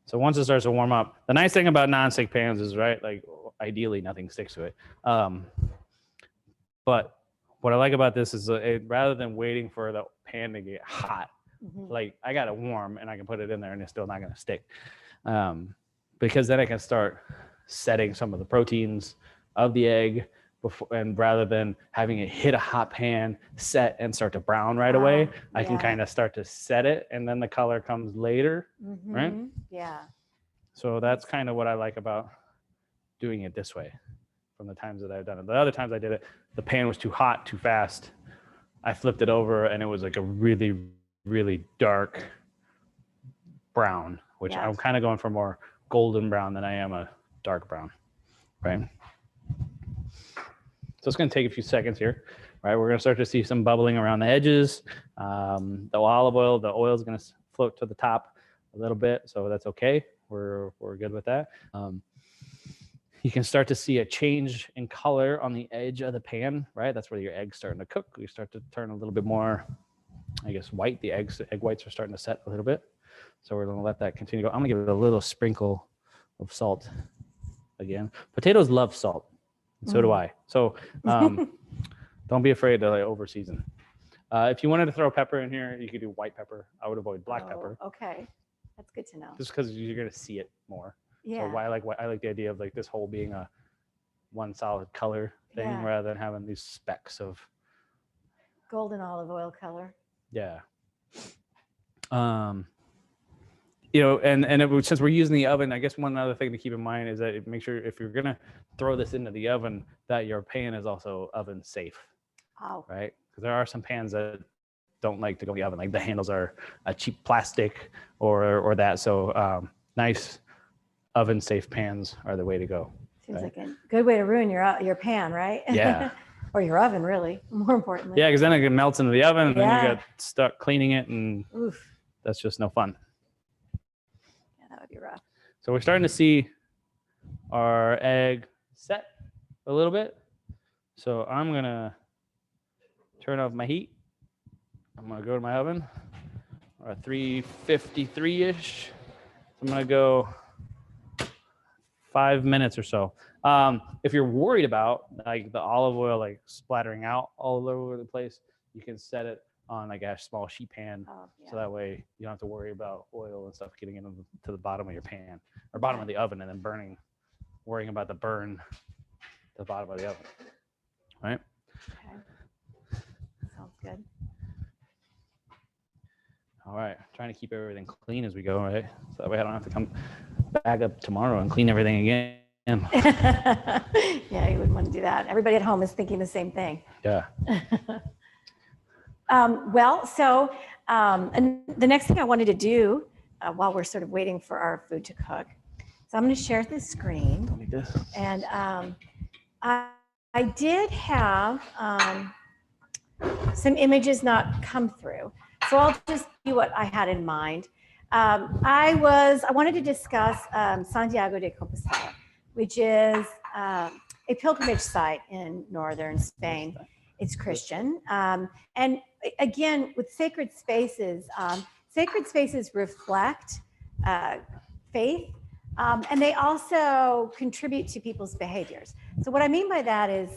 So once it starts to warm up, the nice thing about nonstick pans is, right, like ideally nothing sticks to it. But what I like about this is rather than waiting for the pan to get hot, like I got it warm and I can put it in there and it's still not going to stick. Because then I can start setting some of the proteins of the egg before, and rather than having it hit a hot pan, set and start to brown right away, I can kind of start to set it and then the color comes later, right? Yeah. So that's kind of what I like about doing it this way from the times that I've done it. The other times I did it, the pan was too hot, too fast. I flipped it over and it was like a really, really dark brown, which I'm kind of going for more golden brown than I am a dark brown, right? So it's going to take a few seconds here, right? We're going to start to see some bubbling around the edges. The olive oil, the oil is going to float to the top a little bit, so that's okay. We're good with that. You can start to see a change in color on the edge of the pan, right? That's where your egg's starting to cook. You start to turn a little bit more, I guess, white. The egg whites are starting to set a little bit. So we're going to let that continue to go. I'm going to give it a little sprinkle of salt again. Potatoes love salt. And so do I. So don't be afraid to over season. If you wanted to throw pepper in here, you could do white pepper. I would avoid black pepper. Okay. That's good to know. Just because you're going to see it more. Yeah. So I like the idea of like this whole being a one solid color thing rather than having these specks of golden olive oil color. Yeah. You know, and since we're using the oven, I guess one other thing to keep in mind is that make sure if you're gonna throw this into the oven, that your pan is also oven safe. Oh. Right? Because there are some pans that don't like to go in the oven, like the handles are a cheap plastic or that. So nice oven safe pans are the way to go. Seems like a good way to ruin your pan, right? Yeah. Or your oven, really, more importantly. Yeah, because then it melts into the oven and then you get stuck cleaning it, and that's just no fun. Yeah, that would be rough. So we're starting to see our egg set a little bit. So I'm going to turn off my heat. I'm going to go to my oven, or 353-ish. I'm going to go 5 minutes or so. If you're worried about like the olive oil like splattering out all over the place, you can set it on like a small sheet pan, so that way you don't have to worry about oil and stuff getting into the bottom of your pan or bottom of the oven and then burning, worrying about the burn the bottom of the oven. Right? Okay. Sounds good. All right, trying to keep everything clean as we go, right? So that way I don't have to come back up tomorrow and clean everything again. Yeah, you wouldn't want to do that. Everybody at home is thinking the same thing. Yeah. Well, so And the next thing I wanted to do while we're sort of waiting for our food to cook, so I'm going to share the screen. Like this. And I did have some images not come through. So I'll just do what I had in mind. I wanted to discuss Santiago de Compostela, which is a pilgrimage site in northern Spain. It's Christian. And again, with sacred spaces reflect faith, and they also contribute to people's behaviors. So what I mean by that is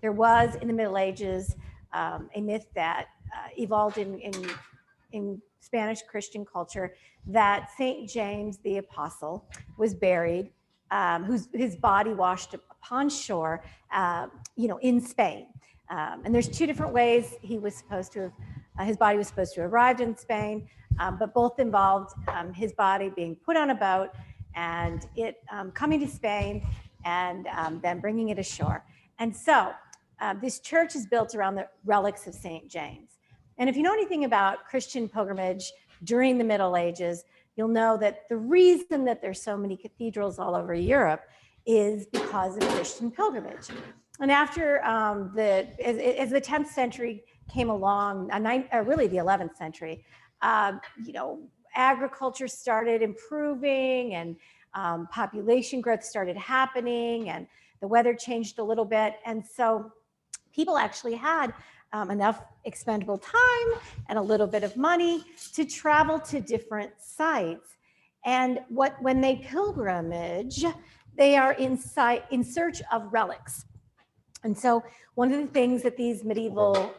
there was in the Middle Ages a myth that evolved in Spanish Christian culture that Saint James the Apostle was buried, his body washed upon shore, in Spain. And there's two different ways he was supposed to have, his body was supposed to have arrived in Spain, but both involved his body being put on a boat and it coming to Spain and then bringing it ashore. And so this church is built around the relics of Saint James. And if you know anything about Christian pilgrimage during the Middle Ages, you'll know that the reason that there's so many cathedrals all over Europe is because of Christian pilgrimage. And after as the 10th century came along, really the 11th century, agriculture started improving and population growth started happening and the weather changed a little bit. And so people actually had enough expendable time and a little bit of money to travel to different sites. And when they pilgrimage, they are in search of relics. And so one of the things that these medieval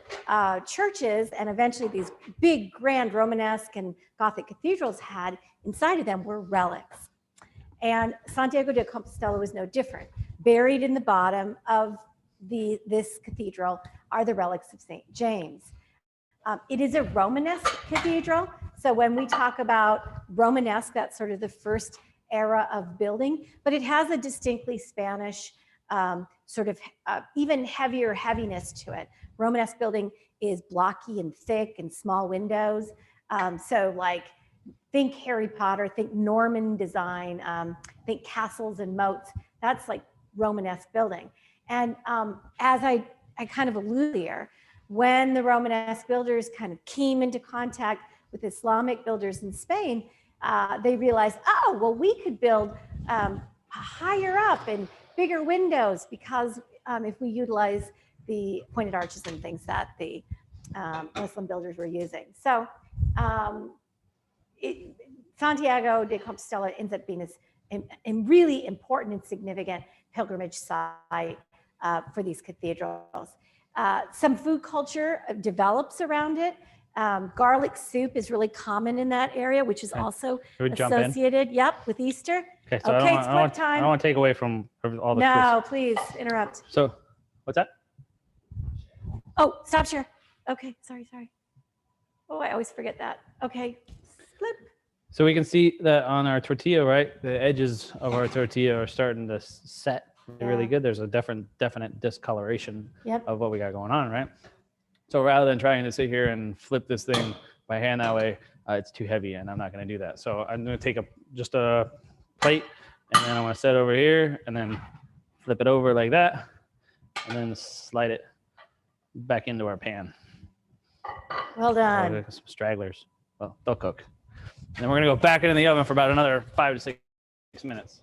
churches and eventually these big, grand Romanesque and Gothic cathedrals had inside of them were relics. And Santiago de Compostela was no different. Buried in the bottom of this cathedral are the relics of St. James. It is a Romanesque cathedral. So when we talk about Romanesque, that's sort of the first era of building, but it has a distinctly Spanish even heavier heaviness to it. Romanesque building is blocky and thick and small windows. So like think Harry Potter, think Norman design, think castles and moats. That's like Romanesque building. And as I kind of allude here, when the Romanesque builders kind of came into contact with Islamic builders in Spain, they realized, oh, well, we could build higher up and bigger windows because if we utilize the pointed arches and things that the Muslim builders were using. So Santiago de Compostela ends up being a really important and significant pilgrimage site for these cathedrals. Some food culture develops around it. Garlic soup is really common in that area, which is also associated, with Easter. Okay, so okay, I don't want to take away from all the No, please interrupt. So, what's that? Oh, stop share. Okay, sorry. Oh, I always forget that. Okay, flip. So we can see that on our tortilla, right? The edges of our tortilla are starting to set really good. There's a definite discoloration of what we got going on, right? So rather than trying to sit here and flip this thing by hand that way, it's too heavy and I'm not going to do that. So I'm going to take just a plate and then I'm going to set it over here and then flip it over like that and then slide it back into our pan. Well done. Some stragglers. Well, they'll cook. And then we're going to go back into the oven for about another 5 to 6 minutes.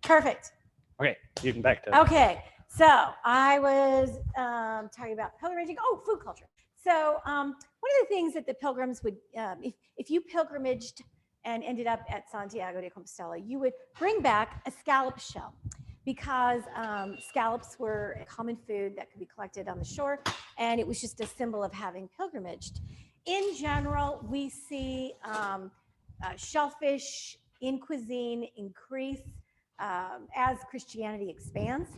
Perfect. Okay, you can back to. Okay, so I was talking about pilgrimaging. Oh, food culture. So one of the things that the pilgrims would, if you pilgrimaged and ended up at Santiago de Compostela, you would bring back a scallop shell because scallops were a common food that could be collected on the shore, and it was just a symbol of having pilgrimaged. In general, we see shellfish in cuisine increase as Christianity expands.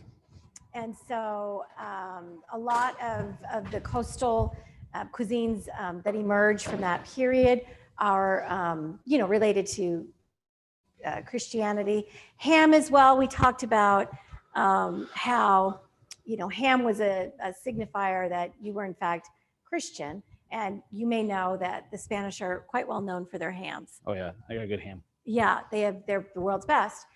And so a lot of the coastal cuisines that emerge from that period are, related to Christianity. Ham as well. We talked about how, ham was a signifier that you were in fact Christian. And you may know that the Spanish are quite well known for their hams. Oh yeah, I got a good ham. Yeah, they're the world's best.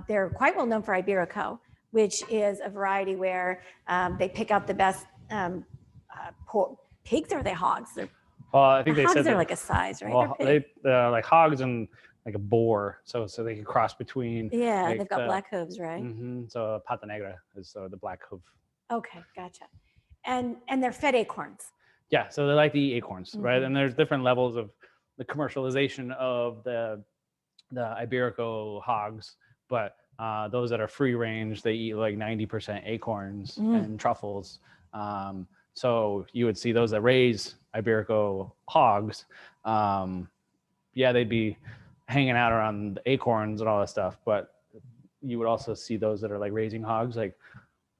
They're quite well known for Iberico, which is a variety where they pick out the best pigs, or are they hogs? Well, I think they hogs said are that, like a size, right? well, they like hogs and like a boar, so they can cross between. Yeah, like, they've got black hooves, right? So pata negra is the black hoof. Okay, gotcha. And they're fed acorns. Yeah, so they like to eat acorns, right? And there's different levels of the commercialization of the Iberico hogs, but those that are free range, they eat like 90% acorns and truffles. So you would see those that raise Iberico hogs, yeah, they'd be hanging out around the acorns and all that stuff, but you would also see those that are like raising hogs, like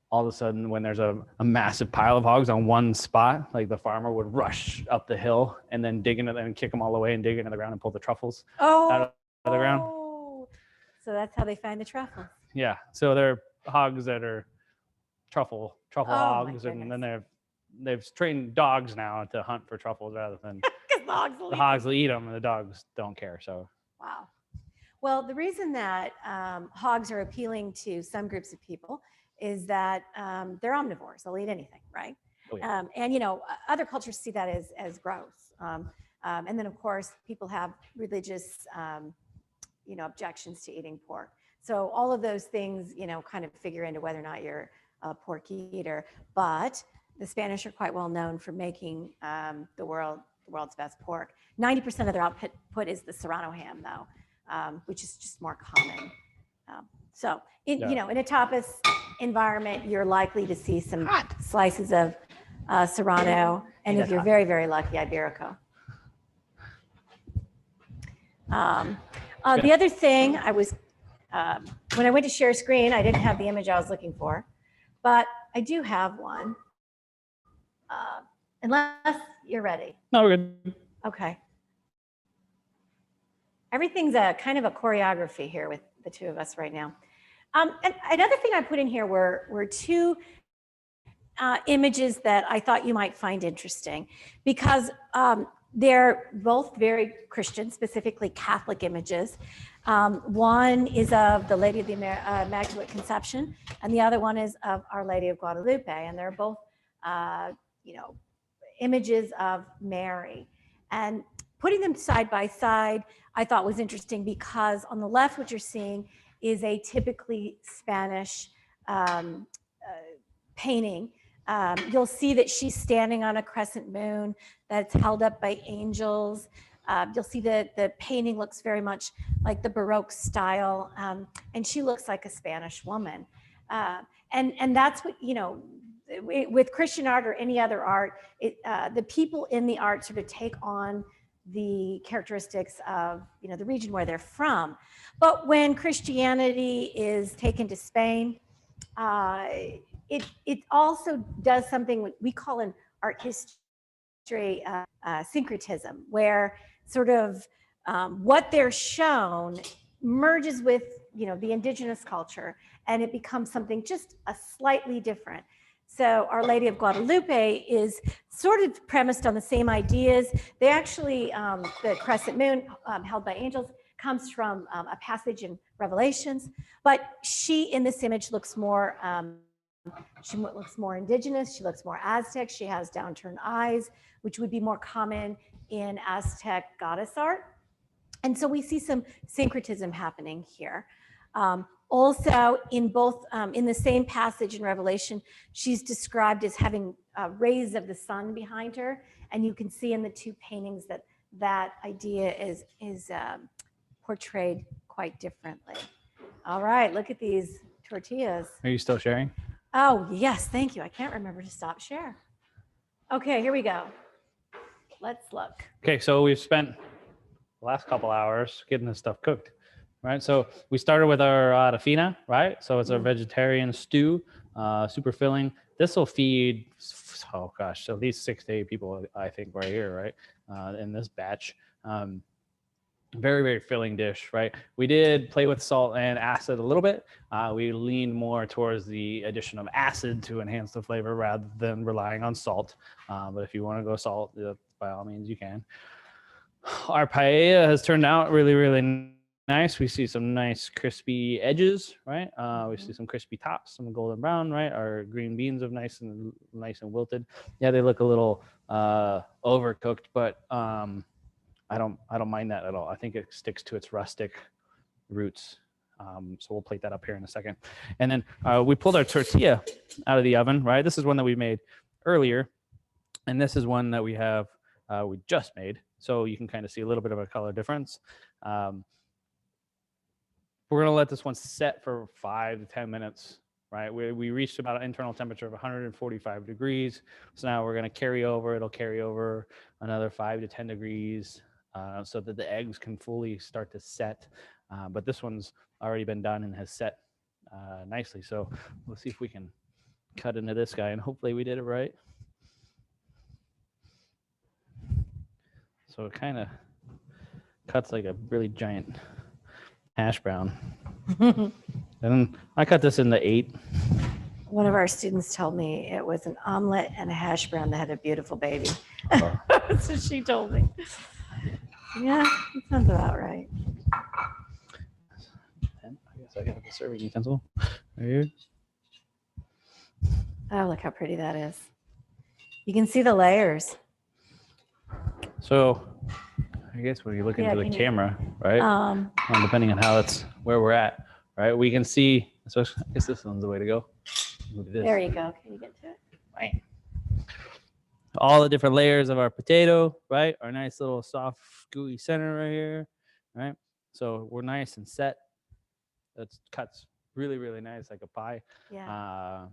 all of a sudden when there's a massive pile of hogs on one spot, like the farmer would rush up the hill and then dig into them and kick them all the way and dig into the ground and pull the truffles out of the ground. So that's how they find the truffles. Yeah, so they're hogs that are truffle hogs, and then they've trained dogs now to hunt for truffles rather than the hogs will eat them and the dogs don't care. So wow. Well, the reason that hogs are appealing to some groups of people is that they're omnivores. They'll eat anything, right? Oh, yeah. And you know, other cultures see that as gross. And then of course, people have religious, you know, objections to eating pork. So all of those things, you know, kind of figure into whether or not you're a pork eater. But the Spanish are quite well known for making the world's best pork. 90% of their output is the Serrano ham, though, which is just more common. You know, in a tapas environment, you're likely to see some slices of Serrano, and if you're very, very lucky, Iberico. The other thing I was, when I went to share screen, I didn't have the image I was looking for, but I do have one, unless you're ready. No, we're good. Okay. Everything's a kind of a choreography here with the two of us right now. And another thing I put in here were two images that I thought you might find interesting, because they're both very Christian, specifically Catholic images. One is of the Lady of the Immaculate Conception, and the other one is of Our Lady of Guadalupe, and they're both, you know, images of Mary. And putting them side by side, I thought was interesting because on the left, what you're seeing is a typically Spanish painting. You'll see that she's standing on a crescent moon that's held up by angels. You'll see that the painting looks very much like the Baroque style, and she looks like a Spanish woman. And that's what, you know, with Christian art or any other art, the people in the art sort of take on the characteristics of, you know, the region where they're from. But when Christianity is taken to Spain, it also does something we call in art history syncretism, where sort of what they're shown merges with, you know, the indigenous culture, and it becomes something just a slightly different. So Our Lady of Guadalupe is sort of premised on the same ideas. They actually, the crescent moon held by angels comes from a passage in Revelations, but she in this image looks more, she looks more indigenous, she looks more Aztec, she has downturned eyes, which would be more common in Aztec goddess art. And so we see some syncretism happening here. Also, in both, in the same passage in Revelation, she's described as having rays of the sun behind her, and you can see in the two paintings that that idea is portrayed quite differently. All right, look at these tortillas. Are you still sharing? Oh, yes, thank you. I can't remember to stop share. Okay, here we go. Let's look. Okay, so we've spent the last couple hours getting this stuff cooked. Right, so we started with our Adafina, right? So it's a vegetarian stew, super filling. This will feed, oh gosh, so at least 6 to 8 people, I think, right here, right? In this batch. very, very filling dish, right? We did play with salt and acid a little bit. We leaned more towards the addition of acid to enhance the flavor rather than relying on salt. But if you want to go salt, by all means, you can. Our paella has turned out really, really nice. We see some nice crispy edges, right? We see some crispy tops, some golden brown, right? Our green beans are nice and wilted. Yeah, they look a little overcooked, but I don't mind that at all. I think it sticks to its rustic roots. So we'll plate that up here in a second. And then we pulled our tortilla out of the oven, right? This is one that we made earlier, and this is one that we just made. So you can kind of see a little bit of a color difference. We're going to let this one set for 5 to 10 minutes, right? We reached about an internal temperature of 145 degrees. So now we're going to carry over. It'll carry over another 5 to 10 degrees so that the eggs can fully start to set. But this one's already been done and has set nicely. So we'll see if we can cut into this guy, and hopefully we did it right. So it kind of cuts like a really giant hash brown. And I cut this into 8. One of our students told me it was an omelet and a hash brown that had a beautiful baby. Oh. That's what she told me. Yeah, that sounds about right. And I guess I got the serving utensil right here. Oh, look how pretty that is. You can see the layers. So I guess when you look into the camera, right? Well, depending on where we're at, right? We can see, so I guess this one's the way to go. There you go. Can you get to it? Right. All the different layers of our potato, right? Our nice little soft, gooey center right here, right? So we're nice and set. That cuts really, really nice like a pie. Yeah.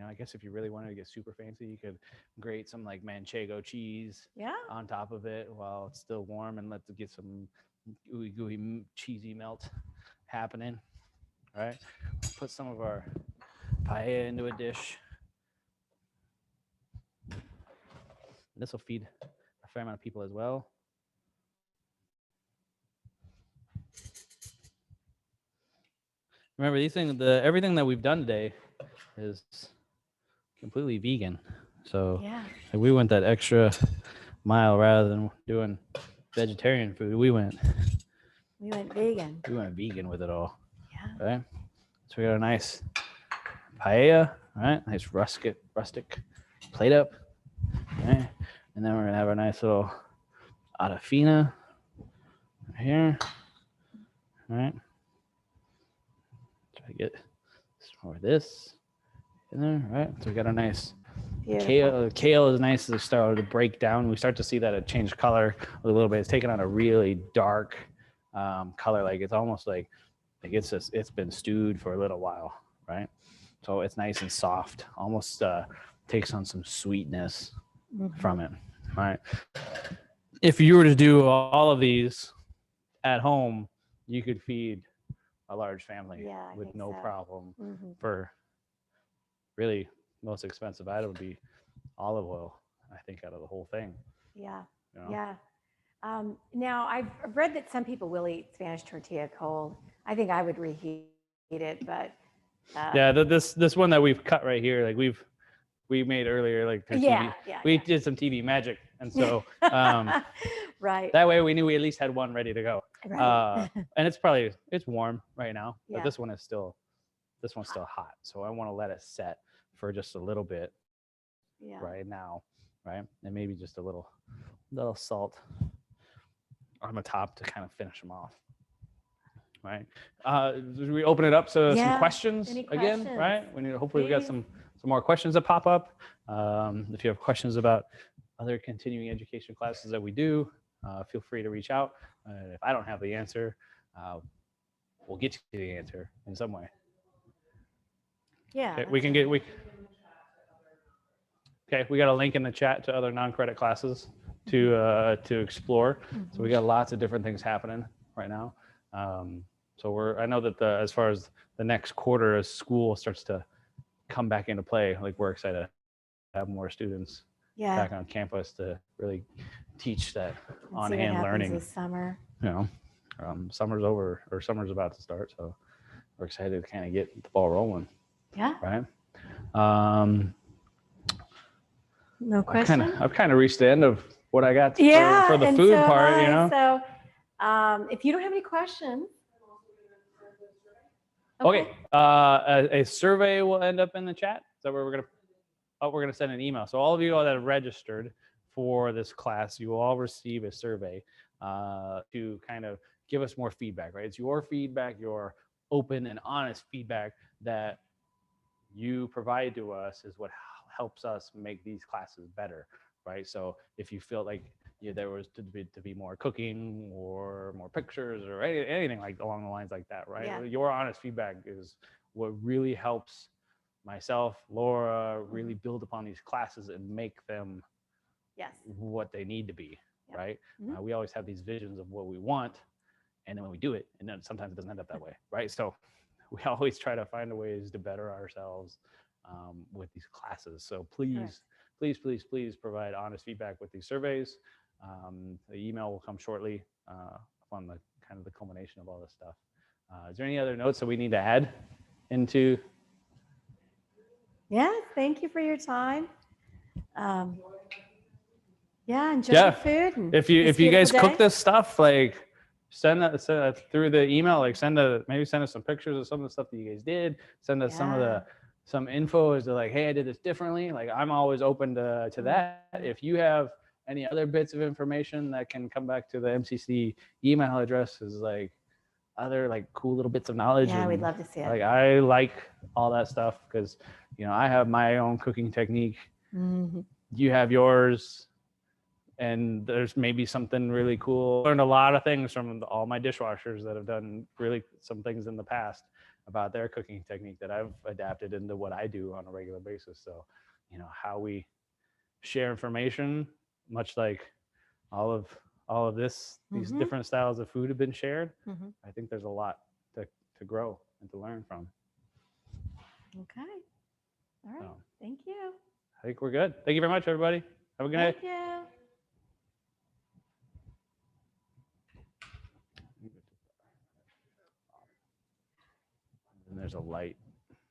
I guess if you really wanted to get super fancy, you could grate some like manchego cheese on top of it while it's still warm and let it get some gooey, cheesy melt happening, right? Put some of our paella into a dish. This will feed a fair amount of people as well. Remember, everything that we've done today is completely vegan. So we went that extra mile rather than doing vegetarian food. We went vegan. We went vegan with it all. Yeah. Right. So we got a nice paella, right? Nice rustic plate up. Right. And then we're gonna have our nice little Adafina right here. All right. Try to get some more of this in there, right? So we got a nice kale. Kale is nice to start to break down. We start to see that it changed color a little bit. It's taken on a really dark color, like it's almost like it's been stewed for a little while, right? So it's nice and soft, almost takes on some sweetness from it, right? If you were to do all of these at home, you could feed a large family with no problem. For really most expensive item would be olive oil, I think, out of the whole thing. Yeah. Now I've read that some people will eat Spanish tortilla cold. I think I would reheat it, but this one that we've cut right here, like we made earlier, like we did some TV magic, and so right. That way we knew we at least had one ready to go. Right. And it's warm right now, but this one's still hot. So I want to let it set for just a little bit right now, right? And maybe just a little salt on the top to kind of finish them off. Right. We open it up to some questions again, right? Hopefully we got some more questions that pop up. If you have questions about other continuing education classes that we do, feel free to reach out. If I don't have the answer, we'll get you the answer in some way. Yeah. Okay, we got a link in the chat to other non-credit classes to explore. So we got lots of different things happening right now. So I know that as far as the next quarter, as school starts to come back into play, like we're excited to have more students back on campus to really teach that on-hand learning this summer. Summer's over, or summer's about to start, so we're excited to kind of get the ball rolling. Yeah. Right. No question. I've kind of reached the end of what I got Yeah, for the and food so part, have you I. know. So if you don't have any questions, Okay. A survey will end up in the chat. Is that where we're gonna send an email. So all of you all that have registered for this class, you will all receive a survey to kind of give us more feedback. Right. It's your feedback, your open and honest feedback that you provide to us is what helps us make these classes better. Right. So if you feel like there was to be more cooking or more pictures or anything like along the lines like that, right? Yeah. Your honest feedback is what really helps myself, Laura, really build upon these classes and make them what they need to be, right? We always have these visions of what we want, and then when we do it, and then sometimes it doesn't end up that way, right? So we always try to find ways to better ourselves with these classes. So please provide honest feedback with these surveys. The email will come shortly on the kind of the culmination of all this stuff. Is there any other notes that we need to add into? Yeah, thank you for your time. Enjoy the food. And if you guys cook this stuff, like send that through the email. Like maybe send us some pictures of some of the stuff that you guys did. Send us some info as to like, hey, I did this differently. Like I'm always open to that. If you have any other bits of information that can come back to the MCC email address, is like other like cool little bits of knowledge. Yeah, we'd love to see it. Like I like all that stuff because I have my own cooking technique. You have yours. And there's maybe something really cool. Learned a lot of things from all my dishwashers that have done really some things in the past about their cooking technique that I've adapted into what I do on a regular basis. So, how we share information, much like all of these different styles of food have been shared. I think there's a lot to grow and to learn from. Okay. All right. Thank you. I think we're good. Thank you very much, everybody. Have a good night. Thank you. And there's a light.